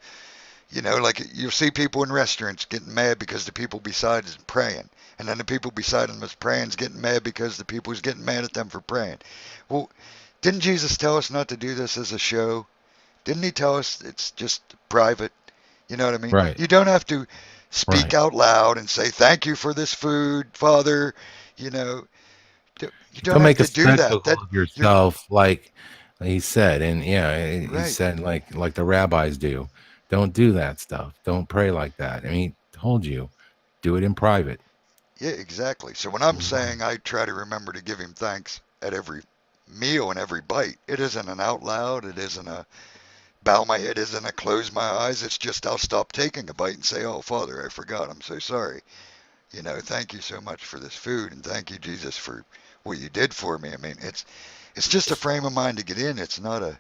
like you'll see people in restaurants getting mad because the people beside is praying. And then the people beside them is praying is getting mad because the people is getting mad at them for praying. Well, didn't Jesus tell us not to do this as a show? Didn't he tell us it's just private? You know what I mean? Right. You don't have to speak Right. out loud and say, thank you for this food, Father. You know, you don't Don't have make a to do that. spectacle of You're yourself, like he said. And yeah, he right. said, like the rabbis do. Don't do that stuff. Don't pray like that. I mean, he told you, do it in private. Yeah, exactly. So when I'm Right. saying I try to remember to give him thanks at every meal and every bite, it isn't an out loud. It isn't a bow my head. It isn't a close my eyes. It's just I'll stop taking a bite and say, oh, Father, I forgot. I'm so sorry. Thank you so much for this food, and thank you, Jesus, for what you did for me. I mean, it's just a frame of mind to get in. It's not a.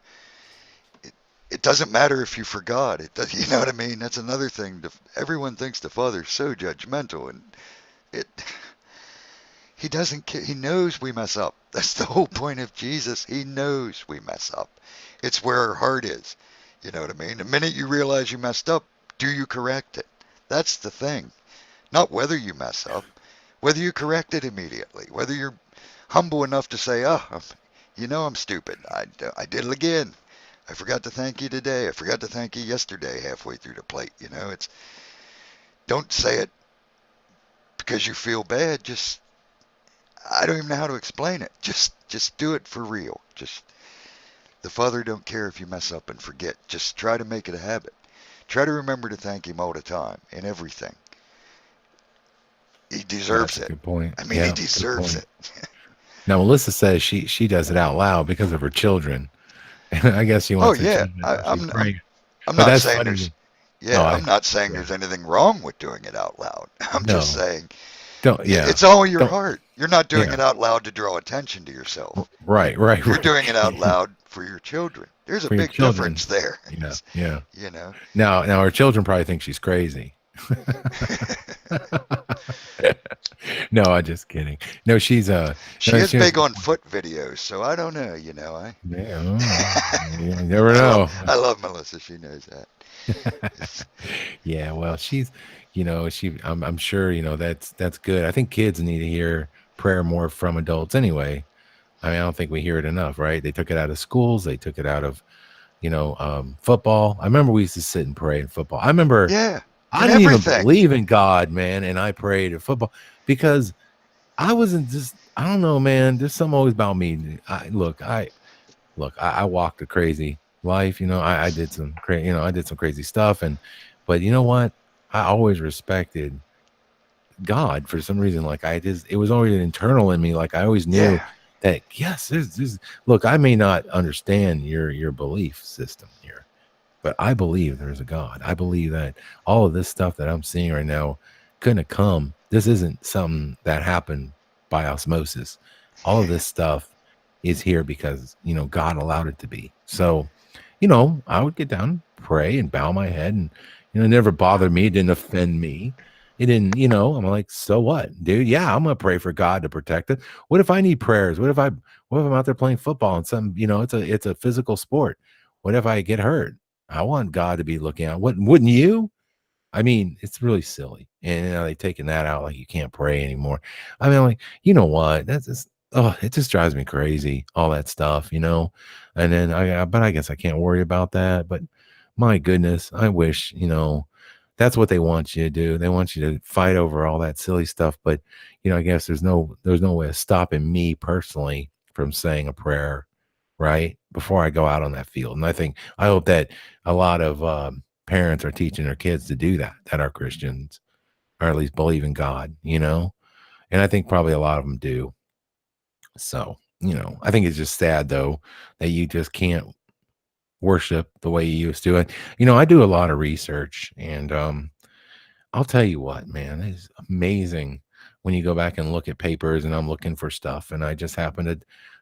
It doesn't matter if you forgot. It does, you know what I mean? That's another thing. Everyone thinks the Father's so judgmental, and it. He doesn't care. He knows we mess up. That's the whole point of Jesus. He knows we mess up. It's where our heart is. You know what I mean? The minute you realize you messed up, do you correct it? That's the thing. Not whether you mess up, whether you correct it immediately, whether you're humble enough to say, oh, I'm stupid. I did it again. I forgot to thank you today. I forgot to thank you yesterday halfway through the plate. It's don't say it because you feel bad. Just I don't even know how to explain it. Just do it for real. Just the Father don't care if you mess up and forget. Just try to make it a habit. Try to remember to thank him all the time in everything. He deserves That's a it. good point. I mean, he Yeah, good deserves point. it. Now, Melissa says she does it out loud because of her children. And I guess she Oh wants her yeah, children to know she's praying. I'm But not that's saying funny. Oh, I'm not saying yeah, there's anything wrong with doing it out loud. I'm just no, saying don't, yeah, it's all your don't, heart. You're not doing yeah, it out loud to draw attention to yourself. right, right, You're right. doing it out loud for your children. There's a For your big children. difference there. Yeah, yeah. You know. Now her children probably think she's crazy. No, I'm just kidding. No, she's She no, is she has a big good on point. foot videos, so I don't know. I Yeah, you never know. I love Melissa. She knows that. It's, Yeah, well, I'm sure, that's good. I think kids need to hear prayer more from adults anyway. I mean, I don't think we hear it enough, right? They took it out of schools, they took it out of, football. I remember we used to sit and pray in football. I remember yeah, I in didn't even everything. believe in God, man, and I prayed at football because I wasn't just I don't know, man. There's something always about me. I walked a crazy life. I did some I did some crazy stuff, but you know what? I always respected God for some reason. Like it was always internal in me. Like I always knew Yeah, that yes, look, I may not understand your belief system here, but I believe there's a God. I believe that all of this stuff that I'm seeing right now couldn't have come. This isn't something that happened by osmosis. All of yeah, this stuff is here because, God allowed it to be. So, I would get down, pray, and bow my head, and it never bothered me. It didn't offend me. It didn't, I'm like, so what, dude? Yeah, I'm gonna pray for God to protect it. What if I need prayers? What if I'm out there playing football and it's a physical sport? What if I get hurt? I want God to be looking out. Wouldn't you? I mean, it's really silly. And they taking that out like you can't pray anymore. I mean, like, you know what? That's just it just drives me crazy, all that stuff. And then but I guess I can't worry about that. But my goodness, I wish, that's what they want you to do. They want you to fight over all that silly stuff. But I guess there's no way of stopping me personally from saying a prayer right before I go out on that field. And I hope that a lot of parents are teaching their kids to do that, that are Christians, or at least believe in God, and I think probably a lot of them do. So, I think it's just sad though that you just can't worship the way you used to. And I do a lot of research, and I'll tell you what, man, it's amazing when you go back and look at papers, and I'm looking for stuff, and I just happen to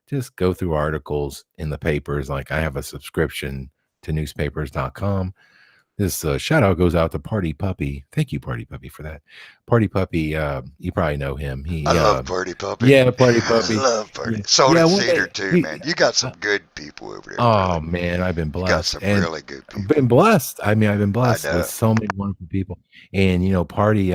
just go through articles in the papers. Like I have a subscription to newspapers.com. This shout out goes out to Party Puppy. Thank you, Party Puppy, for that. Party Puppy, you probably know him. I love Party Puppy. Yeah, Party I Puppy. love Party. Yeah, So yeah. did One Cedar day, too, man. You got some good people over there, brother. oh man, I've been You got blessed, some and really good I've been people. blessed. I mean, I've been I blessed with know. so many wonderful people. And Party,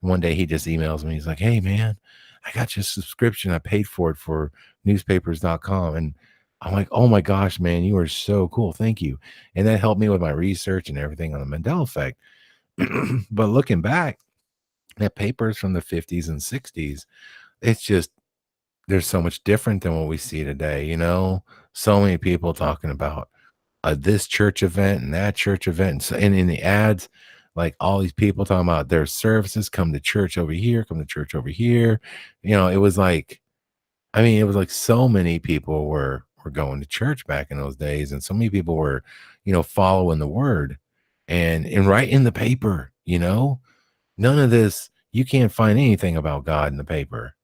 one day he just emails me. He's like, "Hey man, I got your subscription. I paid for it for newspapers.com." And I'm like, "Oh my gosh, man, you are so cool. Thank you." And that helped me with my research and everything on the Mandela effect. But looking back at papers from the 50s and 60s, it's just there's so much different than what we see today. So many people talking about this church event and that church event. And in the ads, like all these people talking about their services, come to church over here, come to church over here. It was like, I mean, it was like so many people were going to church back in those days, and so many people were, following the word, and right in the paper. None of this, you can't find anything about God in the paper.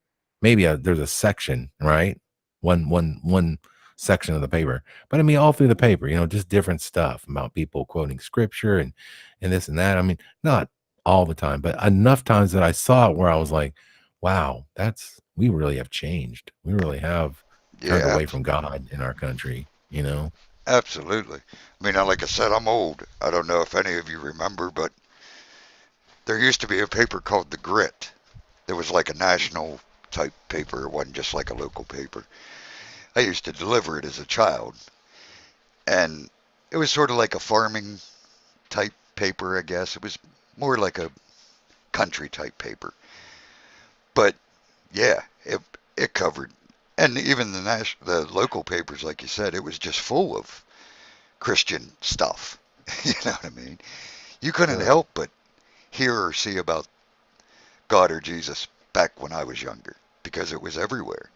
Maybe there's a section, right? One section of the paper. But I mean, all through the paper, just different stuff about people quoting scripture and this and that. I mean, not all the time, but enough times that I saw it where I was like, wow, we really have changed. We really have turned Yeah, away from God in our country. absolutely. I mean, like I said, I'm old. I don't know if any of you remember, but there used to be a paper called The Grit. It was like a national type paper. It wasn't just like a local paper. I used to deliver it as a child, and it was sort of like a farming type paper, I guess. It was more like a country type paper. But yeah, it covered, and even the local papers, like you said, it was just full of Christian stuff. You know what I mean? You couldn't Sure. help but hear or see about God or Jesus back when I was younger because it was everywhere.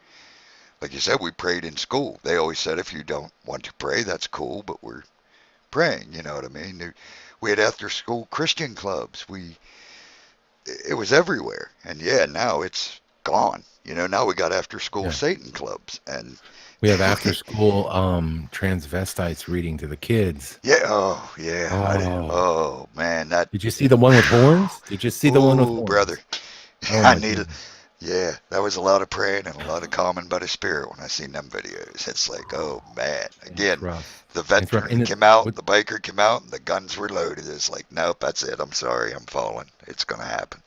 Like you said, we prayed in school. They always said if you don't want to pray, that's cool, but we're praying. You know what I mean? We had after school Christian clubs. It was everywhere, and yeah, now it's gone. Now we got after school Yeah. Satan clubs, and We have after school transvestites reading to the kids. yeah, oh yeah, Oh, oh man, that, did you see the one with horns? Did you see the one with ooh, brother, horns? Oh I my need it. goodness. Yeah, that was a lot of praying and a lot of calming by the Spirit when I seen them videos. It's like, oh man, It's again, rough. the It's rough. veteran And came out, what the biker came out, and the guns were loaded. It's like, nope, that's it. I'm sorry, I'm falling. It's gonna happen.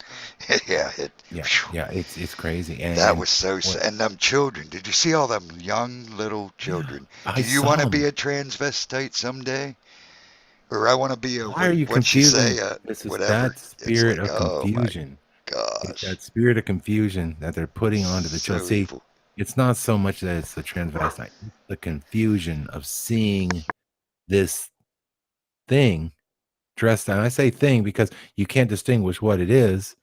Yeah, yeah, whew, yeah, it's crazy. that And was so what sad. And them children, did you see all them young little yeah, children? I Do you want saw to be them. a transvestite someday? Or I want to be a, Why are you what she say, confusing? This is whatever. that It's spirit like, of oh my confusion. It's gosh, that spirit of confusion that they're putting onto the children. so See, evil. it's not so much that it's the transvestite, it's the confusion of seeing this thing dressed. And I say thing because you can't distinguish what it is.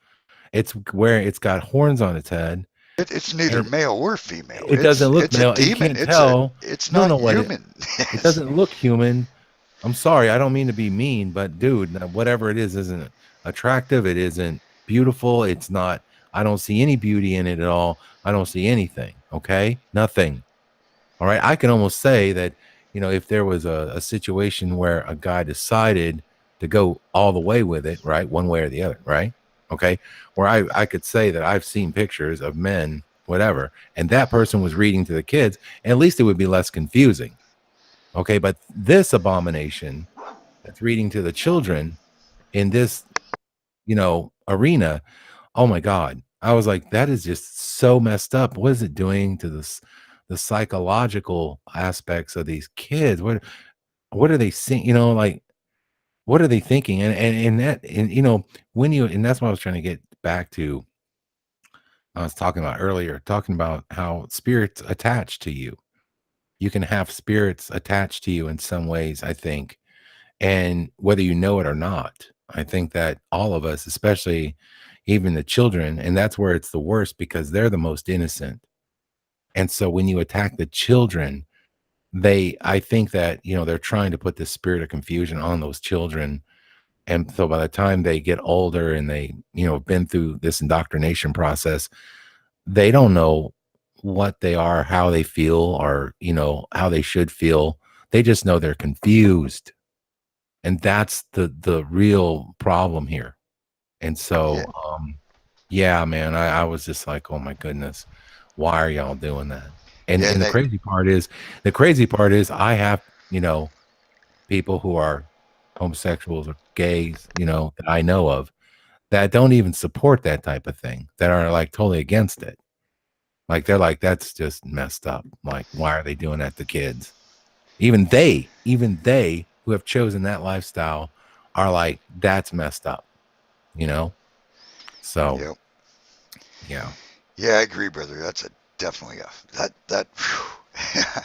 It's where it's got horns on its head, It's neither and male or female. it doesn't look It's a male. You demon. can't tell. It's No, not no, what human. it Yes. doesn't look human. I'm sorry, I don't mean to be mean, but dude, whatever it is isn't attractive. It isn't beautiful. It's not. I don't see any beauty in it at all. I don't see anything. Okay, nothing. All right. I can almost say that, if there was a situation where a guy decided to go all the way with it, right, one way or the other, right? Okay. Where I could say that I've seen pictures of men, whatever, and that person was reading to the kids, at least it would be less confusing. Okay. But this abomination that's reading to the children in this, arena, oh my God. I was like, that is just so messed up. What is it doing to the psychological aspects of these kids? What are they seeing? Like what are they thinking? And when you and that's what I was trying to get back to. I was talking about earlier, talking about how spirits attach to you. You can have spirits attached to you in some ways, I think. And whether you know it or not, I think that all of us, especially even the children, and that's where it's the worst because they're the most innocent. And so when you attack the children, I think that, they're trying to put this spirit of confusion on those children. And so by the time they get older and they, been through this indoctrination process, they don't know what they are, how they feel, or, how they should feel. They just know they're confused. And that's the real problem here. And Yeah, so, yeah, man, I was just like, oh my goodness, why are y'all doing that? And yeah, and and the crazy part is I have, people who are homosexuals or gays, that I know of that don't even support that type of thing, that are like totally against it. Like they're like, that's just messed up. Like, why are they doing that to kids? Even they who have chosen that lifestyle are like, that's messed up, you know? So yep. yeah. Yeah, I agree, brother. That's a definitely a that. Phew.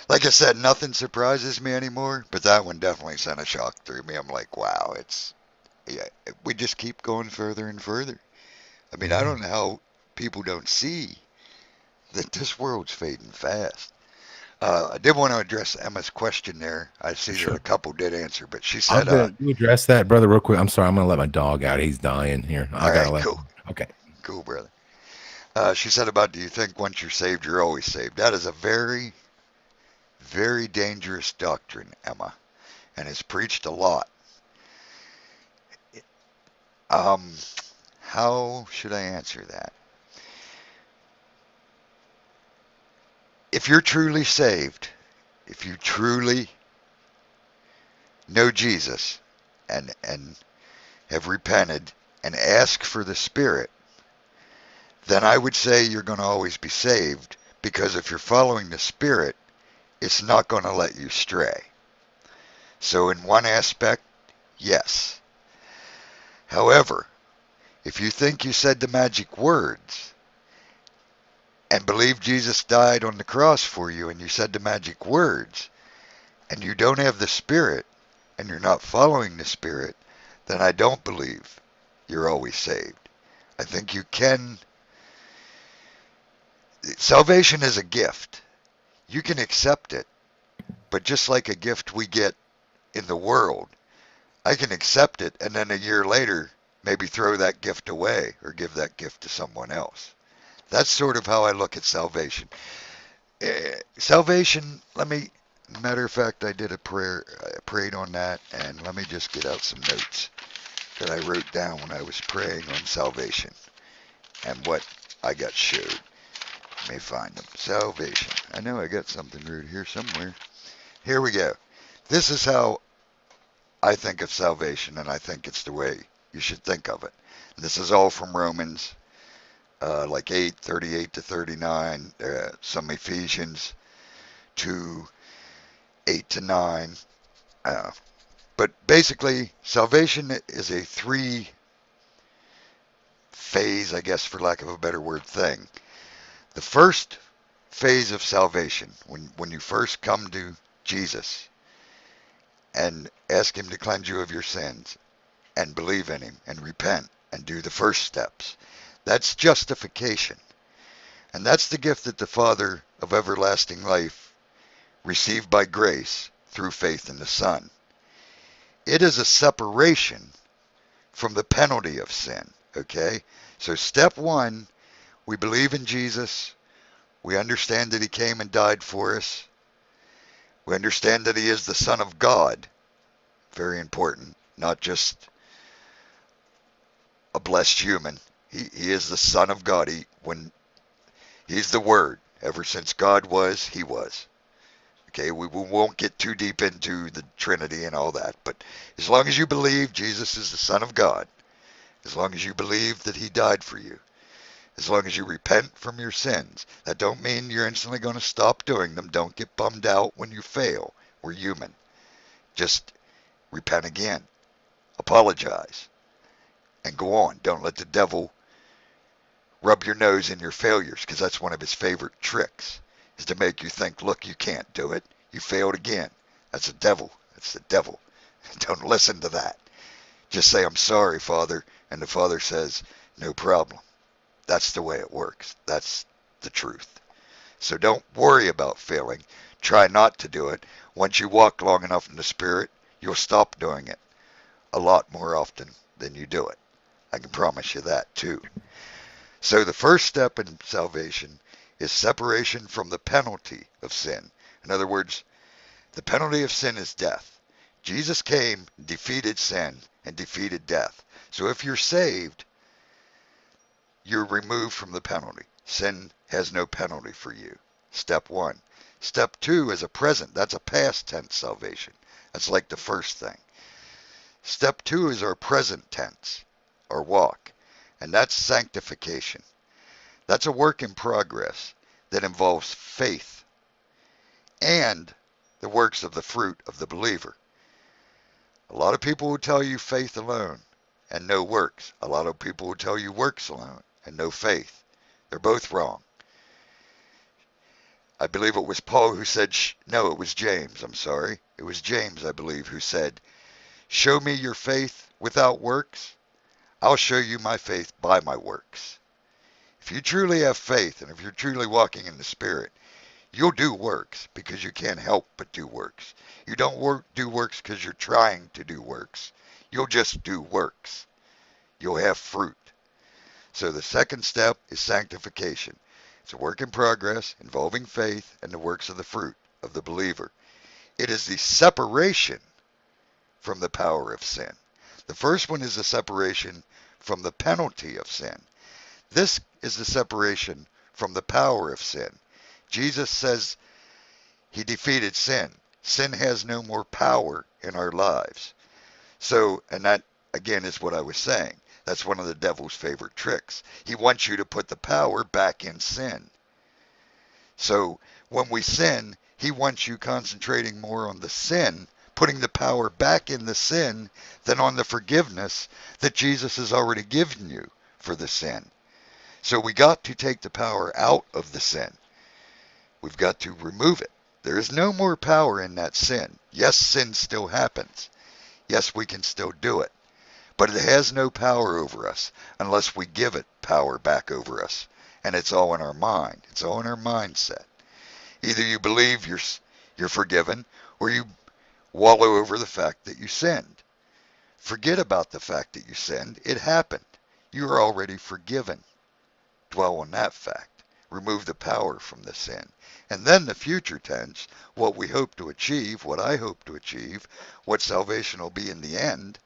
Like I said, nothing surprises me anymore, but that one definitely sent a shock through me. I'm like, wow, it's yeah, we just keep going further and further. I mean, I Yeah. don't know how people don't see that this world's fading fast. I did want to address Emma's question there. I see that a Sure. couple did answer, but she I'm said, gonna you address that, brother, real quick. I'm sorry, I'm gonna let my dog out. He's dying here. I all gotta right, let cool, him. Okay. cool, brother. She said about, do you think once you're saved, you're always saved? That is a very, very dangerous doctrine, Emma, and it's preached a lot. Um, how should I answer that? If you're truly saved, if you truly know Jesus and have repented and ask for the Spirit, then I would say you're going to always be saved, because if you're following the Spirit, it's not going to let you stray. So in one aspect, yes. However, if you think you said the magic words and believe Jesus died on the cross for you and you said the magic words and you don't have the Spirit and you're not following the Spirit, then I don't believe you're always saved. I think you can. Salvation is a gift. You can accept it, but just like a gift we get in the world, I can accept it and then a year later maybe throw that gift away or give that gift to someone else. That's sort of how I look at salvation. Salvation, matter of fact, I did a prayer, I prayed on that, and let me just get out some notes that I wrote down when I was praying on salvation and what I got showed. Let me find them. Salvation. I know I got something right here somewhere. Here we go. This is how I think of salvation, and I think it's the way you should think of it. This is all from Romans, like 8:38 to 39, some Ephesians 2:8 to 9. Uh, but basically, salvation is a three phase, I guess, for lack of a better word, thing. The first phase of salvation, when you first come to Jesus and ask Him to cleanse you of your sins and believe in Him and repent and do the first steps, that's justification. And that's the gift that the Father of everlasting life received by grace through faith in the Son. It is a separation from the penalty of sin, okay? So step one, we believe in Jesus. We understand that He came and died for us. We understand that He is the Son of God. Very important. Not just a blessed human. He is the Son of God. He's the Word. Ever since God was, He was. Okay, we won't get too deep into the Trinity and all that, but as long as you believe Jesus is the Son of God, as long as you believe that He died for you, as long as you repent from your sins, that don't mean you're instantly going to stop doing them. Don't get bummed out when you fail. We're human. Just repent again, apologize, and go on. Don't let the devil rub your nose in your failures, because that's one of his favorite tricks, is to make you think, look, you can't do it. You failed again. That's the devil. That's the devil. Don't listen to that. Just say, I'm sorry, Father. And the Father says, no problem. That's the way it works. That's the truth. So don't worry about failing. Try not to do it. Once you walk long enough in the Spirit, you'll stop doing it a lot more often than you do it. I can promise you that too. So the first step in salvation is separation from the penalty of sin. In other words, the penalty of sin is death. Jesus came, defeated sin, and defeated death. So if you're saved, you're removed from the penalty. Sin has no penalty for you. Step one. Step two is a present. That's a past tense salvation. That's like the first thing. Step two is our present tense, our walk, and that's sanctification. That's a work in progress that involves faith and the works of the fruit of the believer. A lot of people will tell you faith alone and no works. A lot of people will tell you works alone and no faith. They're both wrong. I believe it was Paul who said, no, it was James, I'm sorry. It was James, I believe, who said, show me your faith without works. I'll show you my faith by my works. If you truly have faith and if you're truly walking in the Spirit, you'll do works because you can't help but do works. You don't do works because you're trying to do works. You'll just do works. You'll have fruit. So the second step is sanctification. It's a work in progress involving faith and the works of the fruit of the believer. It is the separation from the power of sin. The first one is the separation from the penalty of sin. This is the separation from the power of sin. Jesus says he defeated sin. Sin has no more power in our lives. So, and that again is what I was saying. That's one of the devil's favorite tricks. He wants you to put the power back in sin. So when we sin, he wants you concentrating more on the sin, putting the power back in the sin, than on the forgiveness that Jesus has already given you for the sin. So we got to take the power out of the sin. We've got to remove it. There is no more power in that sin. Yes, sin still happens. Yes, we can still do it. But it has no power over us unless we give it power back over us. And it's all in our mind. It's all in our mindset. Either you believe you're forgiven or you wallow over the fact that you sinned. Forget about the fact that you sinned. It happened. You are already forgiven. Dwell on that fact. Remove the power from the sin. And then the future tense, what we hope to achieve, what I hope to achieve, what salvation will be in the end,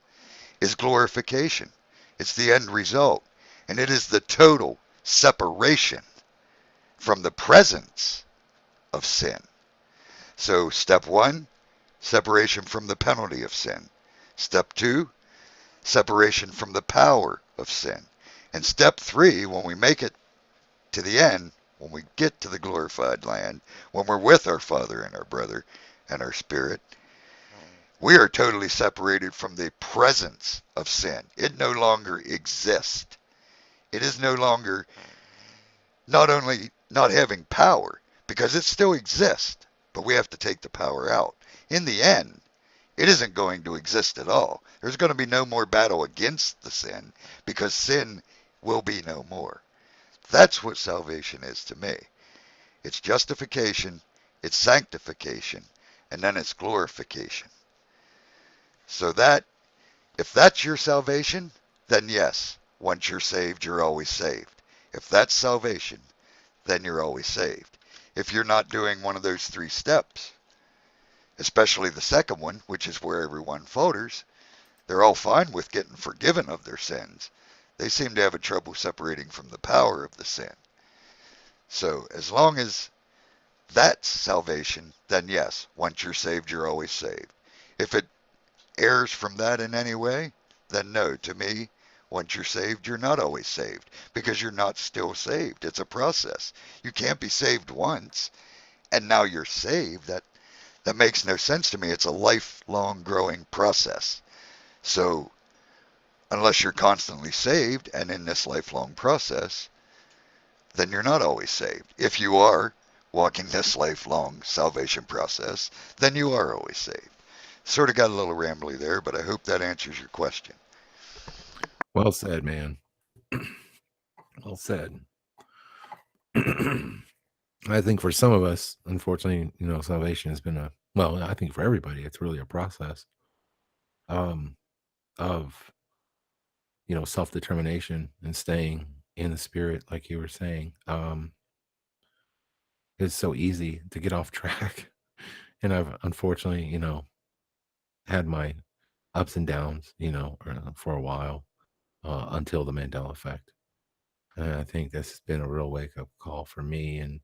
is glorification. It's the end result. And it is the total separation from the presence of sin. So step one, separation from the penalty of sin. Step two, separation from the power of sin. And step three, when we make it to the end, when we get to the glorified land, when we're with our Father and our brother and our Spirit, we are totally separated from the presence of sin. It no longer exists. It is no longer not only not having power, because it still exists, but we have to take the power out. In the end, it isn't going to exist at all. There's going to be no more battle against the sin, because sin will be no more. That's what salvation is to me. It's justification, it's sanctification, and then it's glorification. So that, if that's your salvation, then yes, once you're saved, you're always saved. If that's salvation, then you're always saved. If you're not doing one of those three steps, especially the second one, which is where everyone falters, they're all fine with getting forgiven of their sins. They seem to have a trouble separating from the power of the sin. So as long as that's salvation, then yes, once you're saved, you're always saved. If it errs from that in any way, then no, to me, once you're saved, you're not always saved, because you're not still saved. It's a process. You can't be saved once, and now you're saved. That makes no sense to me. It's a lifelong growing process. So unless you're constantly saved and in this lifelong process, then you're not always saved. If you are walking this lifelong salvation process, then you are always saved. Sort of got a little rambly there, but I hope that answers your question. Well said, man. Well said. I think for some of us, unfortunately, salvation has been I think for everybody, it's really a process um, of, self-determination and staying in the spirit, like you were saying. It's so easy to get off track. And I've unfortunately, had my ups and downs, for a while, until the Mandela effect. And I think this has been a real wake up call for me and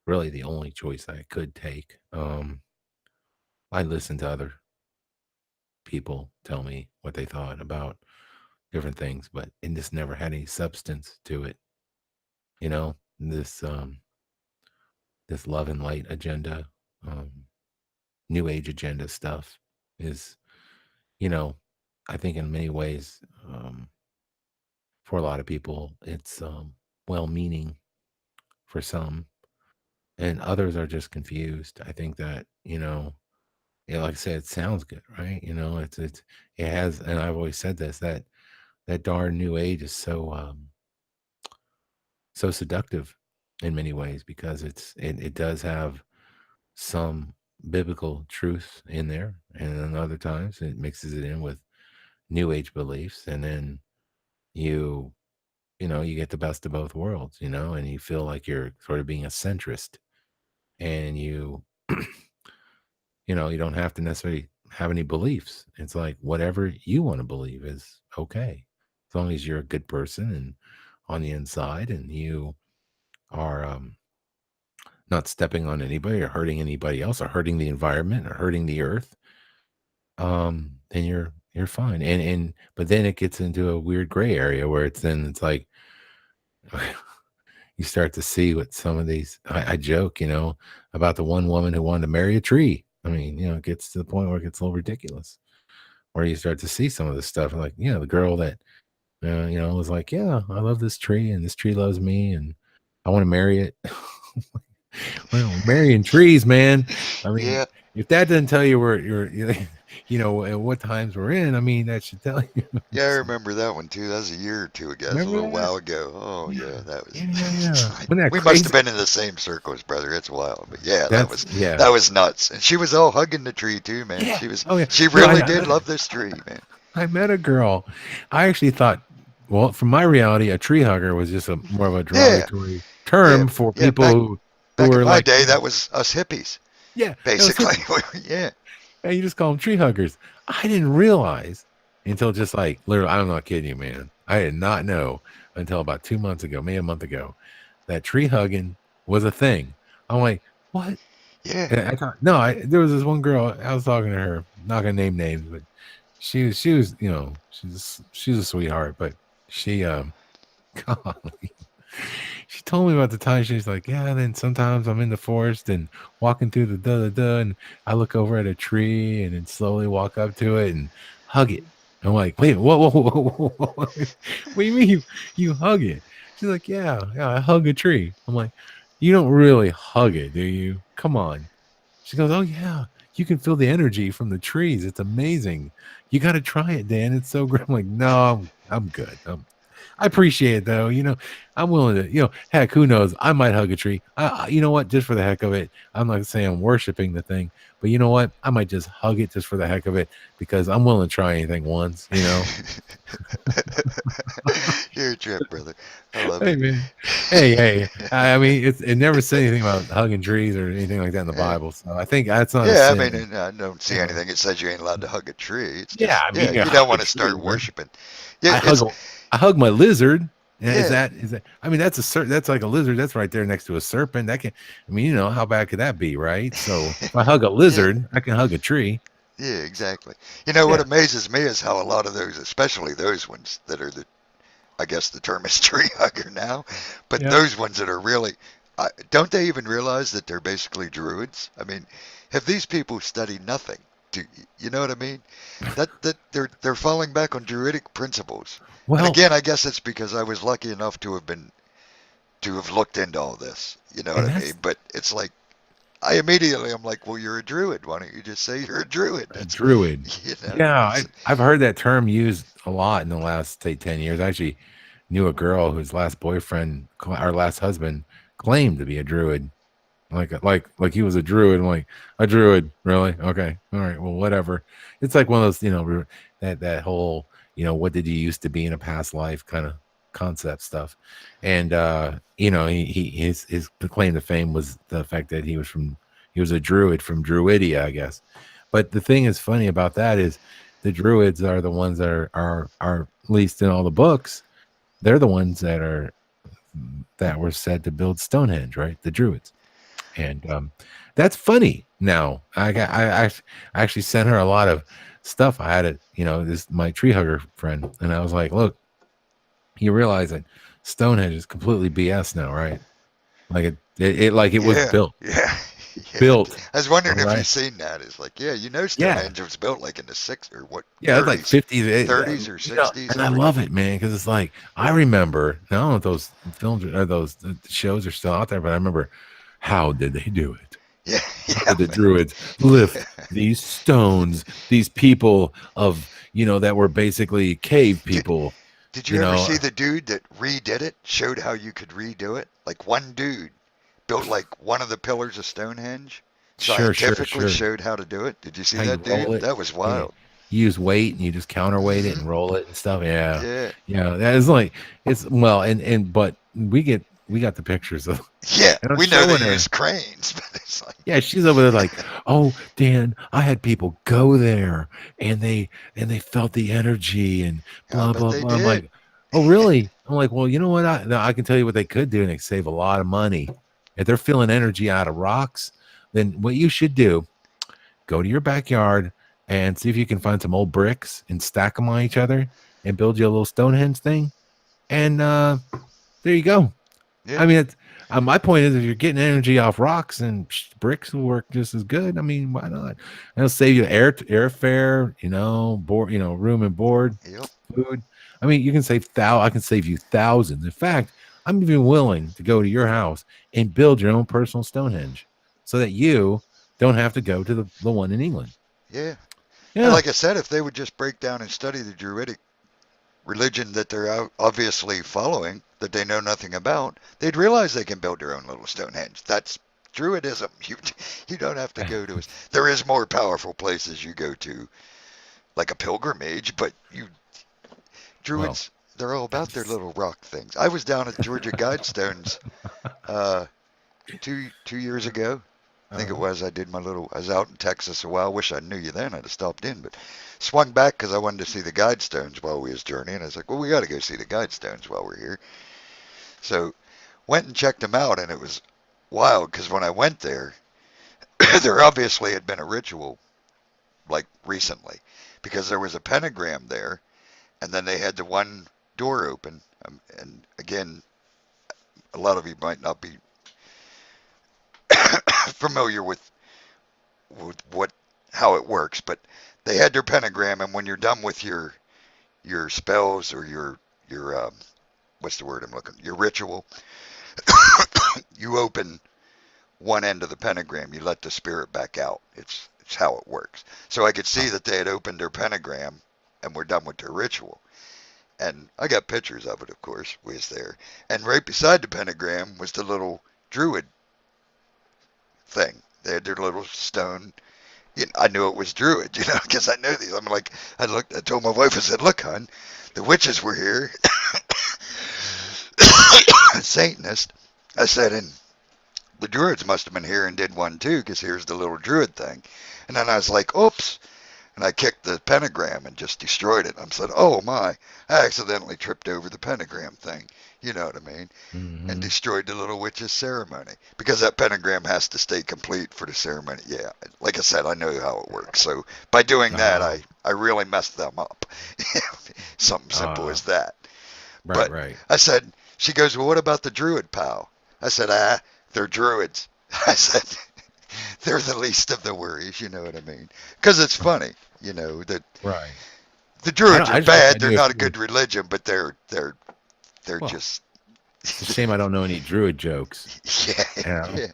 really the only choice I could take. I listened to other people tell me what they thought about different things, but it just never had any substance to it. This love and light agenda, um, new age agenda stuff is, you know, I think in many ways, for a lot of people, it's well meaning for some, and others are just confused. I think that, like I said, it sounds good, right? It has, and I've always said this, that darn new age is so seductive in many ways because it does have some biblical truth in there, and then other times it mixes it in with new age beliefs, and then you you get the best of both worlds, and you feel like you're sort of being a centrist, and you don't have to necessarily have any beliefs. It's like whatever you want to believe is okay, as long as you're a good person and on the inside, and you are not stepping on anybody or hurting anybody else or hurting the environment or hurting the earth. Then you're fine. And but then it gets into a weird gray area where it's like you start to see what some of these, I joke, about the one woman who wanted to marry a tree. I mean, it gets to the point where it gets a little ridiculous, where you start to see some of this stuff, like, the girl that, was like, yeah, I love this tree and this tree loves me and I want to marry it. Well, marrying trees, man. I mean, Yeah, if that doesn't tell you where at what times we're in, I mean, that should tell you. yeah, I remember that one too. That was a year or two ago. That was a Remember little that? while ago. Oh Yeah. yeah, that was. Yeah, yeah, It's yeah. like Wasn't that we must have crazy? been in the same circles, brother. It's wild, but yeah, Yeah. that was nuts. And she was all hugging the tree too, man. Yeah. Oh yeah. She No, really did love this tree, man. I met a girl. I actually thought, well, from my reality, a tree hugger was just a more of a Yeah, derogatory yeah, term for yeah. people who Back in were my like, day, that was us hippies, yeah, that was basically. hippie. Yeah, And you just call them tree huggers. I didn't realize until just like literally, I'm not kidding you, man. I did not know until about 2 months ago, maybe a month ago, that tree hugging was a thing. I'm like, what? yeah. And I thought, no, there was this one girl, I was talking to her, not gonna name names, but she was, she's a sweetheart, but she golly, she told me about the time she's like, yeah, and then sometimes I'm in the forest and walking through the da da da, and I look over at a tree and then slowly walk up to it and hug it. I'm like, wait, whoa. What do you mean you hug it? She's like, yeah, I hug a tree. I'm like, you don't really hug it, do you? Come on. She goes, oh yeah, you can feel the energy from the trees. It's amazing. You got to try it, Dan. It's so great. I'm like, no, I'm good. I appreciate it though. I'm willing to, heck, who knows? I might hug a tree. You know what? Just for the heck of it. I'm not saying I'm worshiping the thing, but you know what? I might just hug it just for the heck of it because I'm willing to try anything once. You're a trip, brother. I love Hey it. man. Hey. I mean, it never said anything about hugging trees or anything like that in the Yeah. Bible. So I think that's not a Yeah, I mean, sin. and I don't see You know. anything that says you ain't allowed to hug a tree. It's Yeah, just, I yeah, mean, you you don't hug a want to start tree, man. worshiping. Yeah, I hug it's, a, I hug my lizard. Is yeah, that? I mean, that's like a lizard. That's right there next to a serpent. That can. I mean, how bad could that be, right? So if I hug a yeah, lizard, I can hug a tree. yeah, exactly. You know, what Yeah, amazes me is how a lot of those, especially those ones that are I guess the term is tree hugger now, but yeah. those ones that are really, don't they even realize that they're basically druids? I mean, have these people studied nothing? Do you know what I mean? That they're falling back on druidic principles. And Well, again, I guess it's because I was lucky enough to have looked into all this. You know what and I mean? that's But it's like I immediately I'm like, well, you're a druid. Why don't you just say you're a druid? A That's, druid. you know. Yeah, I've heard that term used a lot in the last say 10 years. I actually knew a girl whose last boyfriend, our last husband, claimed to be a druid. Like he was a druid. I'm like, a druid, really? Okay, all right, well, whatever. It's like one of those, that whole, what did you used to be in a past life kind of concept stuff. And his claim to fame was the fact that he was a druid from Druidia, I guess. But the thing is funny about that is the druids are the ones that are at least in all the books, they're the ones that were said to build Stonehenge, right? The druids. And that's funny. Now I actually sent her a lot of stuff. I had it, this my tree hugger friend, and I was like, look, you realize that Stonehenge is completely BS now, right? Like it was Yeah, built, yeah, yeah. built, I was all wondering if right. you've seen that. It's like, yeah, you know, Yeah, Stonehenge was built like in the six or what, yeah, it's like 30s, 50s, 30s or 60s. and I I forget. love it, man, because it's like I remember. I don't know if those films or those shows are still out there, but I remember how did they do it? Yeah, How yeah, did the man. druids lift these stones, these people of, that were basically cave Did people, Did you you ever know? see the dude that redid it? Showed how you could redo it. Like one dude built like one of the pillars of Stonehenge. Sure, sure, Scientifically sure. showed how to do it. Did you see How you that roll dude? it. That was Yeah. wild. You use weight and you just counterweight it Hmm. and roll it and stuff. Yeah. Yeah. Yeah. That is like, it's well, but we got the pictures of, Yeah. and I'm We know they showing her. use cranes, but it's like, Yeah, she's over there like, oh, Dan, I had people go there and they felt the energy and I blah bet blah they blah. I'm did. like, oh, really? I'm like, well, you know what? I can tell you what they could do and they save a lot of money. If they're feeling energy out of rocks, then what you should do, go to your backyard and see if you can find some old bricks and stack them on each other and build you a little Stonehenge thing. And there you go. Yeah. I mean, my point is, if you're getting energy off rocks and bricks will work just as good. I mean, why not? And it'll save you airfare, board, room and board, Yep. food. I mean, you can save I can save you thousands. In fact, I'm even willing to go to your house and build your own personal Stonehenge, so that you don't have to go to the one in England. Yeah. And Yeah, like I said, if they would just break down and study the Druidic religion that they're obviously following, that they know nothing about, they'd realize they can build their own little Stonehenge. That's Druidism. You don't have to go to us. There is more powerful places you go to, like a pilgrimage, but you well, Druids, they're all about their little rock things. I was down at Georgia Guidestones uh, 2 years ago. I think it uh, was. I was out in Texas a while. Wish I knew you then. I'd have stopped in, but swung back because I wanted to see the Guidestones while we was journeying. I was like, well, we got to go see the Guidestones while we're here. So went and checked them out, and it was wild because when I went there, there obviously had been a ritual like recently because there was a pentagram there, and then they had the one door open. And again, a lot of you might not be familiar with what how it works, but they had their pentagram, and when you're done with your spells or your what's the word I'm looking your ritual, you open one end of the pentagram, you let the spirit back out. It's how it works. So I could see that they had opened their pentagram and were done with their ritual. And I got pictures of it, of course, was there. And right beside the pentagram was the little druid thing. They had their little stone. I knew it was druid, because I know these. I'm like, I told my wife, I said, look, hon, the witches were here, Satanist. I said, and the druids must have been here and did one too, because here's the little druid thing. And then I was like, oops. And I kicked the pentagram and just destroyed it. I said, oh my, I accidentally tripped over the pentagram thing. You know what I mean? And hmm destroyed the little witch's ceremony. Because that pentagram has to stay complete for the ceremony. Yeah, like I said, I know how it works. So by doing that, uh, I really messed them up. Something simple uh, as that. right, But right. I said, she goes, well, what about the druid pal? I said, they're druids. I said, they're the least of the worries, you know what I mean? Because it's funny, that Right. the druids are I just wish I bad. They're knew if not a you were, good religion, but they're well, just it's a shame I don't know any druid jokes. yeah, You know, yeah.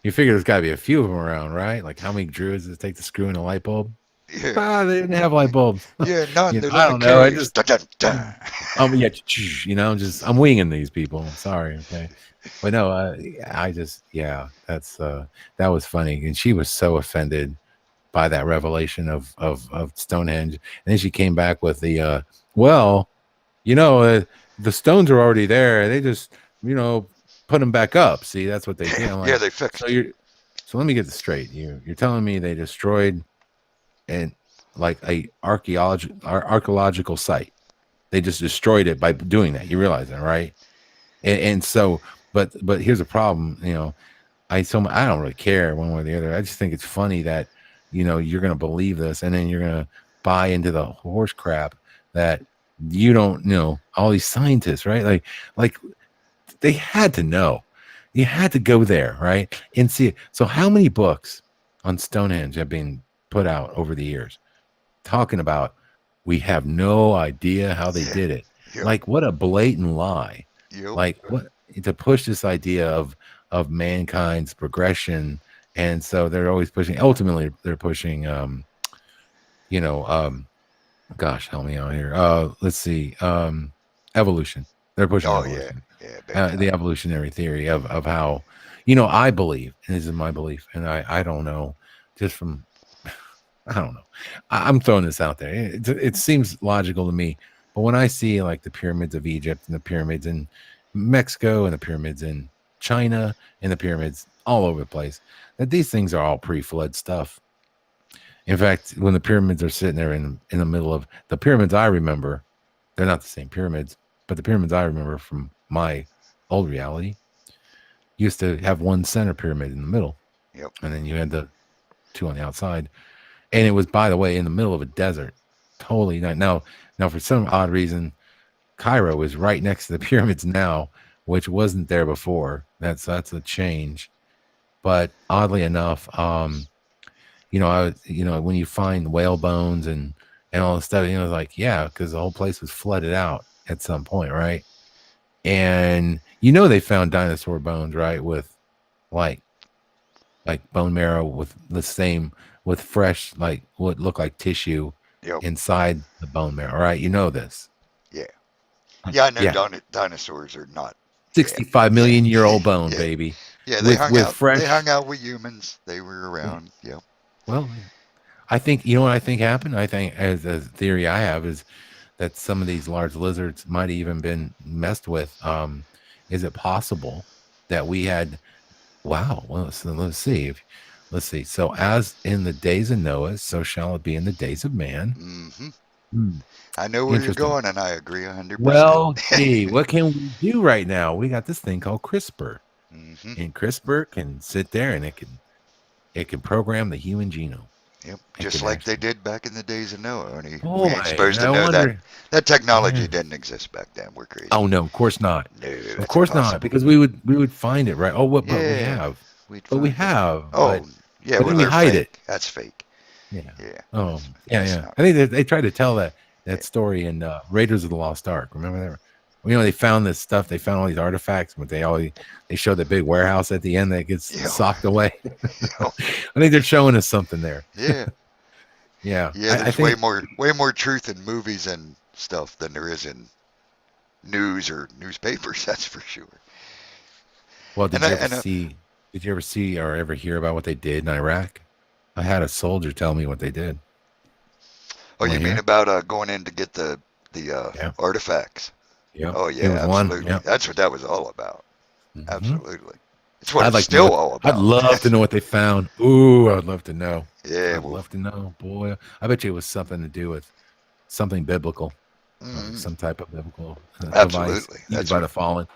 You figure there's got to be a few of them around, right? Like how many druids does it take to screw in a light bulb? Yeah, Ah, they didn't have light bulbs. yeah, none. They're I little don't know. I caves. just Dun, dun, dun. um, yeah, just I'm winging these people. Sorry, okay, but no, I just yeah, that was funny, and she was so offended by that revelation of Stonehenge, and then she came back with the well, you know, the stones are already there. They just you know put them back up. See, that's what they did. Yeah, I'm yeah, like, they so fixed. let me get this straight. You're telling me they destroyed and like a archaeological site. They just destroyed it by doing that. You realize that, right? And so, but here's a problem. You know, I don't really care one way or the other. I just think it's funny that you're going to believe this, and then you're going to buy into the horse crap that you don't know. All these scientists, right? Like they had to know. You had to go there, right, and see it. So, how many books on Stonehenge have been put out over the years? Talking about we have no idea how they Yeah, did it. yep, Like what a blatant lie. yep, Like what to push this idea of mankind's progression. And so they're always pushing ultimately they're pushing you know gosh help me out here. Let's see. Evolution. They're pushing oh yeah, evolution. yeah, big The time. evolutionary theory of how I believe, and this is my belief, and I don't know just from I don't know. I'm throwing this out there. It seems logical to me, but when I see like the pyramids of Egypt and the pyramids in Mexico and the pyramids in China and the pyramids all over the place, that these things are all pre-flood stuff. In fact, when the pyramids are sitting there in the middle of the pyramids, I remember they're not the same pyramids, but the pyramids I remember from my old reality used to have one center pyramid in the middle, Yep. and then you had the two on the outside. And it was, by the way, in the middle of a desert. Totally not. Now, for some odd reason, Cairo is right next to the pyramids now, which wasn't there before. That's a change. But oddly enough, when you find whale bones and all this stuff, like yeah, because the whole place was flooded out at some point, right? And they found dinosaur bones, right, with like bone marrow with the same with fresh like what looked like tissue Yep. inside the bone marrow, right? You know this. Yeah. Yeah, I know Yeah. dinosaurs are not. Yeah. 65 Yeah. million year old bone, Yeah. baby. Yeah. They With hung with out. They hung fresh out with humans. They were yeah. around. Yep. Well, I think you know what I think happened? I think as a theory I have is that some of these large lizards might have even been messed with. Is it possible that we had wow, well let's see. Let's see. So as in the days of Noah, so shall it be in the days of man. Hmm. Hmm. I know where you're Interesting. going, and I agree 100%. Well, gee, what can we do right now? We got this thing called CRISPR, Hmm. and CRISPR can sit there and it can program the human genome. Yep. It Just can like they actually. did back in the days of Noah. Only we Boy, ain't and supposed to I know that wonder. that technology Yeah. didn't exist back then. We're Oh crazy. no, of course not. No, Of that's course not, impossible. because we would find it right. Oh, what? But we Yeah, have, we'd but we find it. have, but Oh, yeah. but Well, then we they're hide it. fake. That's fake. Yeah. Yeah, Oh, yeah, that's yeah. not I real. think they tried to tell that Yeah. story in Raiders of the Lost Ark. Remember that? They found this stuff. They found all these artifacts, but they showed the big warehouse at the end that gets Yeah. socked away. Yeah. I think they're showing us something there. Yeah. Yeah, Yeah. I There's way think. more truth in movies and stuff than there is in news or newspapers. That's for sure. Well, And did I, you ever and see? Did you ever see or ever hear about what they did in Iraq? I had a soldier tell me what they did. oh, You want you to mean hear? about going in to get the Yeah. artifacts? Yep. Oh He yeah, was one. absolutely. Yep. That's what that was all about. Hmm. Absolutely. It's what I'd it's like to know still what. all I'd about. love to know what they found. Ooh, I'd love to know. Yeah. I'd Well. love to know, boy. I bet you it was something to do with something biblical, Mm, some type of biblical device absolutely. used That's by what. the fallen.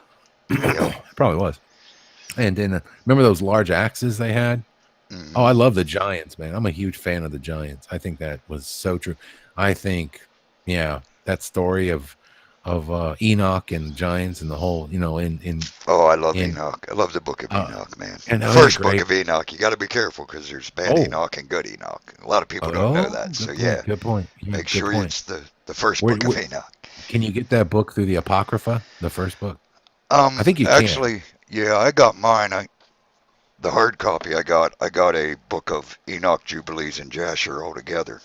Yep. It probably was. And then remember those large axes they had? Oh, I Hmm. love the Giants, man. I'm a huge fan of the Giants. I think that was so true. I think, yeah, that story of Enoch and Giants and the whole, Oh, I love in Enoch. I love the Book of uh, Enoch, man. and The isn't it first Book great? of Enoch. You got to be careful because there's bad Oh, Enoch and good Enoch. A lot of people don't know oh, that. So good point. yeah, Good point. Yeah, make good sure point. it's the first Where, Book of where Enoch. can you get that book through the Apocrypha, the first book? I think you can. Actually, yeah, I got mine. the hard copy I got a book of Enoch, Jubilees, and Jasher all together,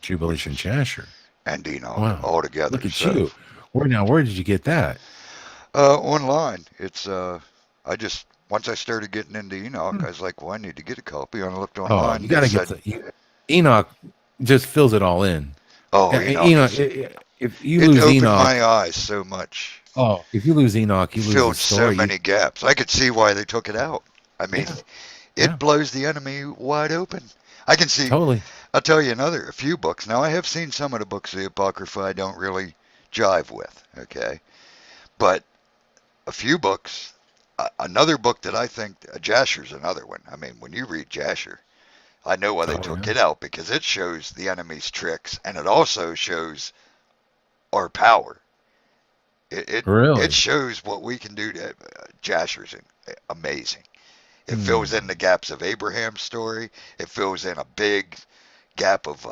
Jubilees which and is Jasher. and Enoch Wow. all together. Look at So you. Where did you get that? online, it's I just once I started getting into Enoch, Hmm. I was like, well, I need to get a copy. And I looked Oh, online, you and it got to get said, the Enoch just fills it all in. oh, Yeah, Enoch Enoch, is if you it lose opened Enoch, my eyes so much. oh, if you lose Enoch, you lose the Filled so story. You, many gaps. I could see why they took it out. I mean, yeah, it yeah, blows the enemy wide open. I can see. totally. I'll tell you a few books. Now I have seen some of the books of the Apocrypha I don't really jive with. Okay, but a few books. Another book that I think Jasher's another one. I mean, when you read Jasher, I know why they Oh took yeah, it out because it shows the enemy's tricks and it also shows our power. It really. shows what we can do to Jasher's amazing. It fills in Hmm. the gaps of Abraham's story. It fills in a big gap of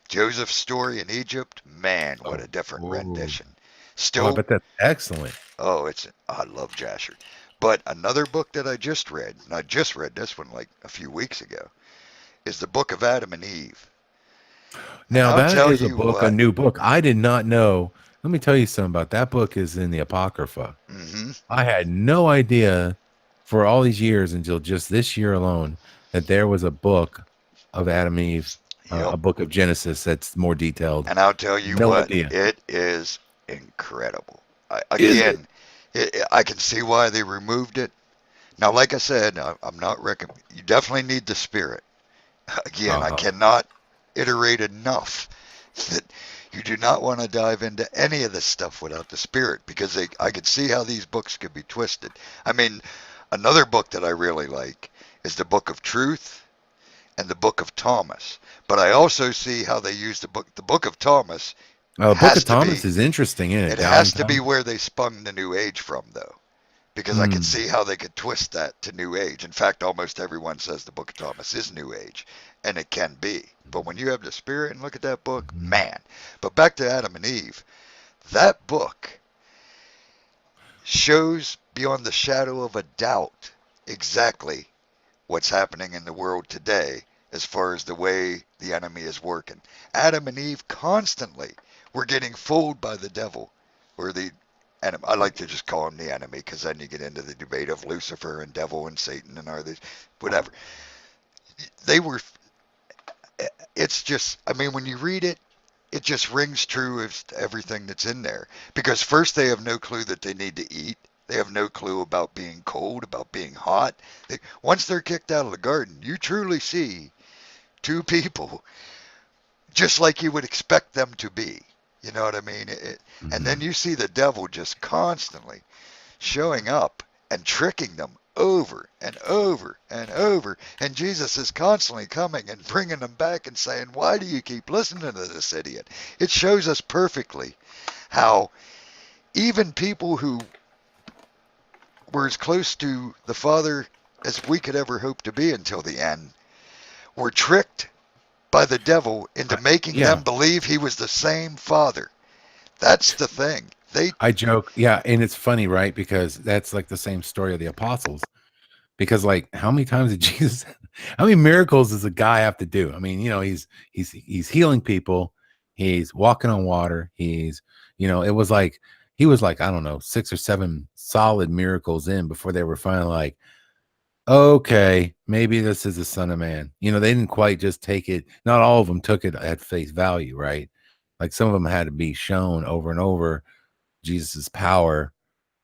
Joseph's story in Egypt. Man, what a Oh, different oh, rendition. oh, I Still, bet that's excellent. oh, it's I love Jasher. But another book that I just read, and I just read this one like a few weeks ago, is the Book of Adam and Eve. And Now I'll that tell is a you book, a what. new book. I did not know. Let me tell you something about that book. Is in the Apocrypha. Mm-hmm. I had no idea for all these years until just this year alone that there was a book of Adam and Eve, Yep. a book of Genesis that's more detailed. And I'll tell you No what, idea. it is incredible. Is it? Again, I can see why they removed it. Now, like I said, I'm not recommend. You definitely need the spirit. Again, I Uh-huh. cannot iterate enough that you do not want to dive into any of this stuff without the spirit because I could see how these books could be twisted. I mean, another book that I really like is the Book of Truth and the Book of Thomas. But I also see how they use the Book of Thomas The Book has of to be Thomas is interesting, isn't it? it Doubting has to be Thomas. where they spun the New Age from though. Because I could Hmm. see how they could twist that to New Age. In fact, almost everyone says the Book of Thomas is New Age, and it can be. But when you have the Spirit and look at that book, Mhm. man. But back to Adam and Eve, that book shows beyond the shadow of a doubt exactly what's happening in the world today as far as the way the enemy is working. Adam and Eve constantly were getting fooled by the devil, or the enemy. I like to just call him the enemy because then you get into the debate of Lucifer and devil and Satan and are these whatever. They were. It's just. I mean, when you read it, it just rings true as to everything that's in there. Because first they have no clue that they need to eat. They have no clue about being cold, about being hot. Once they're kicked out of the garden, you truly see two people just like you would expect them to be. You know what I mean? And then Mhm. you see the devil just constantly showing up and tricking them over and over and over. And Jesus is constantly coming and bringing them back and saying, why do you keep listening to this idiot? It shows us perfectly how even people who were as close to the Father as we could ever hope to be until the end were tricked by the devil into making them Yeah, believe he was the same Father. That's the thing. They, I joke. Yeah, and it's funny, right? Because that's like the same story of the apostles. Because like, how many times did Jesus? How many miracles does a guy have to do? I mean, he's healing people. He's walking on water. It was like he was like I don't know 6 or 7 solid miracles in before they were finally like, okay, maybe this is the Son of Man. They didn't quite just take it. Not all of them took it at face value, right? Like some of them had to be shown over and over Jesus's power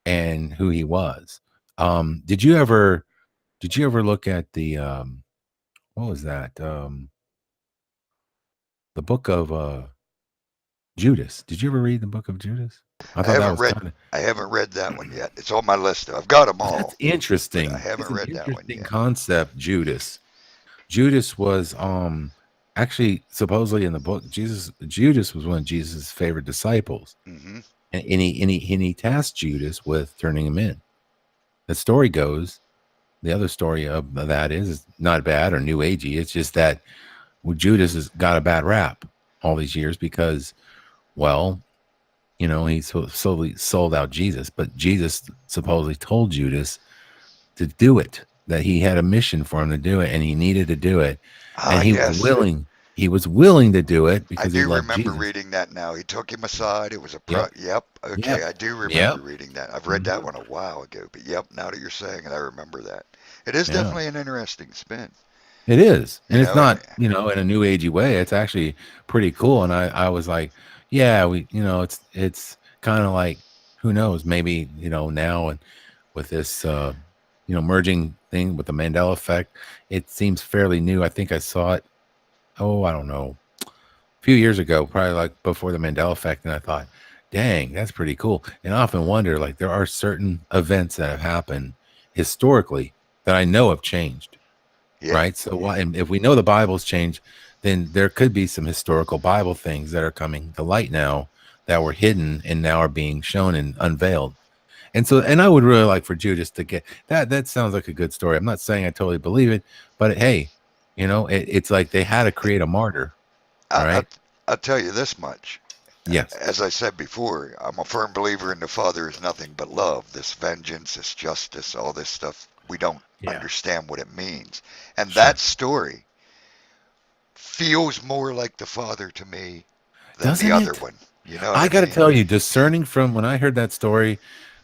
and who he was. Did you ever look at the what was that? The book of Judas. Did you ever read the book of Judas? I I thought that haven't was read, kind of I haven't read that one yet. It's on my list. I've got them that's all, but I interesting. haven't It's an read that one interesting yet. concept, Judas. Judas was actually supposedly in the book, Judas was one of Jesus' favorite disciples. Hmm. And he tasked Judas with turning him in. The story goes, the other story of that is not bad or new agey. It's just that Judas has got a bad rap all these years because, well, he solely sold out Jesus, but Jesus supposedly told Judas, to do it, that he had a mission for him to do it, and he needed to do it, Ah, and he was yes. willing. He was willing to do it I because he do loved remember Jesus. reading that now. He took him aside. It was a Yep. Yep. Okay, Yep. I do remember Yep. reading that. I've read that Hmm. one a while ago, but yep, now that you're saying it, I remember that. It is Yeah. definitely an interesting spin, It is. you And it's know, and not, in a new agey way. It's actually pretty cool. And I was like, yeah, it's kind of like, who knows, maybe, now and with this, merging thing with the Mandela effect, it seems fairly new. I think I saw it, I don't know, a few years ago, probably like before the Mandela effect. And I thought, dang, that's pretty cool. And I often wonder, like, there are certain events that have happened historically that I know have changed, yeah, right? So why, and if we know the Bible's changed, then there could be some historical Bible things that are coming to light now that were hidden and now are being shown and unveiled. And so, and I would really like for Judas to get that. That sounds like a good story. I'm not saying I totally believe it, but hey, it's like they had to create a martyr, I, I right? I'll tell you this much. Yes. As I said before, I'm a firm believer in the Father is nothing but love. This vengeance, this justice, all this stuff, we don't Yeah. understand what it means. And that Sure. story feels more like the Father to me than the Doesn't other it? one. You know what I I got to mean? tell you, discerning from when I heard that story,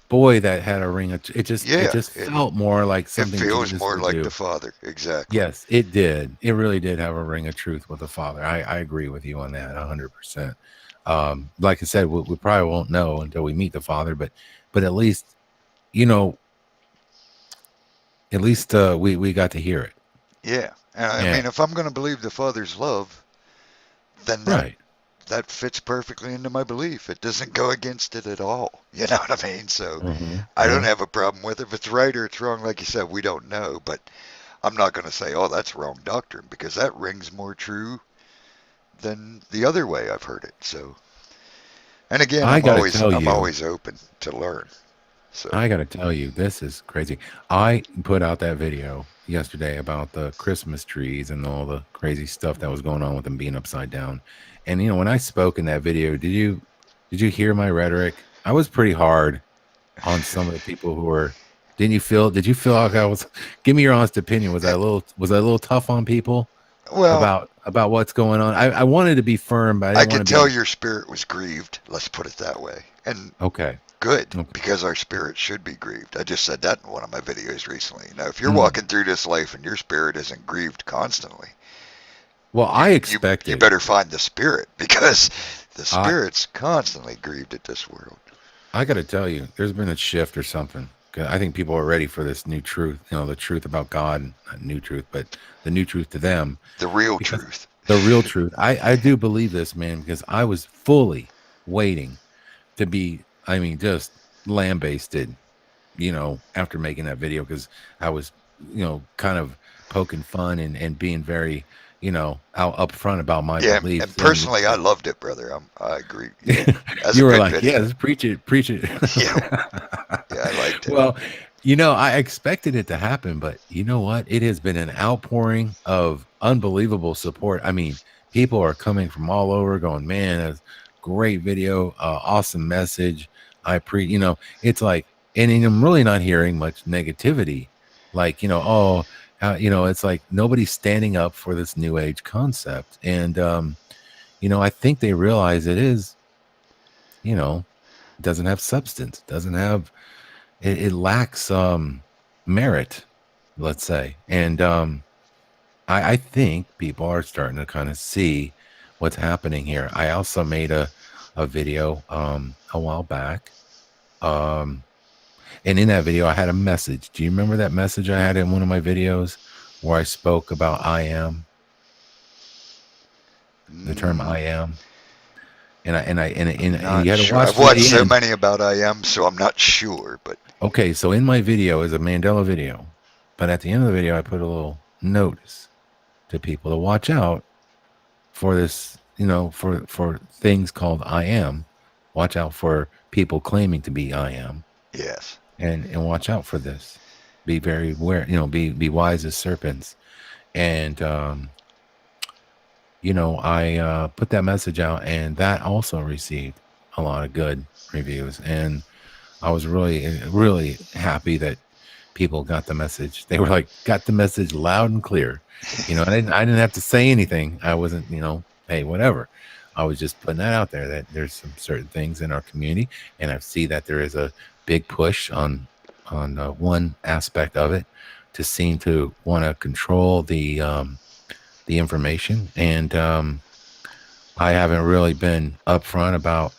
boy, that had a ring of, it Yeah, just felt more like it something feels Jesus more would like the do. Father. Exactly. Yes, it did. It really did have a ring of truth with the Father. I agree with you on that 100%. Like I said, we probably won't know until we meet the Father, but at least, you know, we got to hear it. Yeah. And I Yeah. mean, if I'm going to believe the Father's love, then Right. that fits perfectly into my belief. It doesn't go against it at all. You know what I mean? So Hmm. I don't Yeah. have a problem with it. If it's right or it's wrong, like you said, we don't know. But I'm not going to say, oh, that's wrong doctrine, because that rings more true than the other way I've heard it. So, and again, I got to tell I'm you, always open to learn. So, I got to tell you, this is crazy. I put out that video yesterday about the Christmas trees and all the crazy stuff that was going on with them being upside down. And when I spoke in that video, did you hear my rhetoric? I was pretty hard on some of the people who were. Did you feel like I was? Give me your honest opinion. Was I a little tough on people well, about what's going on? I wanted to be firm, but I I didn't want could to tell be your spirit was grieved. Let's put it that way. And okay. good, Okay. because our spirit should be grieved. I just said that in one of my videos recently. Now, if you're Mm. walking through this life and your spirit isn't grieved constantly, Well, you I you expected. better find the spirit, because the I spirit's constantly grieved at this world. I got to tell you, there's been a shift or something. 'Cause I think people are ready for this new truth, the truth about God, not new truth, but the new truth to them, The real because truth. the real truth. I do believe this, man, because I was fully waiting to be, I mean, just lambasted, after making that video, because I was, kind of poking fun and being very, out upfront about my Yeah, and beliefs. And personally, I loved it, brother. I agree. Yeah, that's a you were good like, yeah, video. just preach it, preach it. Yeah, yeah, I liked it. Well, I expected it to happen, but you know what? It has been an outpouring of unbelievable support. I mean, people are coming from all over going, man, that's great video, awesome message. It's like, and I'm really not hearing much negativity. Like, it's like nobody's standing up for this new age concept. And, I think they realize it is, doesn't have substance, doesn't have, it lacks merit, let's say. And I think people are starting to kind of see what's happening here. I also made a video a while back. Um and in that video I had a message. Do you remember that message I had in one of my videos where I spoke about I am, the term Mm, I am? And I'm you not had to sure. watch I've to watched the so end. many about I am, so I'm not sure. But Okay, so in my video is a Mandela video, but at the end of the video, I put a little notice to people to watch out for this, for things called I am. Watch out for people claiming to be I am, yes, and watch out for this. Be very aware, be wise as serpents. And I put that message out, and that also received a lot of good reviews, and I was really, really happy that people got the message. They were like, got the message loud and clear. I didn't have to say anything. I wasn't, hey, whatever. I was just putting that out there that there's some certain things in our community, and I see that there is a big push on one aspect of it to seem to want to control the information, and I haven't really been upfront about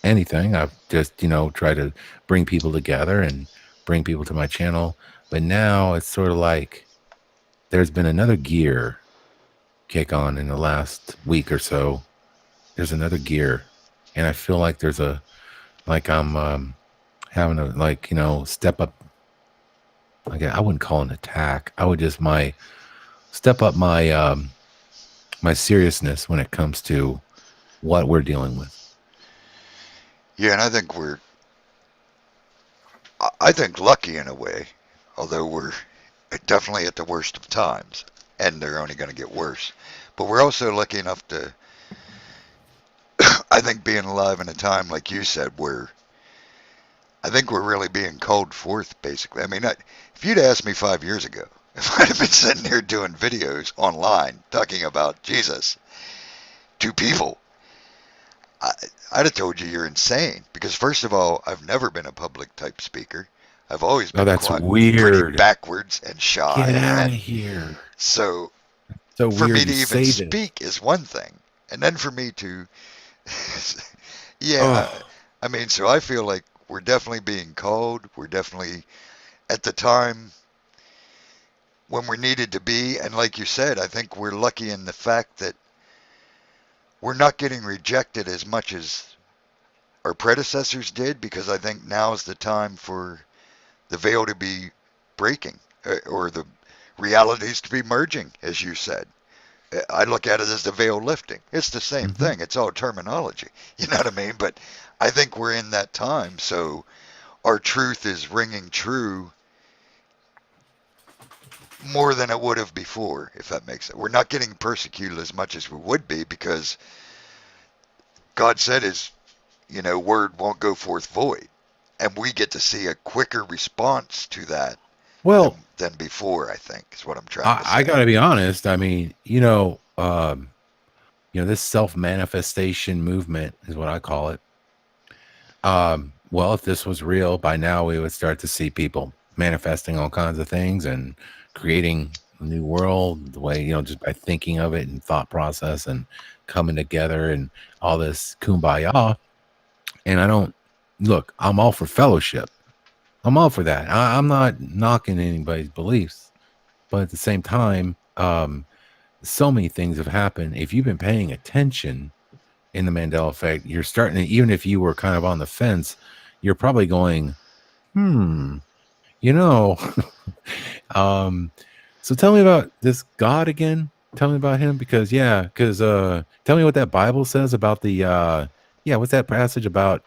anything. I've just, tried to bring people together and bring people to my channel. But now it's sort of like there's been another gear kick on in the last week or so. There's another gear. And I feel like like I'm having to, like, step up. Like, I wouldn't call it an attack. I would just step up my seriousness when it comes to what we're dealing with. Yeah, and I think lucky in a way, although we're definitely at the worst of times, and they're only going to get worse. But we're also lucky enough to, I think, being alive in a time like you said, where I think we're really being called forth. Basically, I mean, if you'd asked me 5 years ago, if I'd have been sitting there doing videos online talking about Jesus to people, I, I'd have told you you're insane. Because first of all, I've never been a public type speaker. I've always Oh, been that's quite pretty weird. backwards and Get shy, out of and here. so So for me weird to you even say this. speak is one thing, and then for me to, yeah, Oh, I mean, so I feel like we're definitely being called. We're definitely at the time when we're needed to be, and like you said, I think we're lucky in the fact that we're not getting rejected as much as our predecessors did, because I think now is the time for the veil to be breaking, or the realities to be merging, as you said. I look at it as the veil lifting. It's the same hmm. thing. It's all terminology. You know what I mean? But I think we're in that time. So our truth is ringing true more than it would have before, if that makes sense. We're not getting persecuted as much as we would be, because God said his, word won't go forth void. And we get to see a quicker response to that than Well, than before, I think, is what I'm trying I, to I say. got to be honest. I mean, this self manifestation movement is what I call it. Well, if this was real, by now we would start to see people manifesting all kinds of things and creating a new world the way, just by thinking of it and thought process and coming together and all this kumbaya. And I don't look, I'm all for fellowship. I'm all for that. I'm not knocking anybody's beliefs, but at the same time, so many things have happened. If you've been paying attention in the Mandela effect, you're starting to, even if you were kind of on the fence, you're probably going, hmm, you know, um, so tell me about this God again. Tell me about him because tell me what that Bible says about what's that passage about?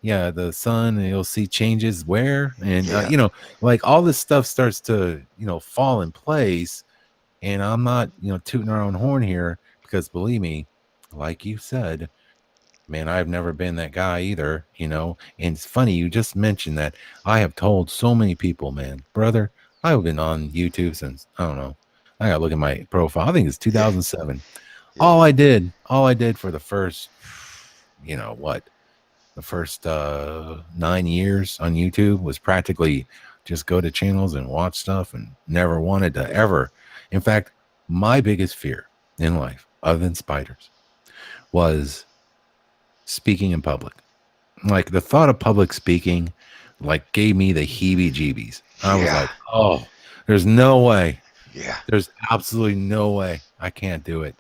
Yeah, the sun, and you'll see changes where, and Yeah. like all this stuff starts to, fall in place. And I'm not, tooting our own horn here because believe me, like you said, man, I've never been that guy either, And it's funny, you just mentioned that. I have told so many people, man, brother, I've been on YouTube since, I don't know. I gotta look at my profile. I think it's Yeah. 2007. Yeah. All I did for the first, what, the first 9 years on YouTube was practically just go to channels and watch stuff and never wanted to ever. In fact, my biggest fear in life, other than spiders, was speaking in public. Like the thought of public speaking, like gave me the heebie jeebies. I was Yeah. like, oh, there's no way. Yeah. There's absolutely no way I can't do it.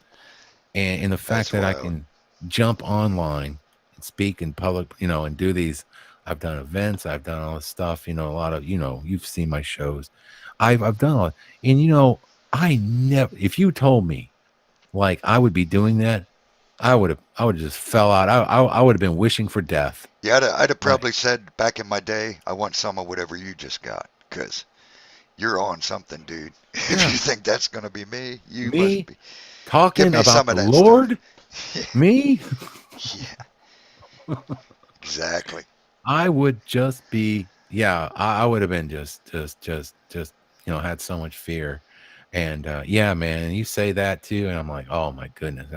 And the fact That's that I wild. can jump online and speak in public, and do these. I've done events, I've done all this stuff, a lot of, you've seen my shows. I've done all, and I never, if you told me like I would be doing that, I would have just fell out. I would have been wishing for death. Yeah, I'd have Like, probably said back in my day, I want some of whatever you just got, because you're on something, dude. If yeah, you think that's going to be me, you must me be. Give talking me about some the of that stuff. Lord, me, Yeah, exactly. I would just be. Yeah, I would have been just had so much fear, and yeah, man, you say that too, and I'm like, oh my goodness,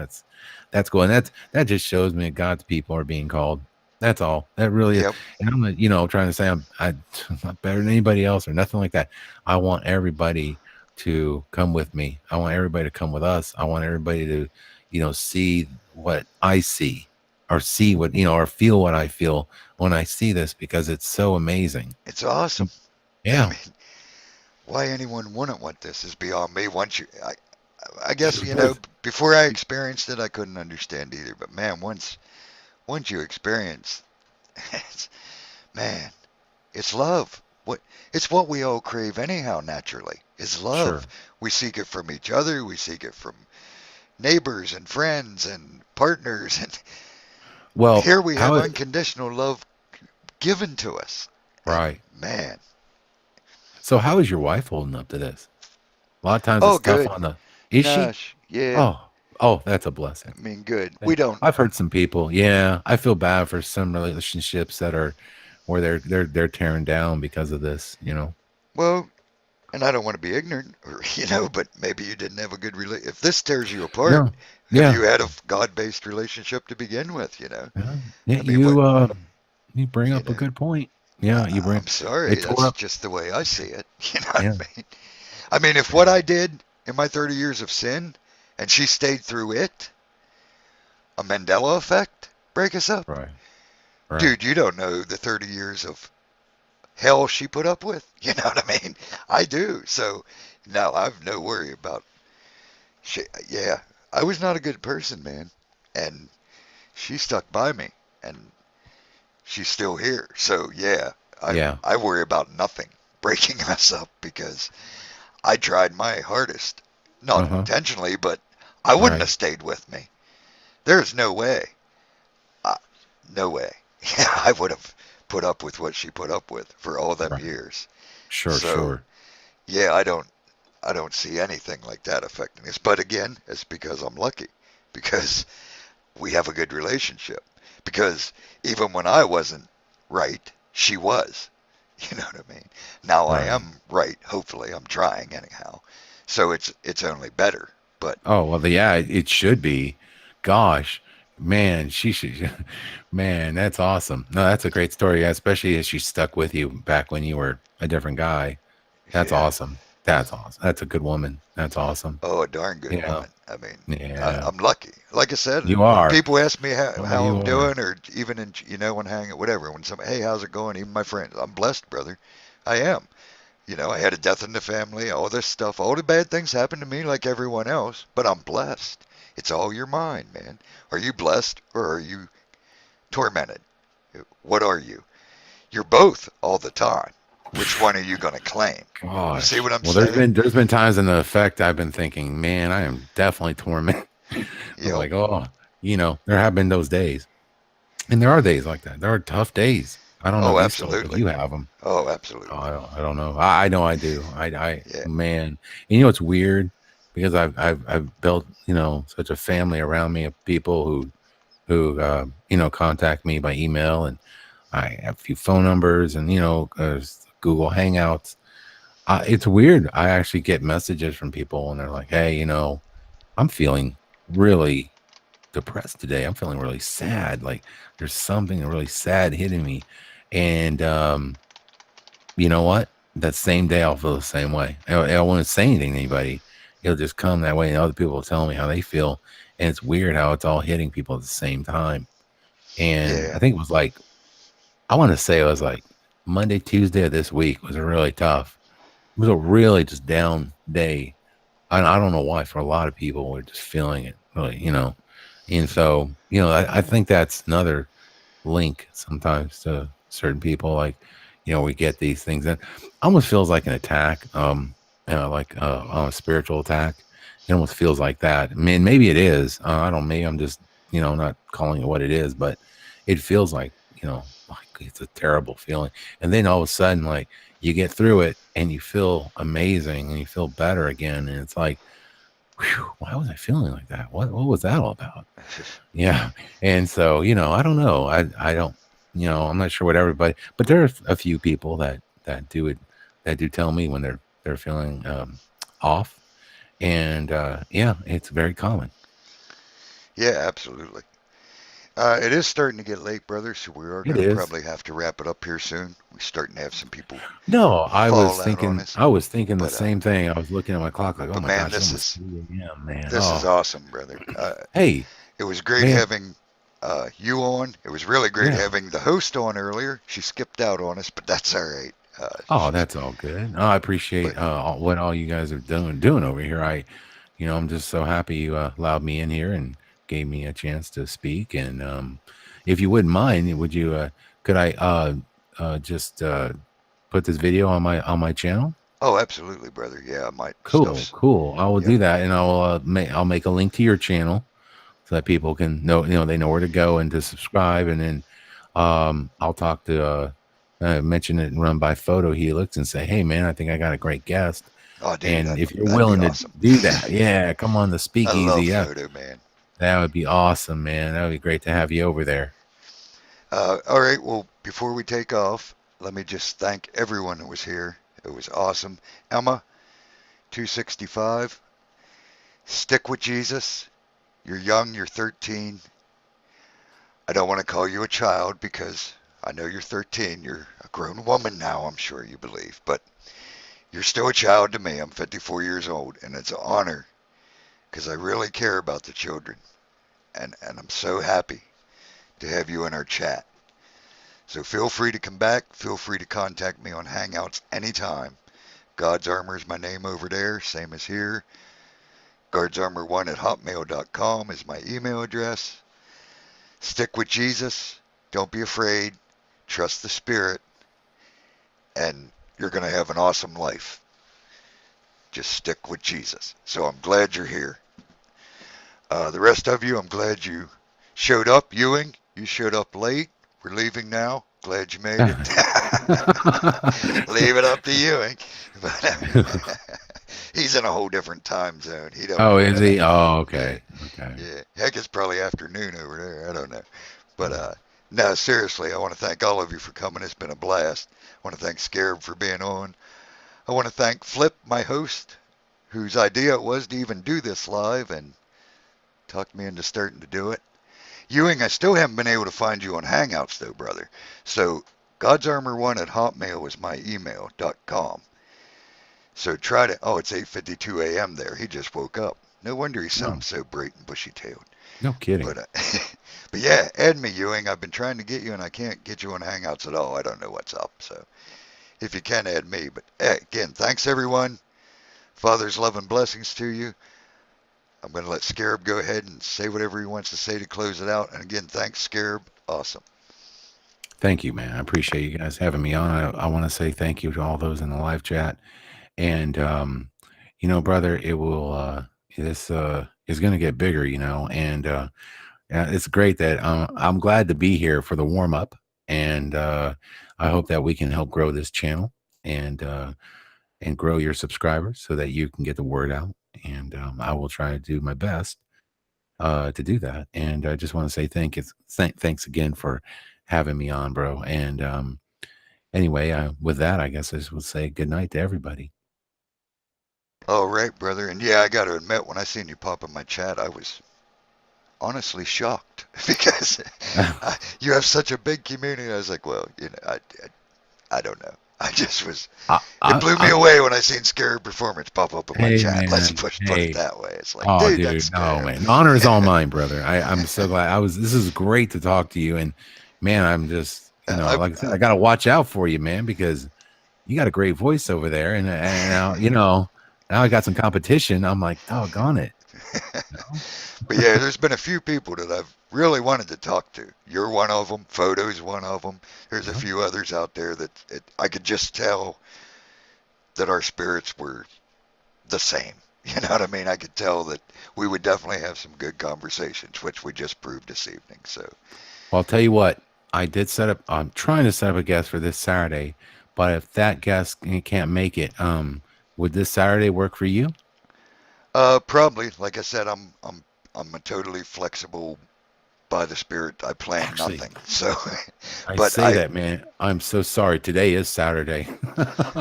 that's cool, and that just shows me that God's people are being called. That's all. That really is, Yep. and I'm not, trying to say I'm not better than anybody else or nothing like that. I want everybody to come with me. I want everybody to come with us. I want everybody to, see what I see, or see what or feel what I feel when I see this, because it's so amazing. It's awesome. I Yeah. mean, why anyone wouldn't want this is beyond me. I guess Both. before I experienced it, I couldn't understand either. But man, once you experience, it's, man, it's love. It's what we all crave anyhow naturally. Is love. Sure. We seek it from each other. We seek it from neighbors and friends and partners. And Well, here we have how it unconditional love given to us. And right. man, So how is your wife holding up to this? A lot of times oh, it's tough good. on the is she? Nosh, yeah. Oh, oh, that's a blessing. I mean, good. Yeah. We don't. I've heard some people. Yeah, I feel bad for some relationships that are where they're tearing down because of this. Well, and I don't want to be ignorant, or but maybe you didn't have a good If this tears you apart, No. have Yeah. you had a God-based relationship to begin with? Yeah. Yeah, I mean, what? you bring You up a know, good point. Yeah, you bring I'm sorry. it tore That's up. just the way I see it. You know what Yeah. I mean? I mean, if what I did in my 30 years of sin, and she stayed through it, a Mandela effect, break us up, Right. Right. dude. You don't know the 30 years of hell she put up with. You know what I mean? I do. So no, I've no worry about. Yeah, I was not a good person, man, and she stuck by me, and she's still here. So yeah, I Yeah. I worry about nothing breaking us up because I tried my hardest, not Uh-huh. intentionally, but I wouldn't Right. have stayed with me. There's no way. Uh, no way. Yeah, I would have put up with what she put up with for all them Right. years. Sure, So sure. yeah, I don't see anything like that affecting us. But again, it's because I'm lucky, because we have a good relationship. Because even when I wasn't right, she was. You know what I mean? Now I Right. am right. Hopefully, I'm trying anyhow. So it's only better. But Oh, well, yeah, it should be. Gosh, man, she should. Man, that's awesome. No, that's a great story, especially as she stuck with you back when you were a different guy. That's yeah, awesome. That's awesome. That's a good woman. That's awesome. oh, a darn good Yeah. woman. I mean, Yeah. I'm lucky. Like I said, You when are. people ask me how, Oh, how you I'm are. doing, or even in when hanging, whatever, when somebody, hey, how's it going? Even my friends, I'm blessed, brother. I am. I had a death in the family, all this stuff, all the bad things happen to me like everyone else, but I'm blessed. It's all your mind, man. Are you blessed or are you tormented? What are you? You're both all the time. Which one are you going to claim? You see Gosh. what I'm Well, there's saying? been there's been times in the effect I've been thinking, man, I am definitely tormented. I'm Yep. like, oh, there have been those days. And there are days like that. There are tough days. I don't know Oh, if you still if absolutely. you have them. Oh, Oh, absolutely. I don't know. I know I do. Yeah. Man, and it's weird because I've built such a family around me of people who contact me by email, and I have a few phone numbers, and Google Hangouts. It's weird. I actually get messages from people, and they're like, "Hey, I'm feeling really depressed today. I'm feeling really sad. Like there's something really sad hitting me," and you know what? That same day, I'll feel the same way. I won't say anything to anybody. It'll just come that way, and other people will tell me how they feel. And it's weird how it's all hitting people at the same time. And I Yeah. think it was like, I want to say it was like Monday, Tuesday of this week was really tough. It was a really just down day. I don't know why. For a lot of people, we're just feeling it really. And so, I think that's another link sometimes to certain people. Like, we get these things that almost feels like an attack, like on a spiritual attack. It almost feels like that. I mean, maybe it is. I don't. Maybe I'm just not calling it what it is, but it feels like it's a terrible feeling. And then all of a sudden, like you get through it and you feel amazing and you feel better again. And it's like, whew, why was I feeling like that? What was that all about? Yeah. And so, I don't know. I don't. I'm not sure what everybody, but there are a few people that do it, that do tell me when they're feeling off, and yeah, it's very common. Yeah, absolutely. It is starting to get late, brother, so we are It going to is. probably have to wrap it up here soon. We're starting to have some people No, fall out on us. I was thinking the But same thing. I was looking at my clock like, oh but my man, gosh, it's almost 3 a.m., man. this is Oh, awesome, brother. hey, It was great man, having you on. It was really great yeah. having the host on earlier. She skipped out on us, but that's all right. Oh, that's all good. Oh, I appreciate But what all you guys are doing over here. I'm just so happy you allowed me in here and gave me a chance to speak. And if you wouldn't mind, would you could I just put this video on my channel? oh, absolutely, brother. Yeah, my Cool, stuff's. cool. I will Yep. do that, and I'll make a link to your channel so that people can know, they know where to go and to subscribe. And then I'll talk to mention it and run by Photo Helix and say, hey man, I think I got a great guest. Oh, dude, And if you're that'd be willing to awesome. do that, yeah, come on the I love speakeasy. Yeah, photo, man. that would be awesome, man. That would be great to have you over there. All right. Well, before we take off, let me just thank everyone that was here. It was awesome. Emma, 265. Stick with Jesus. You're young. You're 13. I don't want to call you a child because I know you're 13. You're a grown woman now, I'm sure you believe. But you're still a child to me. I'm 54 years old, and it's an honor because I really care about the children. And I'm so happy to have you in our chat. So feel free to come back. Feel free to contact me on Hangouts anytime. God's Armor is my name over there, same as here. GuardsArmor1 at hotmail.com is my email address. Stick with Jesus. Don't be afraid. Trust the Spirit. And you're going to have an awesome life. Just stick with Jesus. So I'm glad you're here. The rest of you, I'm glad you showed up. Ewing, you showed up late. We're leaving now. Glad you made it. Leave it up to Ewing. But he's in a whole different time zone. He don't Oh, know is that. he? Oh, Yeah, okay, okay. yeah. Heck, it's probably afternoon over there. I don't know. But Oh, no, seriously, I want to thank all of you for coming. It's been a blast. I want to thank Scarab for being on. I want to thank Flip, my host, whose idea it was to even do this live and talked me into starting to do it. Ewing, I still haven't been able to find you on Hangouts though, brother. So godsarmor1 at hotmail is my email.com. So try to, oh, it's 8:52 a.m. there. He just woke up. No wonder he no, sounds so bright and bushy-tailed. no kidding. But but yeah, add me, Ewing. I've been trying to get you, and I can't get you on Hangouts at all. I don't know what's up. So if you can, add me. But again, thanks everyone. Father's love and blessings to you. I'm going to let Scarab go ahead and say whatever he wants to say to close it out. And again, thanks, Scarab. Awesome. Thank you, man. I appreciate you guys having me on. I want to say thank you to all those in the live chat. And brother, it will this is going to get bigger, and yeah, it's great that I'm glad to be here for the warm up, and I hope that we can help grow this channel and grow your subscribers so that you can get the word out. And I will try to do my best to do that. And I just want to say thanks again for having me on, bro. And anyway, with that, I guess I just will say good night to everybody. All right, brother. And yeah, I got to admit, when I seen you pop in my chat, I was honestly shocked because you have such a big community. I was like, well, I don't know. I just was. I, It I, blew me I, away when I seen Scarabperformance pop up in my hey chat. Let's man, put it hey. that way. It's like, Oh, dude, that's dude, no, Scarab. man. The honor is all mine, brother. I'm so glad. This is great to talk to you. And man, I'm just, I, like I said, I got to watch out for you, man, because you got a great voice over there. And now, now I got some competition. I'm like, doggone it. You know? but yeah, there's been a few people that I've really wanted to talk to. You're one of them. Photo's one of them. There's a Yeah. few others out there that I could just tell that our spirits were the same. You know what I mean? I could tell that we would definitely have some good conversations, which we just proved this evening. So, Well, I'll tell you what, I'm trying to set up a guest for this Saturday, but if that guest can't make it, would this Saturday work for you? probably, like I said, I'm a totally flexible by the Spirit, I plan Actually, nothing. So, I but say that, man. I'm so sorry. Today is Saturday.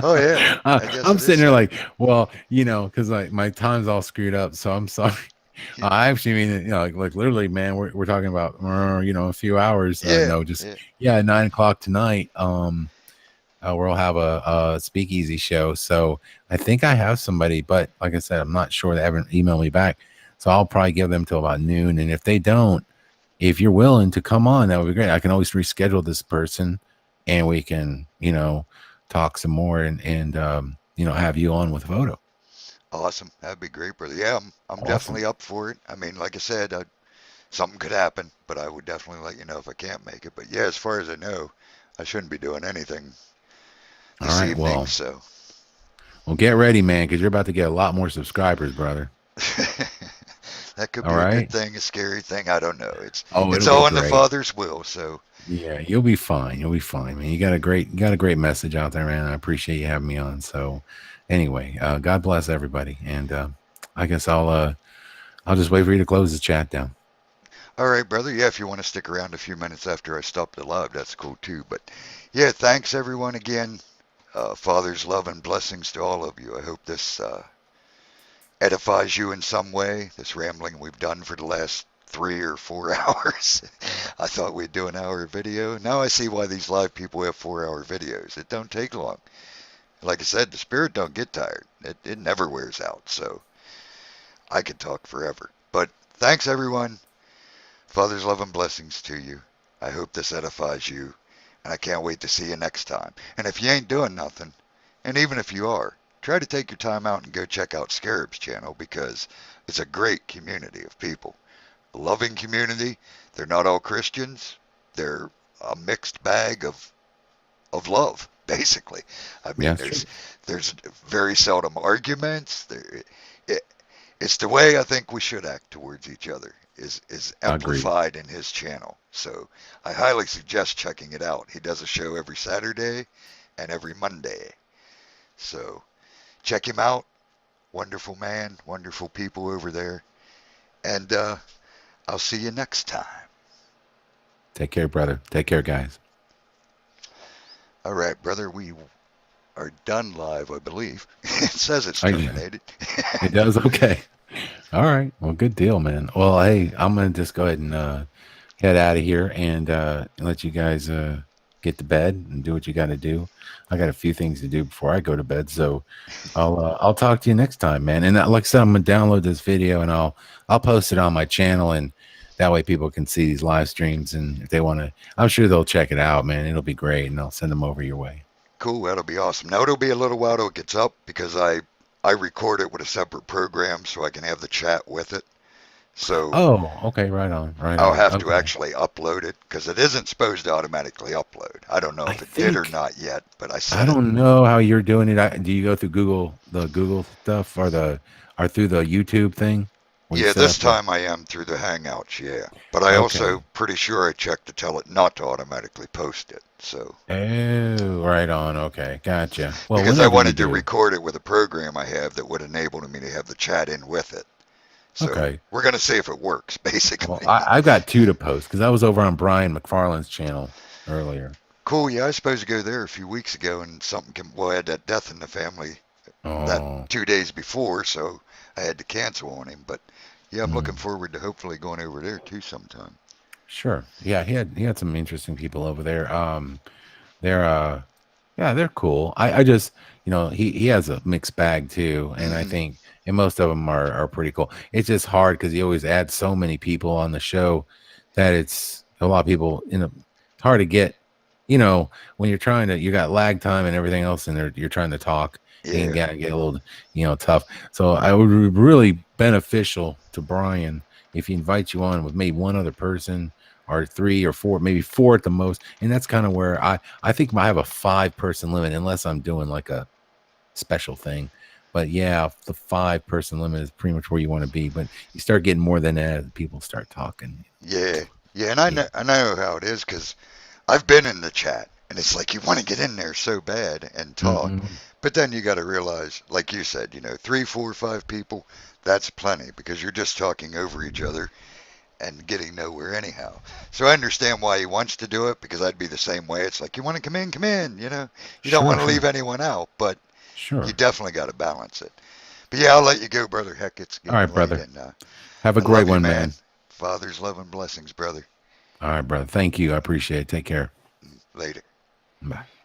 oh yeah, I guess I'm it is sitting there like, Saturday. well, because like my time's all screwed up. So I'm sorry. I actually mean, like literally, man. We're talking about, a few hours. Yeah, No, just yeah. yeah, 9 o'clock tonight. We'll have a speakeasy show. So I think I have somebody, but like I said, I'm not sure. They haven't emailed me back. So I'll probably give them till about noon. And if they don't, if you're willing to come on, that would be great. I can always reschedule this person and we can, talk some more and have you on with a photo. Awesome. That'd be great, brother. Yeah, I'm Awesome. definitely up for it. I mean, like I said, something could happen, but I would definitely let you know if I can't make it. But yeah, as far as I know, I shouldn't be doing anything All this right. evening, Well, so get ready, man, because you're about to get a lot more subscribers, brother. that could All be a good right. thing, a scary thing. I don't know. Oh, It's it'll be all in the great. Father's will. So Yeah, you'll be fine. You'll be fine, man. You got a great message out there, man. I appreciate you having me on. So anyway, God bless everybody. And I guess I'll just wait for you to close the chat down. all right, brother. Yeah, if you want to stick around a few minutes after I stop the live, that's cool too. But yeah, thanks everyone again. Father's love and blessings to all of you. I hope this edifies you in some way. This rambling we've done for the last 3 or 4 hours. I thought we'd do an hour video. Now I see why these live people have 4 hour videos. It don't take long. Like I said, the spirit don't get tired. It never wears out. So I could talk forever. But thanks everyone. Father's love and blessings to you. I hope this edifies you. And I can't wait to see you next time. And if you ain't doing nothing, and even if you are, try to take your time out and go check out Scarab's channel because it's a great community of people. A loving community. They're not all Christians. They're a mixed bag of love, basically. I Yeah, mean, that's true. there's very seldom arguments. It, it's the way I think we should act towards each other is Agreed. amplified in his channel. So I highly suggest checking it out. He does a show every Saturday and every Monday. So check him out. Wonderful man, wonderful people over there. And I'll see you next time. Take care, brother. Take care, guys. All right, brother, we are done live, I believe. It says it's I, terminated. it does. Okay. All right. Well, good deal, man. Well, hey, I'm gonna just go ahead and head out of here and let you guys get to bed and do what you got to do. I got a few things to do before I go to bed, so I'll talk to you next time, man. And like I said, I'm gonna download this video and I'll post it on my channel, and that way people can see these live streams. And if they want to, I'm sure they'll check it out, man. It'll be great, and I'll send them over your way. Cool, that'll be awesome. Now it'll be a little while till it gets up because I record it with a separate program so I can have the chat with it. So Oh, okay, right on, right I'll on. have to Okay, actually upload it because it isn't supposed to automatically upload. I don't know I if it did or think. not yet, but I I set it. don't know how you're doing it. Do you go through the Google stuff or through the YouTube thing where you Yeah, set this up the? time I am through the Hangouts, yeah. But I also Okay. pretty sure I checked to tell it not to automatically post it. So Oh, right on. Okay, gotcha. Well, because I whenever you wanted to do. record it with a program I have that would enable me to have the chat in with it. So Okay. we're gonna see if it works, Well, basically. I've got two to post because I was over on Brian McFarland's channel earlier. Cool. Yeah, I was supposed to go there a few weeks ago, and something came. Well, I had that death in the family that Oh, 2 days before, so I had to cancel on him. But yeah, I'm looking mm, forward to hopefully going over there too sometime. sure. Yeah, he had some interesting people over there. They're Yeah, they're cool. I just, he has a mixed bag too, and I Hmm. think and most of them are pretty cool. It's just hard because he always adds so many people on the show that it's a lot of people. It's hard to get. When you're trying to, you got lag time and everything else, and you're trying to talk. It can Yeah. get a little, tough. So I would be really beneficial to Brian if he invites you on with maybe one other person or three or four, maybe four at the most. And that's kind of where I think I have a 5-person limit unless I'm doing like a special thing. But yeah, the 5-person limit is pretty much where you want to be. But you start getting more than that, people start talking. Yeah. Yeah, and Yeah. I know how it is because I've been in the chat, and it's like you want to get in there so bad and talk, Hmm. but then you got to realize, like you said, three, four, five people, that's plenty because you're just talking over each other. and getting nowhere anyhow. So I understand why he wants to do it because I'd be the same way. It's like you want to come in, come in. You know, you don't Sure, want to leave sure, anyone out, but you sure. definitely got to balance it. But yeah, I'll let you go, brother. Heck, it's All getting right, late, brother. and Have a I great love you, one, man. man. Father's love and blessings, brother. All right, brother. Thank you. I appreciate it. Take care. Later. Bye.